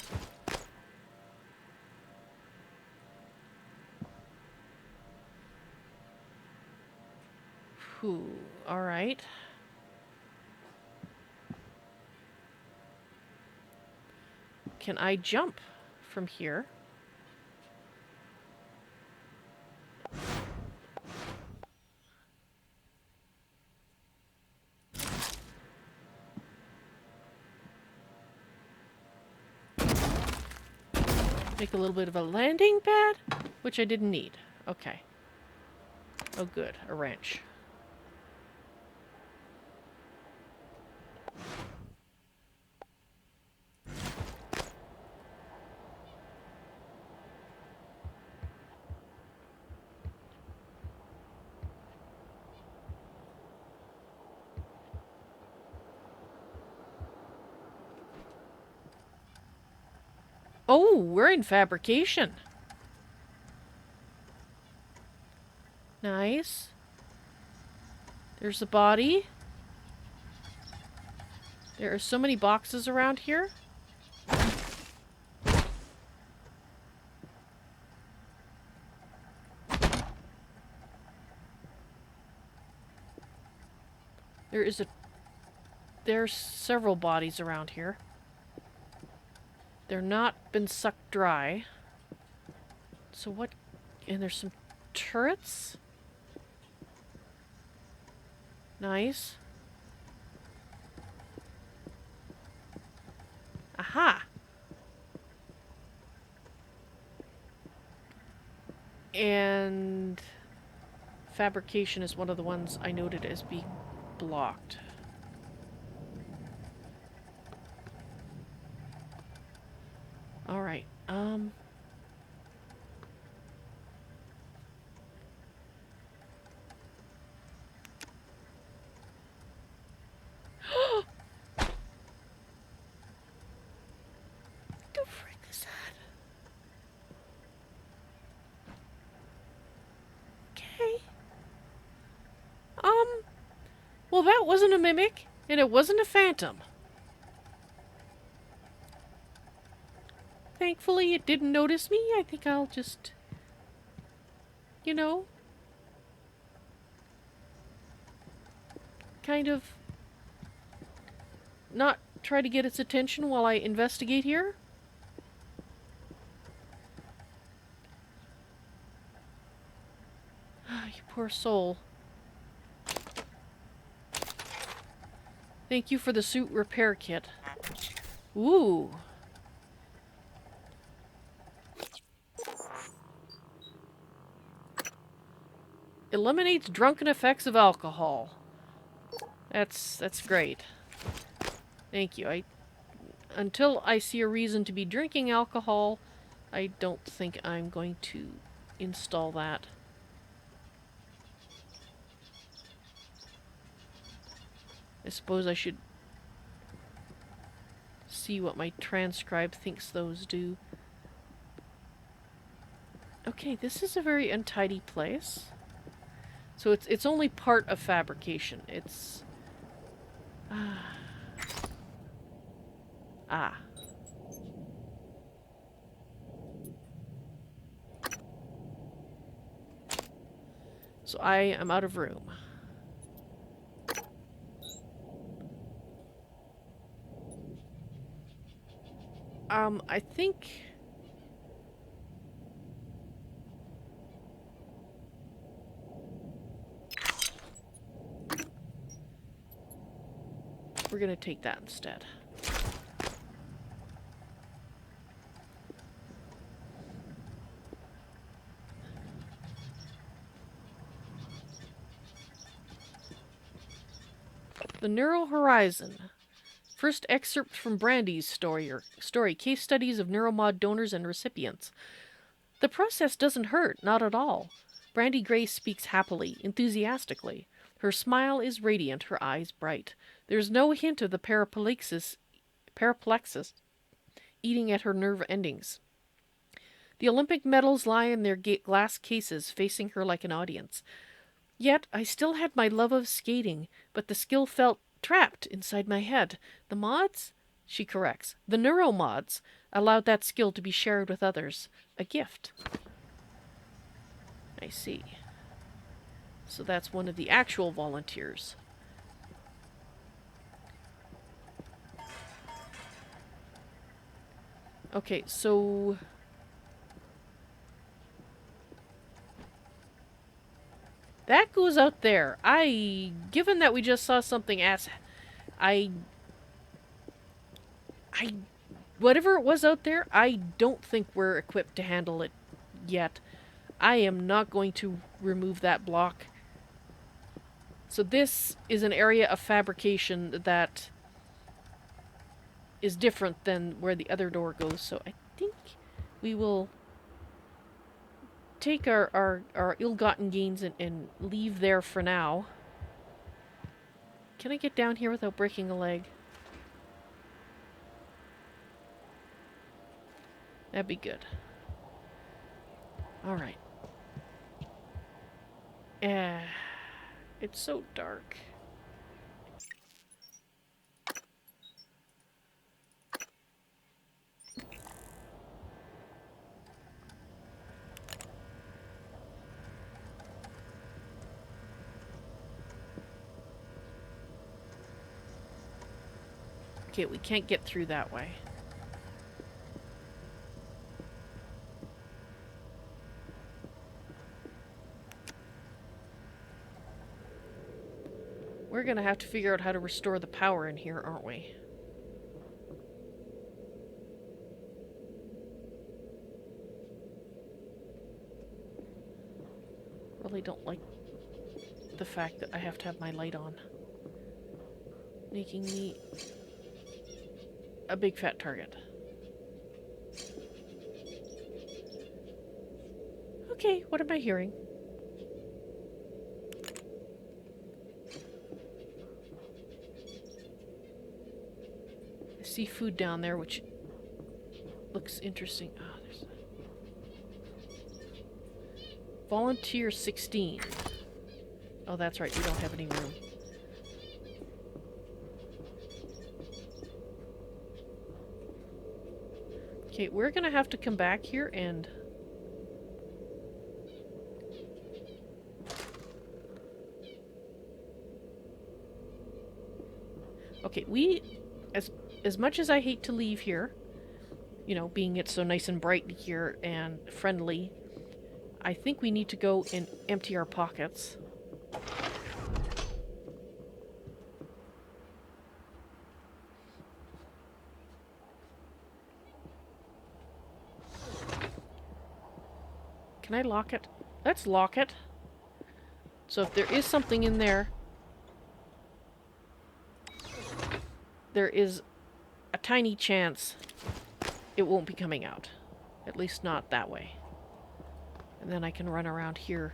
Whew. All right. Can I jump from here? Make a little bit of a landing pad, which I didn't need. Okay. Oh good, a wrench. Oh, we're in fabrication. Nice. There's the body. There are so many boxes around here. There's several bodies around here. They're not been sucked dry. So what? And there's some turrets. Nice. Aha! And fabrication is one of the ones I noted as being blocked. Alright, the frick is that? Okay. Well that wasn't a mimic, and it wasn't a phantom. Thankfully it didn't notice me. I think I'll just, you know, kind of not try to get its attention while I investigate here. You poor soul. Thank you for the suit repair kit. Ooh. Eliminates drunken effects of alcohol. That's great. Thank you. Until I see a reason to be drinking alcohol, I don't think I'm going to install that. I suppose I should see what my transcribe thinks those do. Okay, this is a very untidy place. So it's only part of fabrication. It's ah. So I am out of room. I think we're gonna take that instead. The Neural Horizon. First excerpt from Brandy's story, Case Studies of Neuromod Donors and Recipients. The process doesn't hurt, not at all. Brandy Gray speaks happily, enthusiastically. Her smile is radiant, her eyes bright. There's no hint of the paraplexus eating at her nerve endings. The Olympic medals lie in their glass cases, facing her like an audience. Yet I still had my love of skating, but the skill felt trapped inside my head. The mods? She corrects. The neuromods allowed that skill to be shared with others. A gift. I see. So that's one of the actual volunteers. Okay, so... that goes out there. Given that we just saw something whatever it was out there, I don't think we're equipped to handle it yet. I am not going to remove that block. So this is an area of fabrication that is different than where the other door goes. So I think we will take our ill-gotten gains and leave there for now. Can I get down here without breaking a leg? That'd be good. Alright. It's so dark. Okay, we can't get through that way. We're gonna have to figure out how to restore the power in here, aren't we? Really don't like the fact that I have to have my light on. Making me a big fat target. Okay, what am I hearing? I see food down there, which looks interesting. Ah, there's Volunteer 16. Oh, that's right, we don't have any room. Okay, we're gonna have to come back here and... okay, as much as I hate to leave here, you know, being it's so nice and bright here and friendly, I think we need to go and empty our pockets. Can I lock it? Let's lock it. So if there is something in there, there is a tiny chance it won't be coming out. At least not that way. And then I can run around here.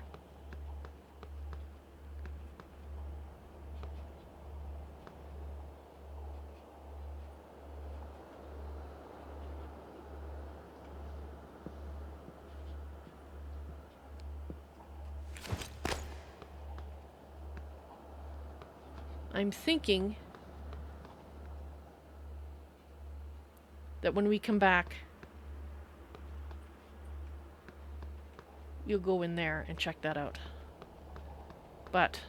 I'm thinking that when we come back, you'll go in there and check that out. But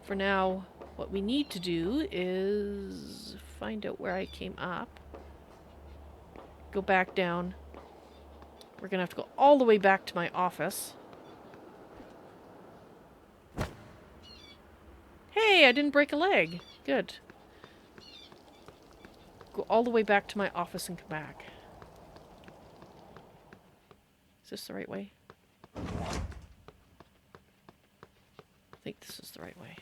for now, what we need to do is find out where I came up. Go back down. We're gonna have to go all the way back to my office. Hey, I didn't break a leg. Good. Go all the way back to my office and come back. Is this the right way? I think this is the right way.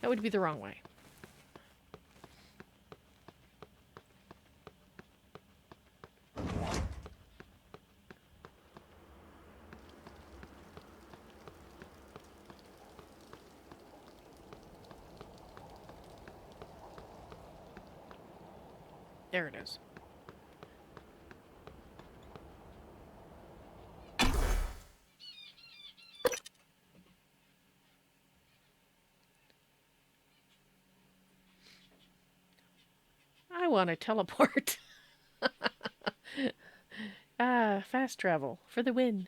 That would be the wrong way. There it is. I want to teleport. Ah, fast travel for the win.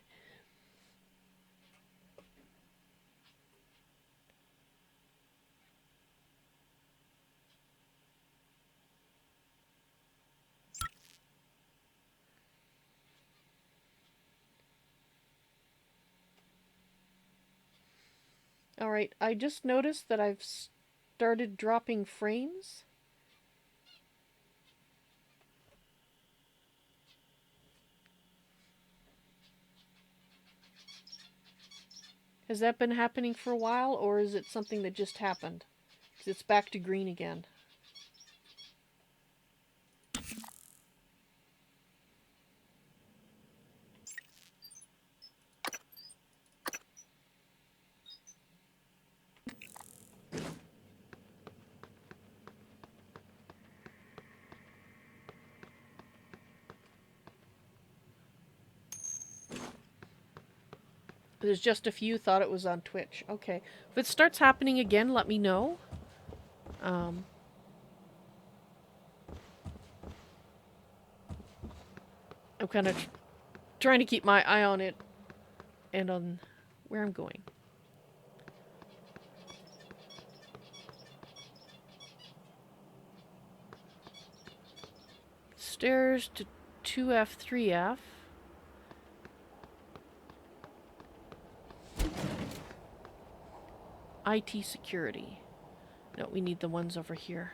Alright, I just noticed that I've started dropping frames. Has that been happening for a while, or is it something that just happened? 'Cause it's back to green again. There's just a few thought it was on Twitch. Okay. If it starts happening again, let me know. I'm kind of trying to keep my eye on it and on where I'm going. Stairs to 2F, 3F. IT security. No, we need the ones over here.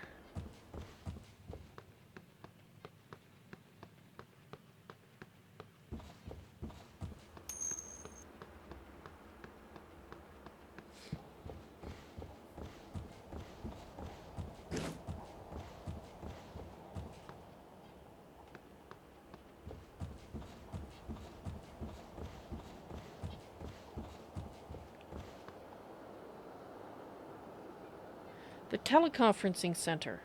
The teleconferencing center.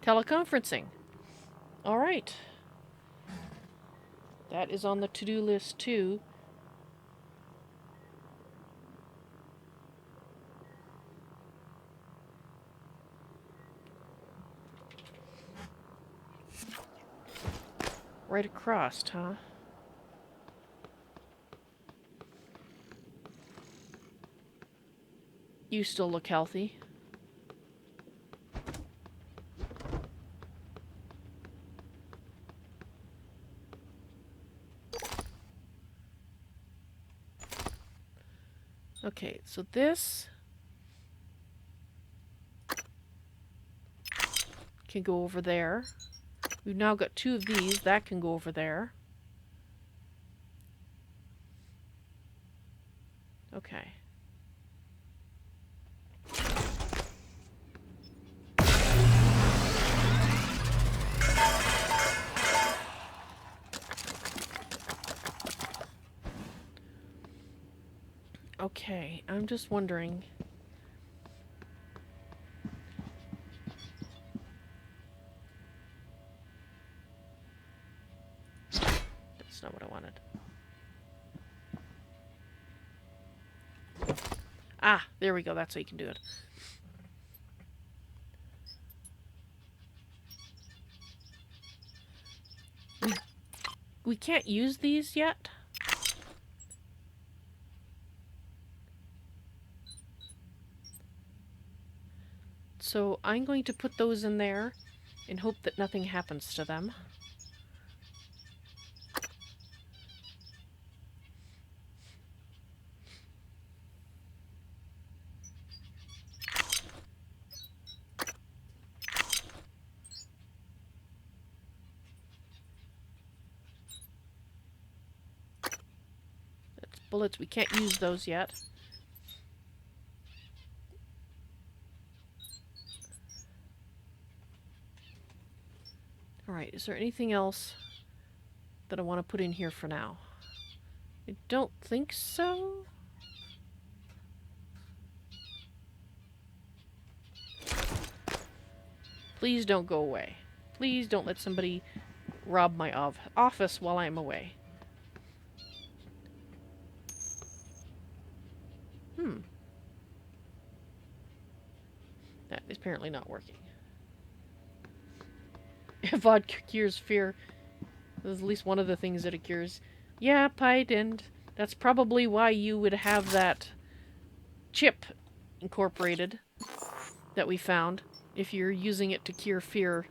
Teleconferencing. All right. That is on the to-do list too. Right across, huh? You still look healthy. Okay, so this can go over there. We've now got 2 of these. That can go over there. Okay. Okay, I'm just wondering. That's not what I wanted. Ah, there we go. That's how you can do it. We can't use these yet. So I'm going to put those in there and hope that nothing happens to them. bullets. We can't use those yet. Alright, is there anything else that I want to put in here for now? I don't think so. Please don't go away. Please don't let somebody rob my office while I'm away. That is apparently not working. Vodka cures fear. That's at least one of the things that it cures. Yeah, Pite, and that's probably why you would have that chip incorporated that we found, if you're using it to cure fear.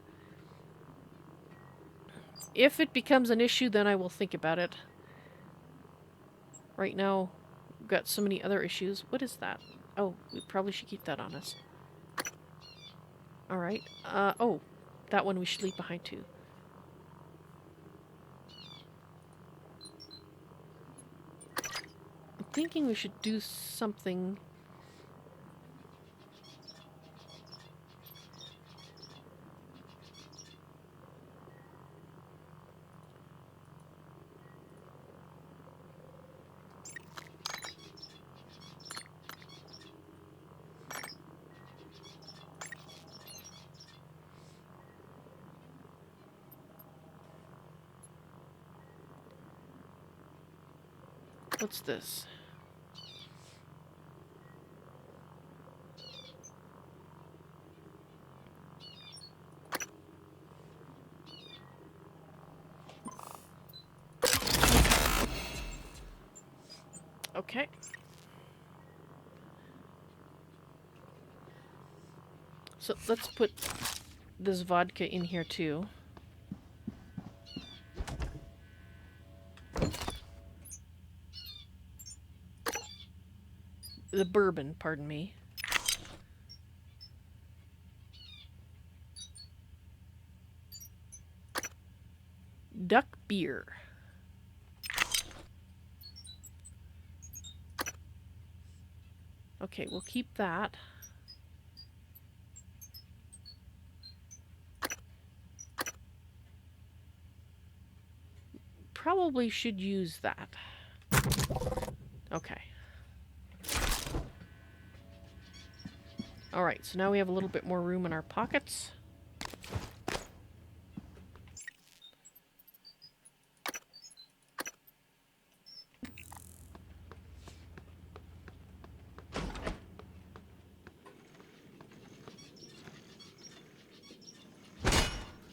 If it becomes an issue, then I will think about it. Right now, we've got so many other issues. What is that? Oh, we probably should keep that on us. Alright. Oh, that one we should leave behind too. I'm thinking we should do something. What's this? Okay. So let's put this vodka in here too. The bourbon, pardon me. Duck beer. Okay, we'll keep that. Probably should use that. Okay. Alright, so now we have a little bit more room in our pockets.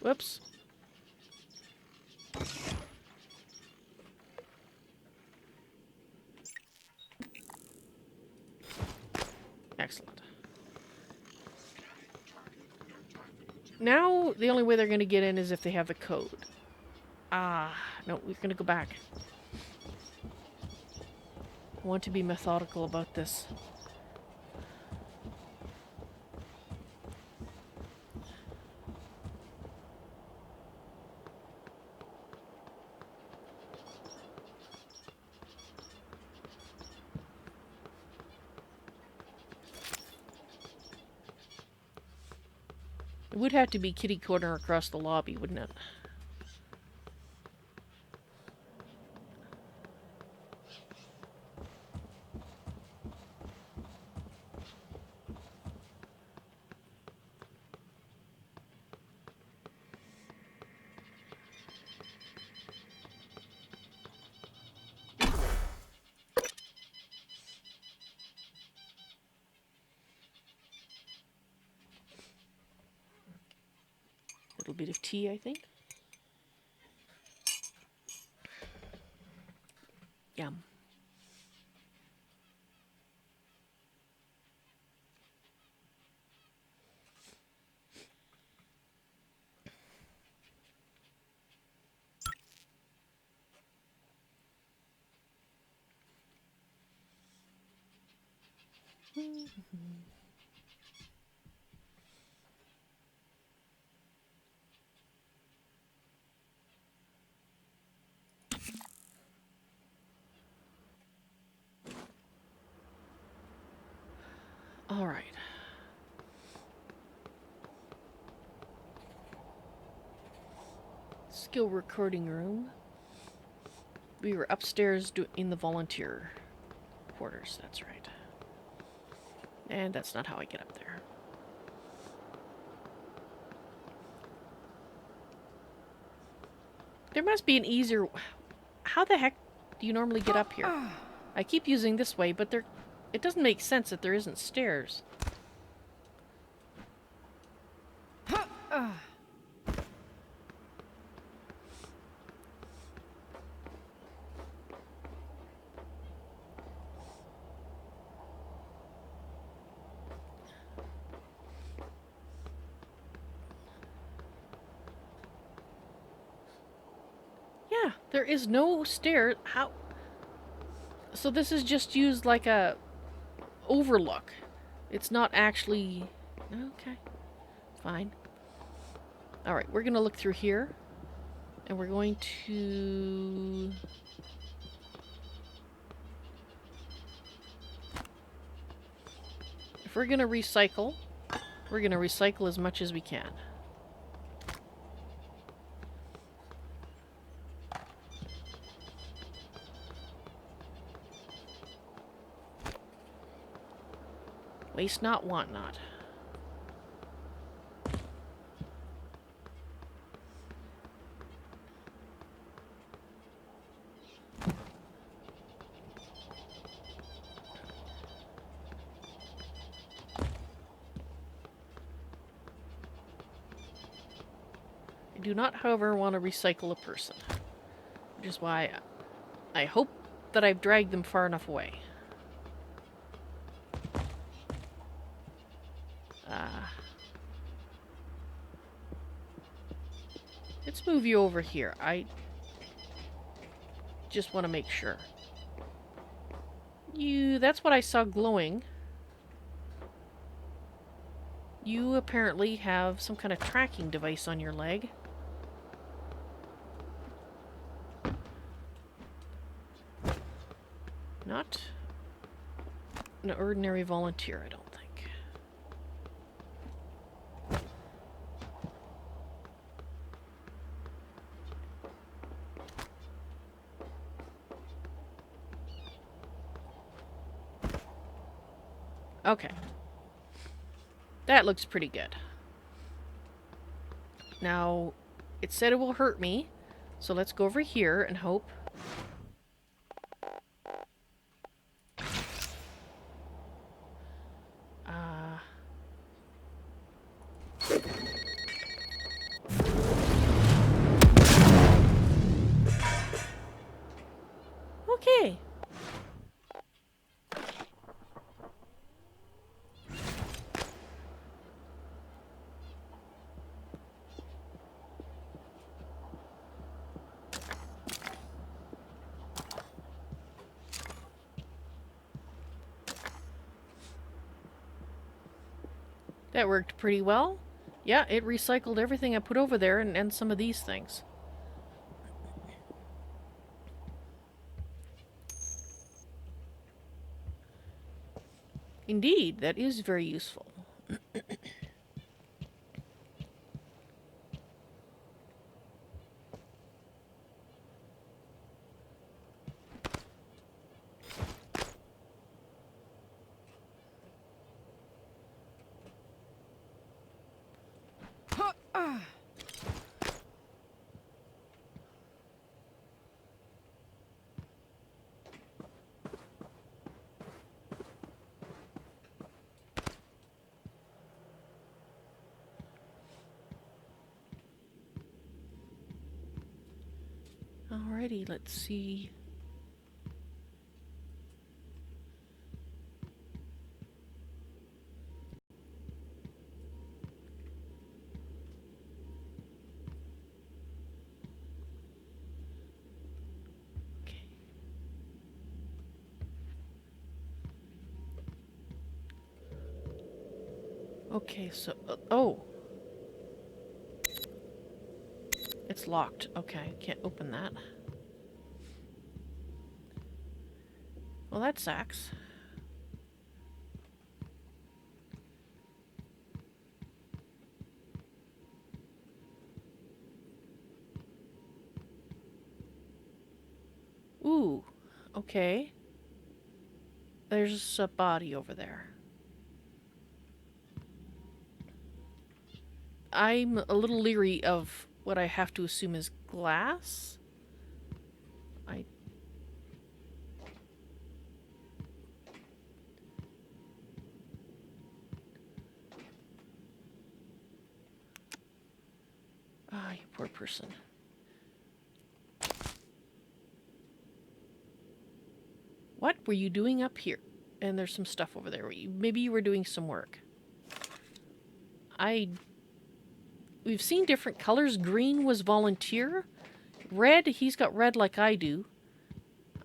Whoops. Excellent. Now, the only way they're going to get in is if they have the code. Ah, no, we're going to go back. I want to be methodical about this. It would have to be kitty corner across the lobby, wouldn't it? Little bit of tea, I think. Yum. All right. Skill recording room. We were upstairs in the volunteer quarters. That's right. And that's not how I get up there. There must be an easier... How the heck do you normally get up here? I keep using this way, but it doesn't make sense that there isn't stairs. Yeah, there is no stair. How? So this is just used like a overlook. It's not actually... Okay, fine. Alright, we're gonna look through here. And we're going to... If we're gonna recycle as much as we can. Waste not, want not. I do not, however, want to recycle a person. Which is why I hope that I've dragged them far enough away. Let's move you over here. I just want to make sure. That's what I saw glowing. You apparently have some kind of tracking device on your leg. Not an ordinary volunteer, I don't think. Okay. That looks pretty good. Now, it said it will hurt me, so let's go over here and hope. Okay. That worked pretty well. Yeah, it recycled everything I put over there and some of these things. Indeed, that is very useful. Alrighty, let's see. Okay. Okay, so... oh! It's locked. Okay, can't open that. Well, that sucks. Ooh, okay. There's a body over there. I'm a little leery of what I have to assume is glass. I you poor person. What were you doing up here? And there's some stuff over there. Maybe you were doing some work. We've seen different colors. Green was volunteer. Red, he's got red like I do.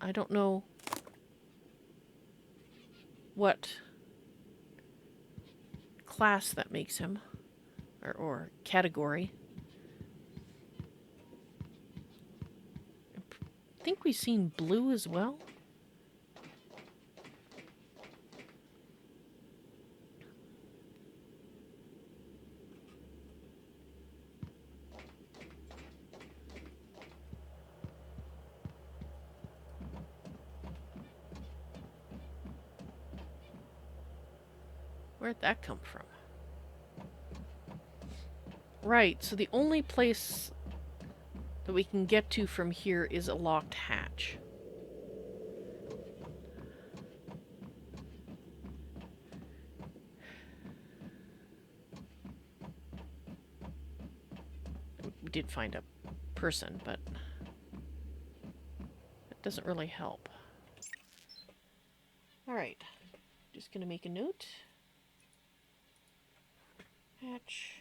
I don't know what class that makes him. Or category. I think we've seen blue as well. Where'd that come from? Right, so the only place that we can get to from here is a locked hatch. We did find a person, but it doesn't really help. Alright, just gonna make a note. Hatch.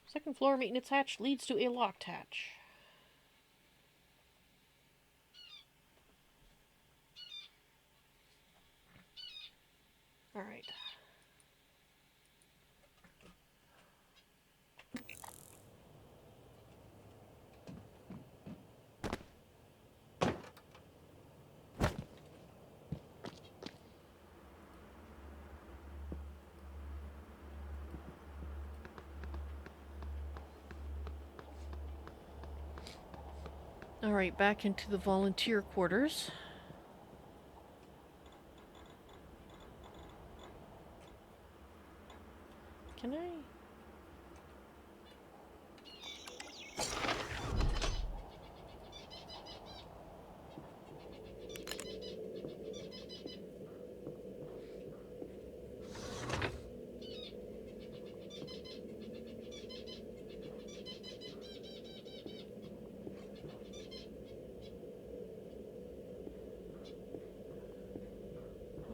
Second floor maintenance hatch leads to a locked hatch. Alright. Alright, back into the volunteer quarters. Can I?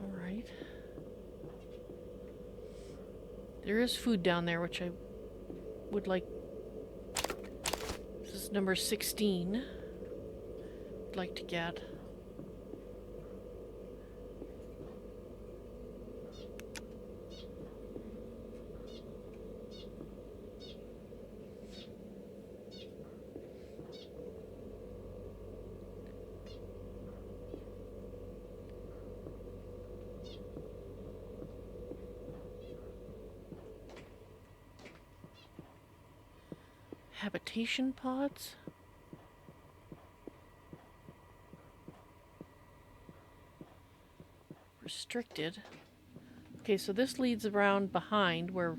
Alright. There is food down there, which I would like. This is number 16. I'd like to get. Habitation pods? Restricted. Okay, so this leads around behind where...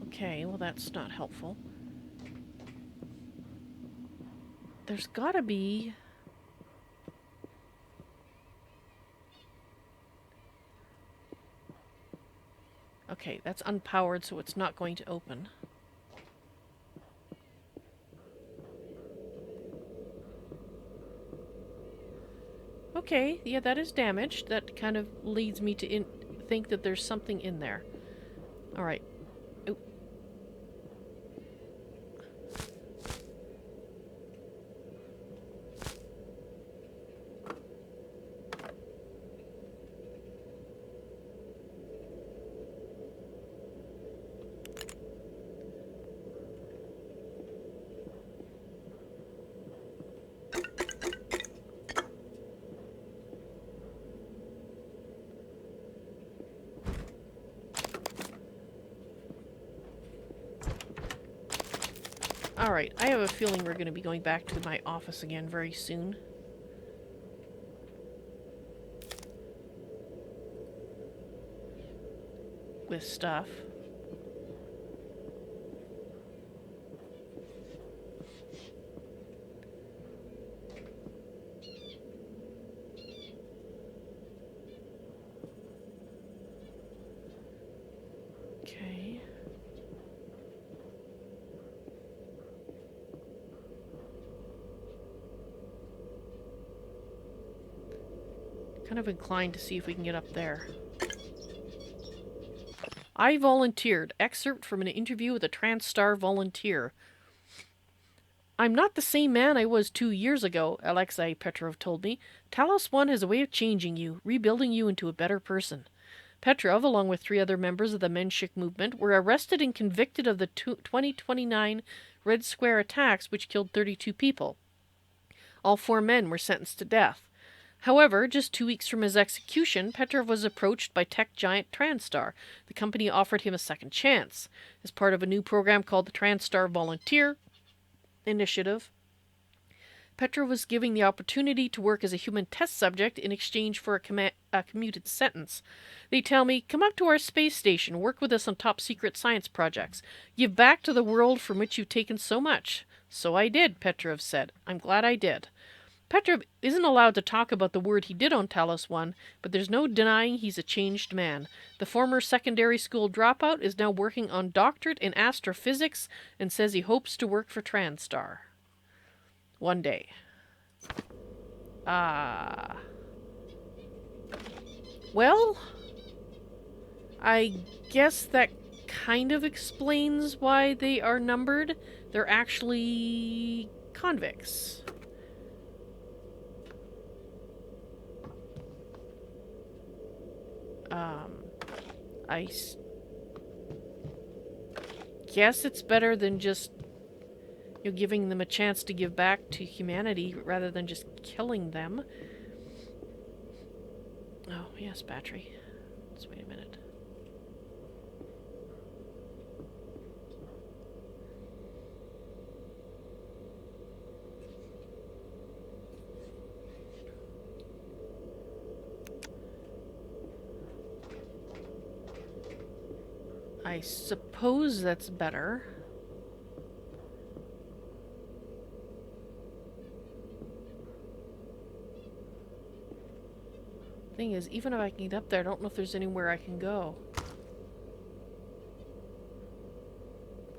Okay, well that's not helpful. There's gotta be... Okay, that's unpowered, so it's not going to open. Okay, yeah, that is damaged. That kind of leads me to think that there's something in there. Alright. Oop. Alright, I have a feeling we're going to be going back to my office again very soon. With stuff. Okay. Kind of inclined to see if we can get up there. I volunteered. Excerpt from an interview with a TranStar volunteer. I'm not the same man I was 2 years ago, Alexei Petrov told me. Talos One has a way of changing you, rebuilding you into a better person. Petrov, along with 3 other members of the Menshik movement, were arrested and convicted of the 2029 Red Square attacks, which killed 32 people. All 4 men were sentenced to death. However, just 2 weeks from his execution, Petrov was approached by tech giant TranStar. The company offered him a second chance. As part of a new program called the TranStar Volunteer Initiative, Petrov was given the opportunity to work as a human test subject in exchange for a commuted sentence. They tell me, come up to our space station, work with us on top secret science projects. Give back to the world from which you've taken so much. So I did, Petrov said. I'm glad I did. Petrov isn't allowed to talk about the word he did on Talos One, but there's no denying he's a changed man. The former secondary school dropout is now working on doctorate in astrophysics and says he hopes to work for TranStar. One day. Well, I guess that kind of explains why they are numbered. They're actually convicts. I guess it's better than just giving them a chance to give back to humanity rather than just killing them. Oh, yes, battery. Let's wait a minute. I suppose that's better. Thing is, even if I can get up there, I don't know if there's anywhere I can go.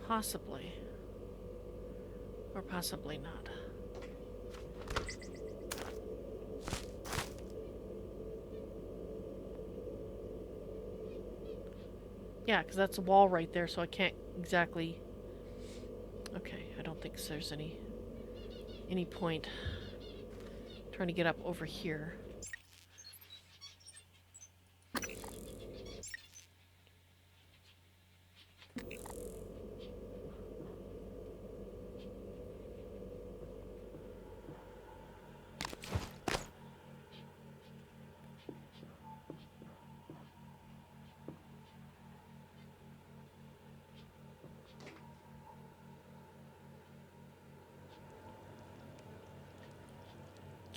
Possibly. Or possibly not. Yeah, because that's a wall right there, so I can't exactly... Okay, I don't think there's any point trying to get up over here.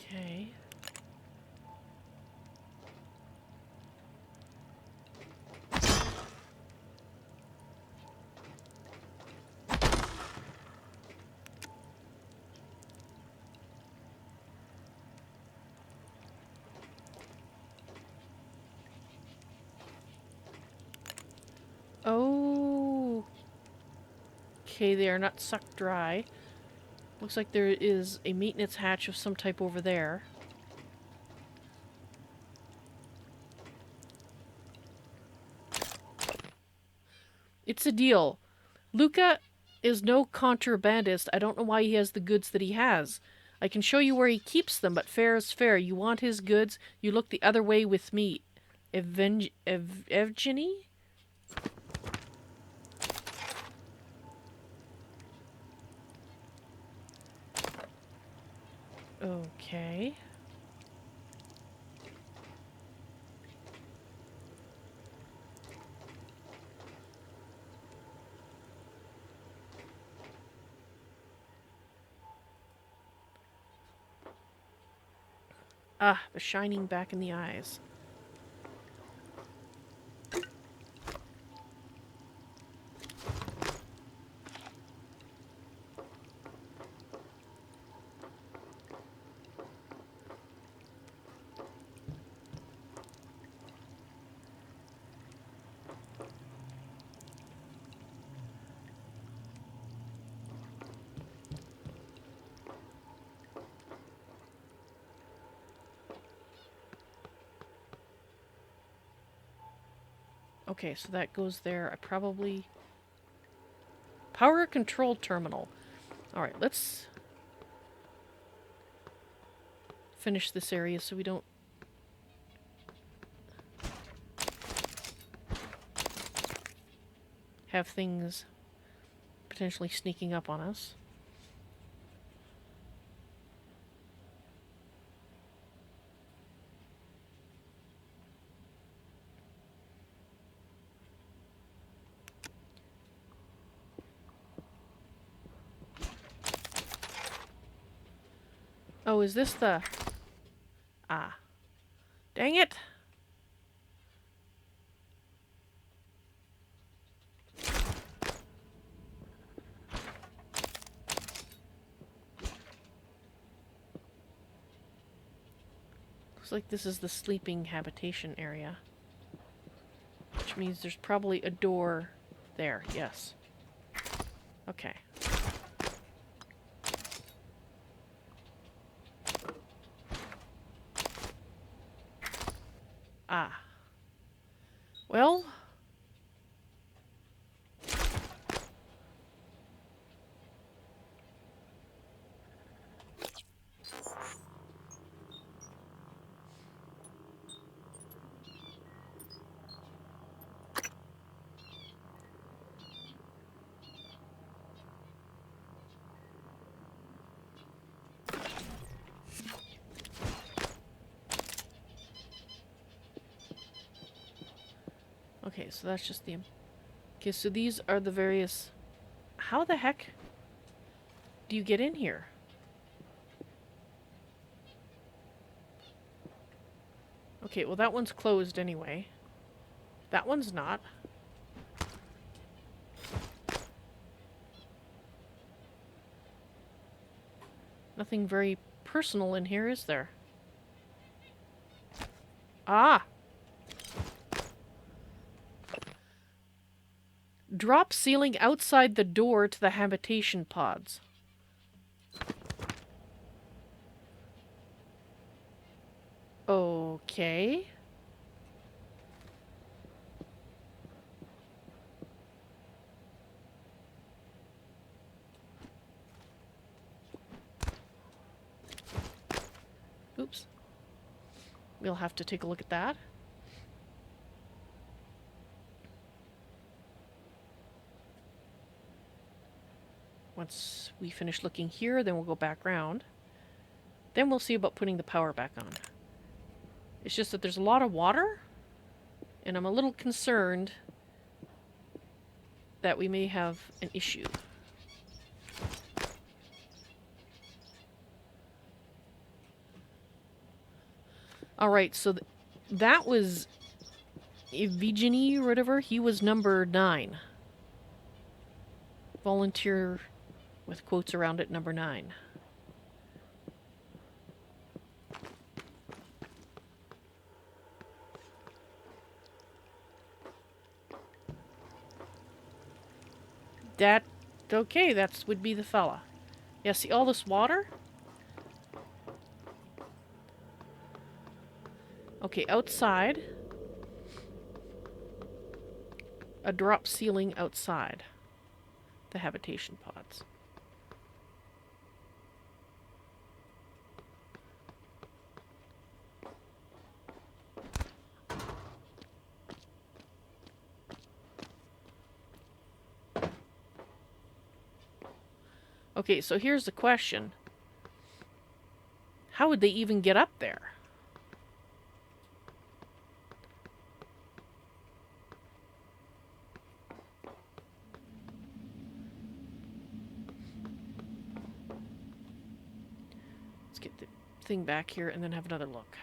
Okay. Oh. Okay, they are not sucked dry. Looks like there is a maintenance hatch of some type over there. It's a deal. Luca is no contrabandist. I don't know why he has the goods that he has. I can show you where he keeps them, but fair is fair. You want his goods, you look the other way with me. Evgeny? Okay. Ah, the shining back in the eyes. Okay, so that goes there. I probably... Power control terminal. Alright, let's finish this area so we don't have things potentially sneaking up on us. Oh, is this the... Ah. Dang it! Looks like this is the sleeping habitation area. Which means there's probably a door there, yes. Okay. Ah. Well... Okay, so that's just the... Okay, so these are the various... How the heck do you get in here? Okay, well that one's closed anyway. That one's not. Nothing very personal in here, is there? Ah! Drop ceiling outside the door to the habitation pods. Okay. Oops. We'll have to take a look at that. Once we finish looking here, then we'll go back round. Then we'll see about putting the power back on. It's just that there's a lot of water, and I'm a little concerned that we may have an issue. Alright, so that was Evgeny or whatever. He was number 9. Volunteer with quotes around it, number 9. That, okay, that would be the fella. Yeah, see all this water? Okay, outside. A drop ceiling outside the habitation pods. Okay, so here's the question. How would they even get up there? Let's get thing back here and then have another look.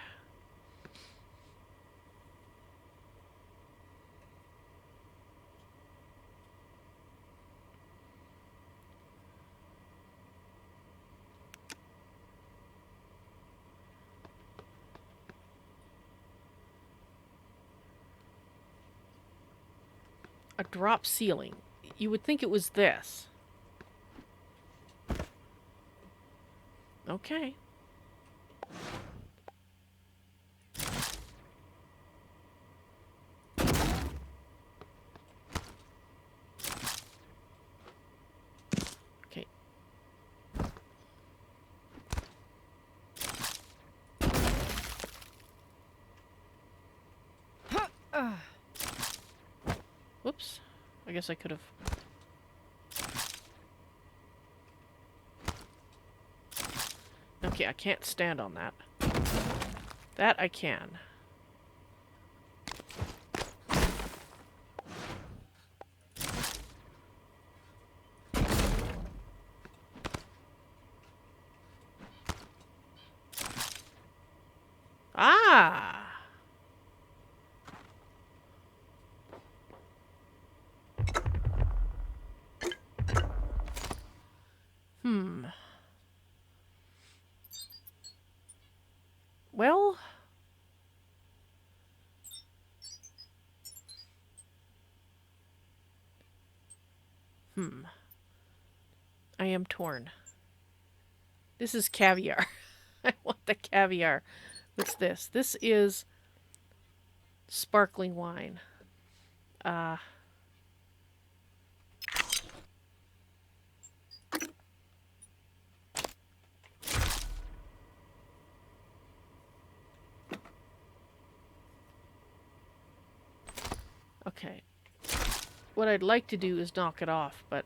A drop ceiling. You would think it was this. Okay. Okay. Whoops. I guess I could have... Okay, I can't stand on that. That I can. Ah! Well... I am torn. This is caviar. I want the caviar. What's this? This is sparkling wine. Okay. What I'd like to do is knock it off, but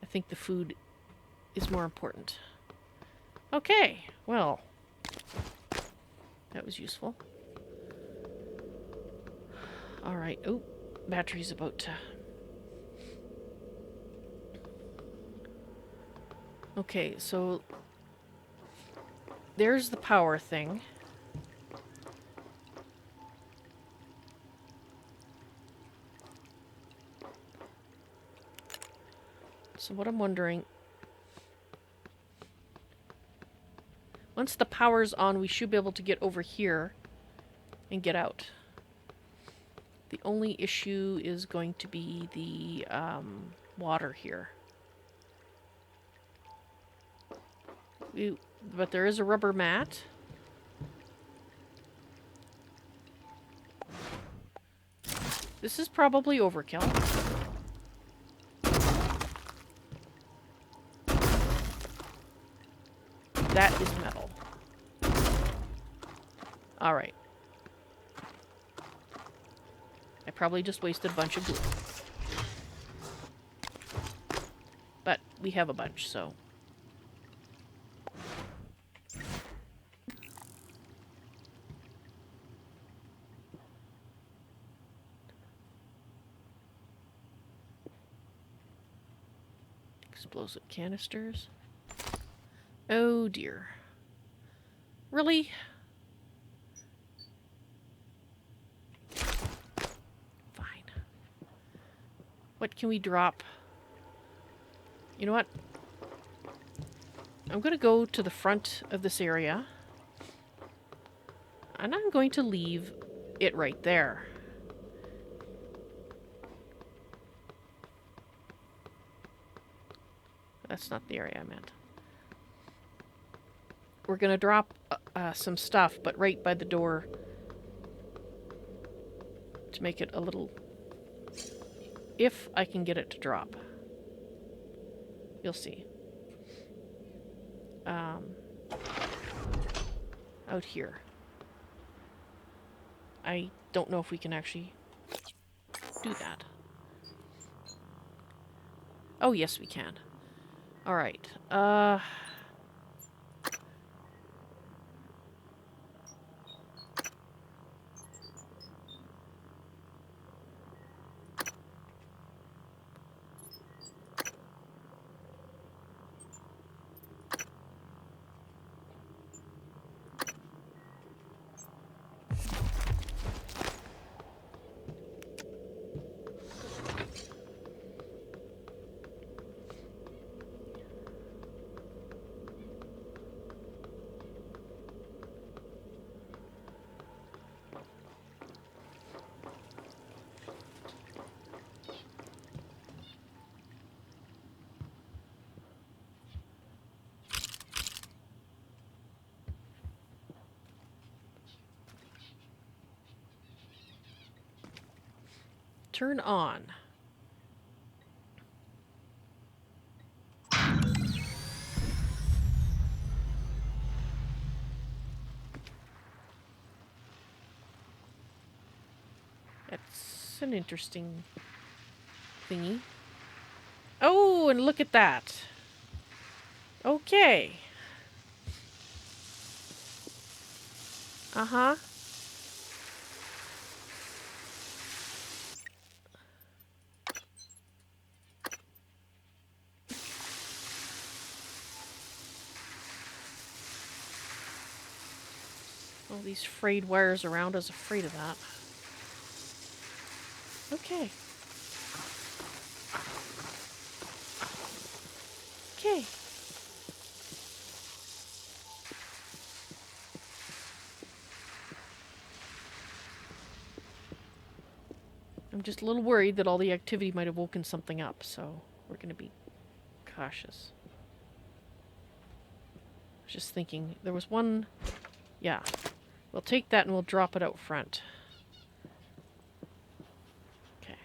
I think the food is more important. Okay, well, that was useful. Alright, oh, battery's about to... Okay, so there's the power thing. So what I'm wondering... Once the power's on, we should be able to get over here and get out. The only issue is going to be the water here. But there is a rubber mat. This is probably overkill. That is metal. Alright. I probably just wasted a bunch of glue. But we have a bunch, so... Explosive canisters. Oh dear. Really? Fine. What can we drop? You know what? I'm gonna go to the front of this area. And I'm going to leave it right there. That's not the area I meant. We're gonna drop some stuff, but right by the door to make it a little... If I can get it to drop. You'll see. Out here. I don't know if we can actually do that. Oh, yes, we can. Alright. Turn on. That's an interesting thingy. Oh, and look at that. Okay. Uh-huh. All these frayed wires around us, afraid of that. Okay. Okay. I'm just a little worried that all the activity might have woken something up, so we're going to be cautious. I was just thinking, there was one... Yeah. We'll take that and we'll drop it out front. Okay.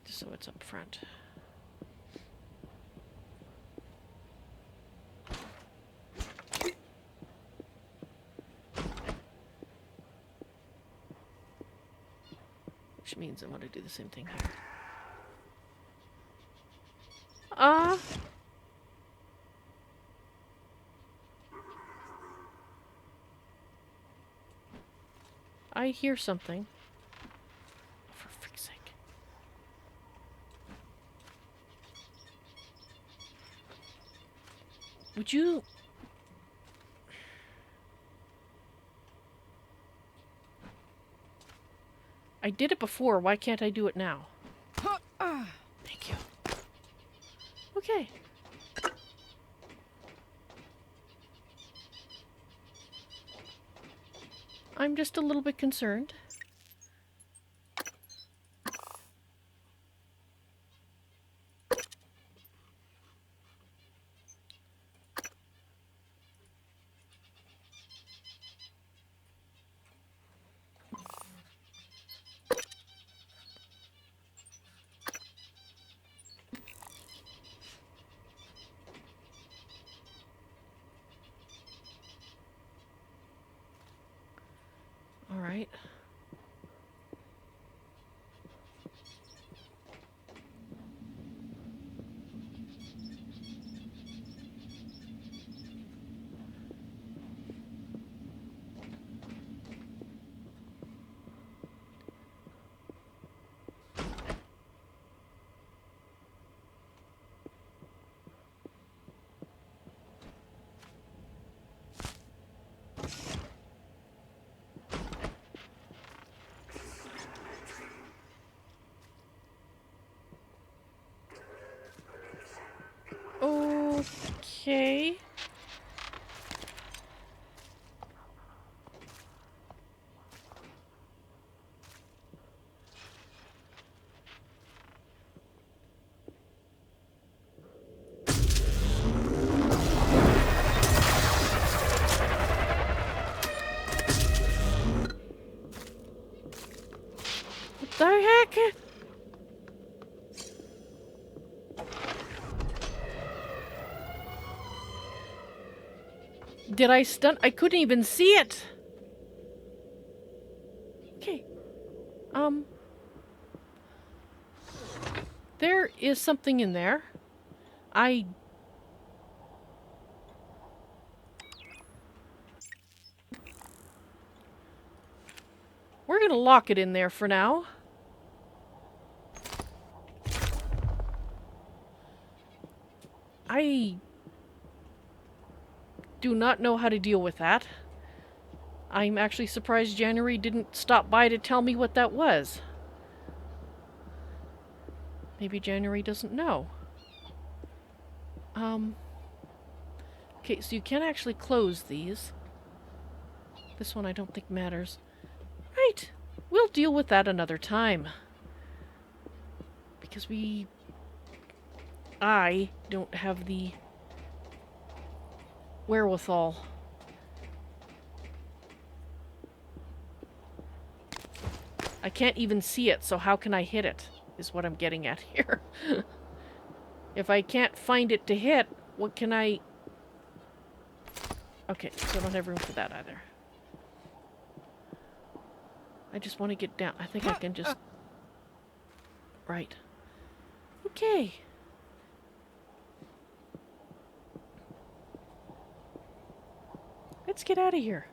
Just so it's up front. Which means I want to do the same thing here. I hear something. For freak's sake. Would you... I did it before, why can't I do it now? Thank you. Okay. I'm just a little bit concerned. All right. Okay. What the heck? Did I stun? I couldn't even see it! Okay. There is something in there. We're gonna lock it in there for now. I do not know how to deal with that. I'm actually surprised January didn't stop by to tell me what that was. Maybe January doesn't know. Okay, so you can actually close these. This one I don't think matters. Right, we'll deal with that another time. Because I don't have the I can't even see it, so how can I hit it, is what I'm getting at here. If I can't find it to hit, what can I... Okay, so I don't have room for that either. I just want to get down. I think I can just... Right. Okay. Let's get out of here.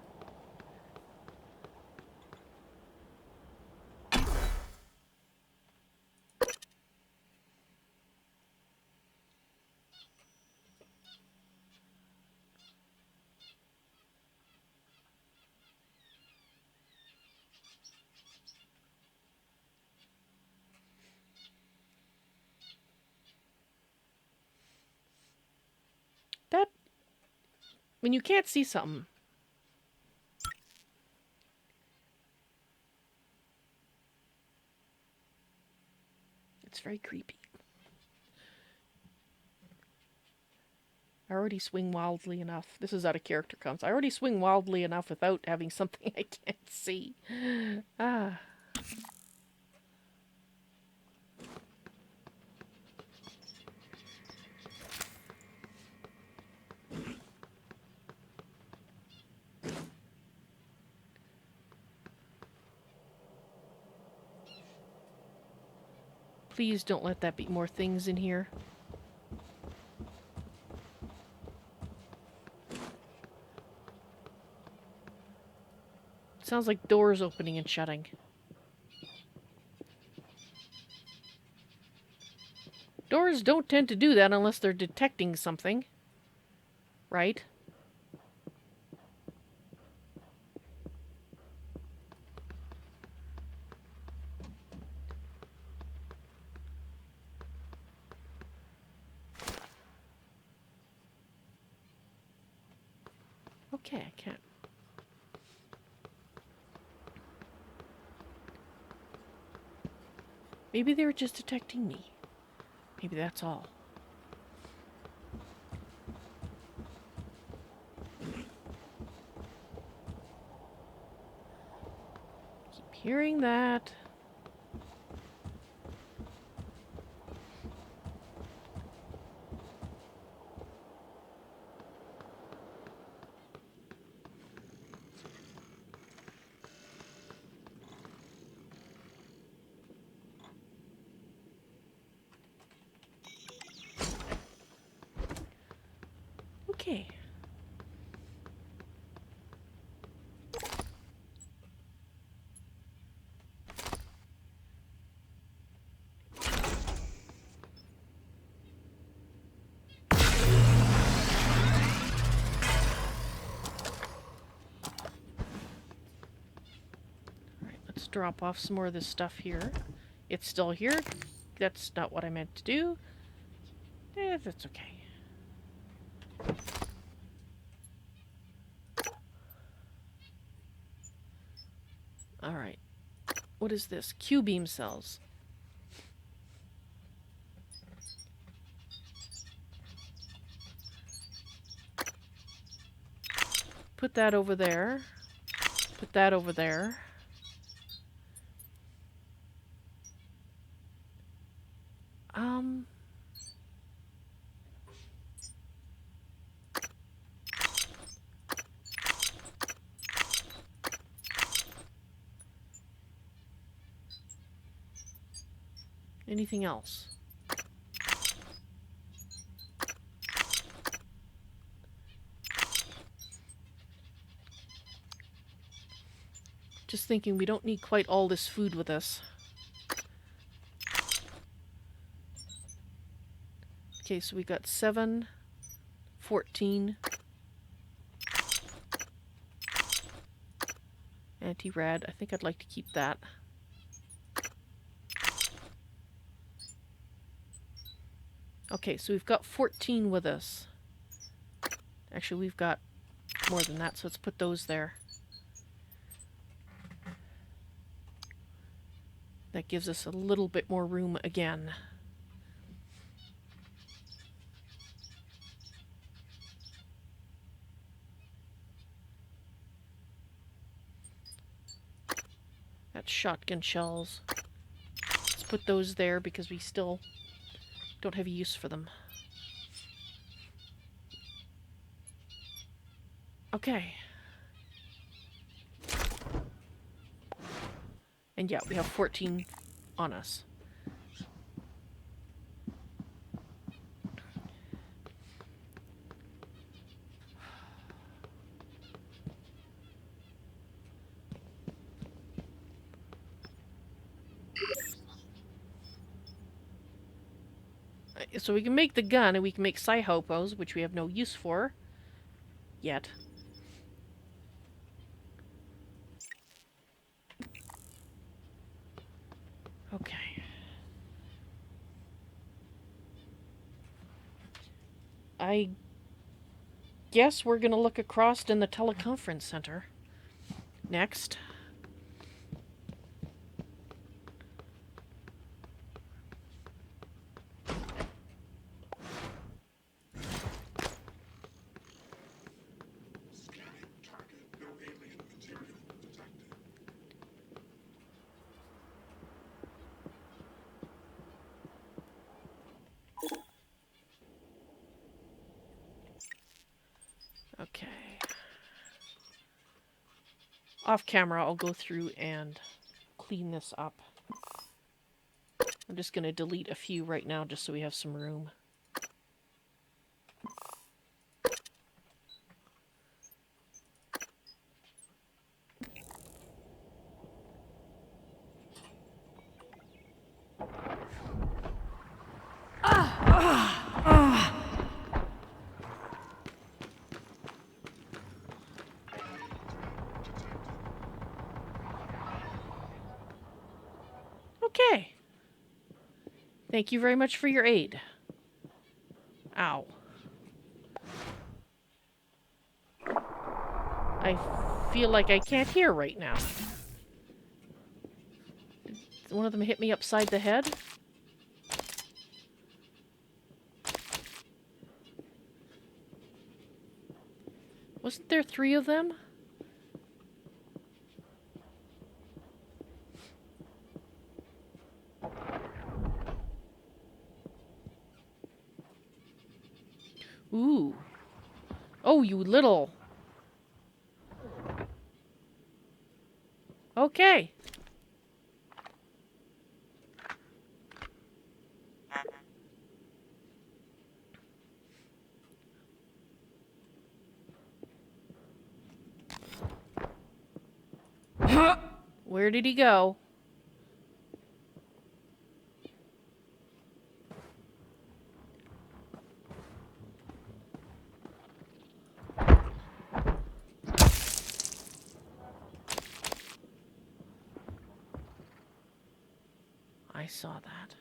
That... When you can't see something... It's very creepy. I already swing wildly enough. This is out of character comes. I already swing wildly enough without having something I can't see. Ah. Please don't let that be more things in here. Sounds like doors opening and shutting. Doors don't tend to do that unless they're detecting something. Right? Okay, I can't. Maybe they were just detecting me. Maybe that's all. Keep hearing that. Okay. Alright, let's drop off some more of this stuff here. It's still here. That's not what I meant to do. That's okay. Alright. What is this? Q-beam cells. Put that over there. Put that over there. Anything else? Just thinking we don't need quite all this food with us. Okay, so we got 7, 14. Anti-rad. I think I'd like to keep that. Okay, so we've got 14 with us. Actually, we've got more than that, so let's put those there. That gives us a little bit more room again. That That's shotgun shells. Let's put those there because we still don't have a use for them. Okay. And yeah, we have 14 on us. So we can make the gun, and we can make Psy-Hopos, which we have no use for yet. Okay. I guess we're gonna look across in the teleconference center next. Okay. Off camera, I'll go through and clean this up. I'm just gonna delete a few right now just so we have some room. Okay. Thank you very much for your aid. Ow. I feel like I can't hear right now. Did one of them hit me upside the head? Wasn't there 3 of them? Ooh. Oh, you little. Okay. Where did he go? I saw that.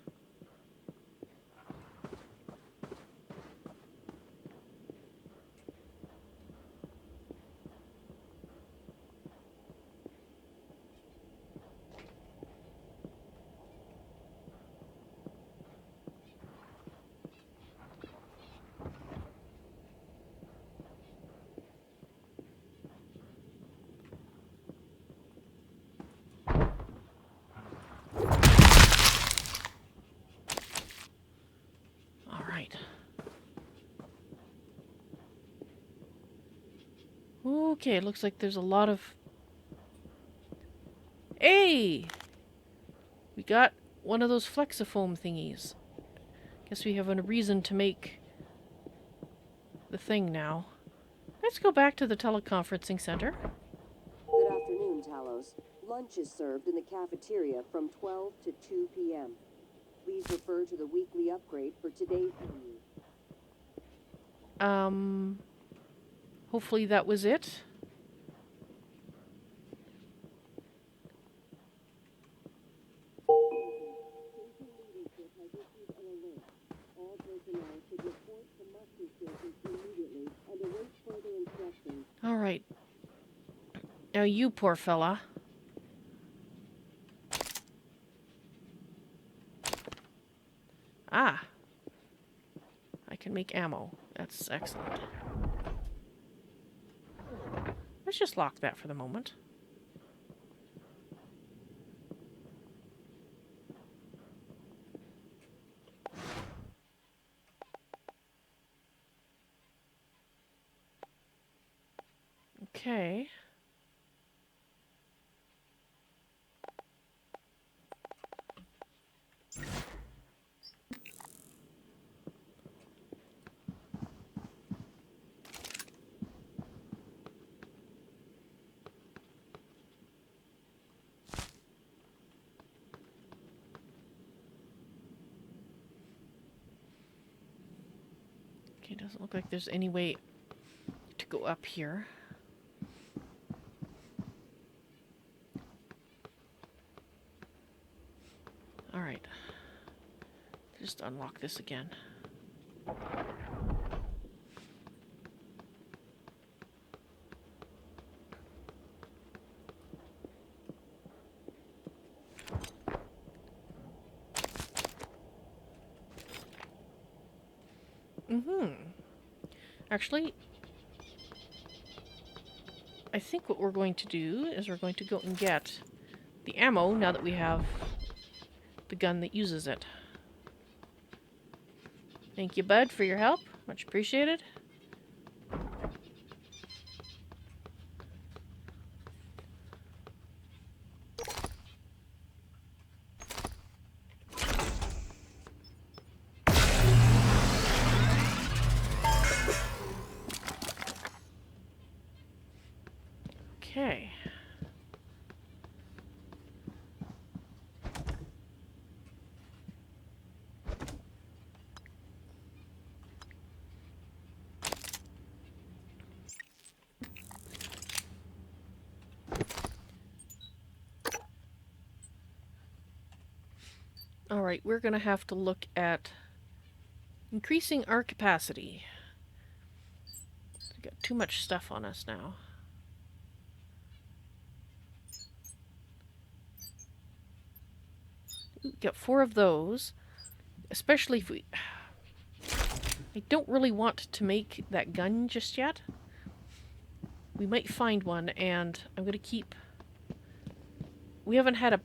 All right. Okay, it looks like there's a lot of... Hey! We got one of those flexifoam thingies. Guess we have a reason to make the thing now. Let's go back to the teleconferencing center.
Good afternoon, Talos. Lunch is served in the cafeteria from 12 to 2 p.m. Please refer to the weekly upgrade for today's menu.
Hopefully that was it.
All personnel should report to muster stations immediately and await further instructions.
All right. Now you poor fella. Ah. I can make ammo. That's excellent. Let's just lock that for the moment. Okay. Okay, doesn't look like there's any way to go up here. Alright. Just unlock this again. Actually, I think what we're going to do is we're going to go and get the ammo now that we have the gun that uses it. Thank you, bud, for your help. Much appreciated. Okay. Alright, we're going to have to look at increasing our capacity. We've got too much stuff on us now. We've got 4 of those. Especially if we... I don't really want to make that gun just yet. We might find one, and I'm going to keep... We haven't had a...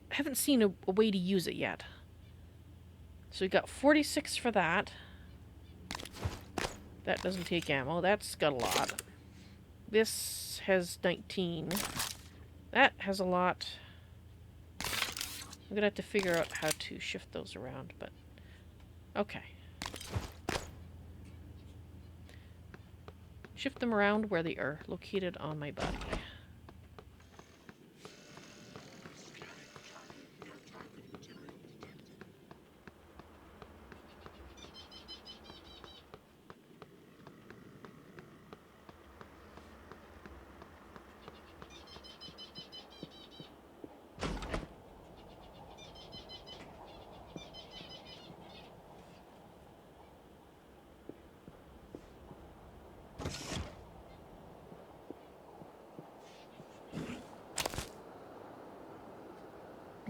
haven't seen a way to use it yet. So we got 46 for that. That doesn't take ammo. That's got a lot. This has 19. That has a lot. I'm gonna have to figure out how to shift those around, but... Okay. Shift them around where they are located on my body.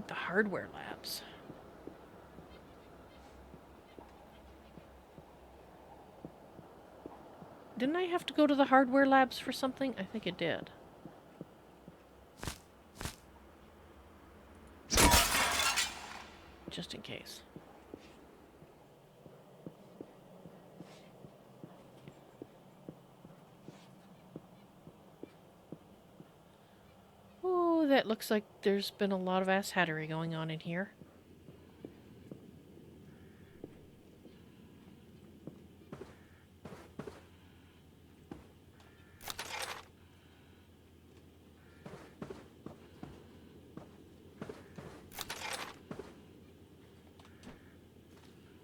The hardware labs. Didn't I have to go to the hardware labs for something? I think it did. Just in case. Oh, that looks like there's been a lot of asshattery going on in here.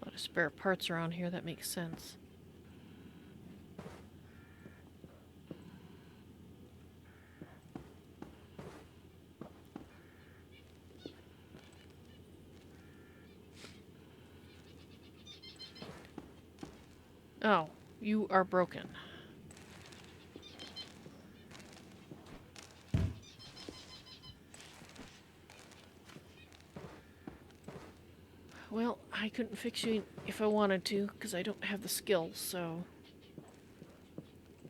A lot of spare parts around here, that makes sense. Oh, you are broken. Well, I couldn't fix you if I wanted to, because I don't have the skills, so...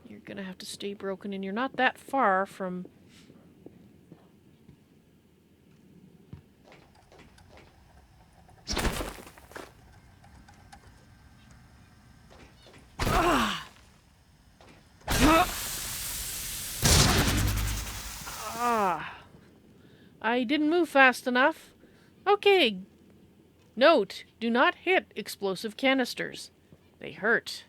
You're gonna have to stay broken, and you're not that far from... I didn't move fast enough. Okay. Note, do not hit explosive canisters. They hurt.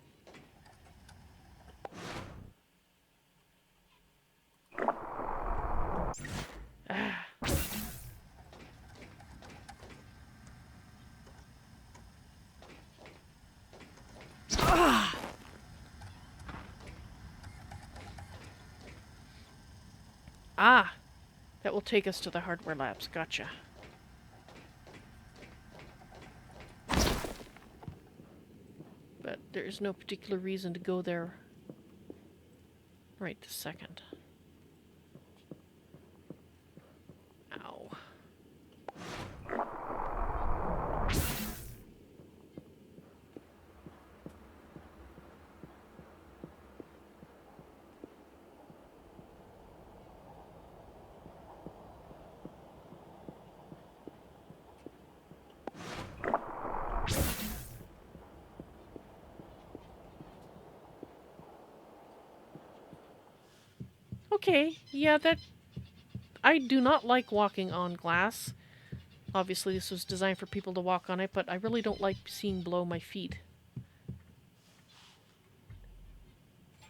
Ah. Ah. Ah. That will take us to the hardware labs. Gotcha. But there is no particular reason to go there right this second. Ow. Okay, yeah, that... I do not like walking on glass. Obviously, this was designed for people to walk on it, but I really don't like seeing below my feet.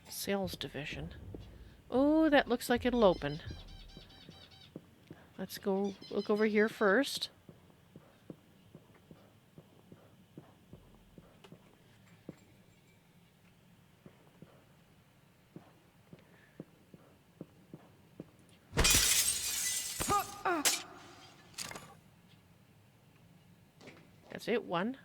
Sales division. Oh, that looks like it'll open. Let's go look over here first. That's it, one.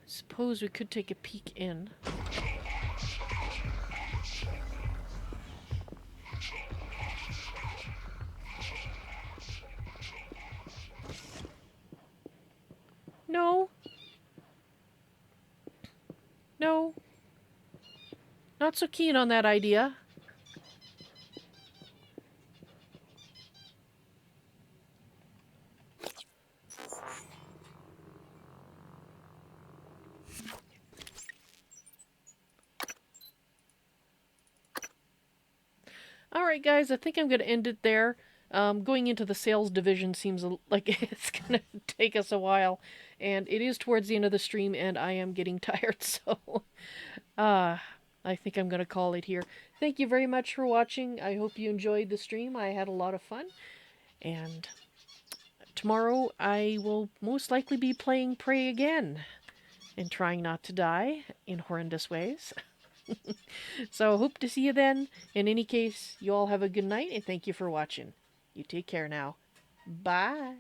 Suppose we could take a peek in. No. No. Not so keen on that idea. Alright guys, I think I'm going to end it there. Going into the sales division seems like it's going to take us a while. And it is towards the end of the stream and I am getting tired, so... I think I'm going to call it here. Thank you very much for watching. I hope you enjoyed the stream. I had a lot of fun. And tomorrow I will most likely be playing Prey again. And trying not to die in horrendous ways. So hope to see you then. In any case, you all have a good night and thank you for watching. You take care now. Bye.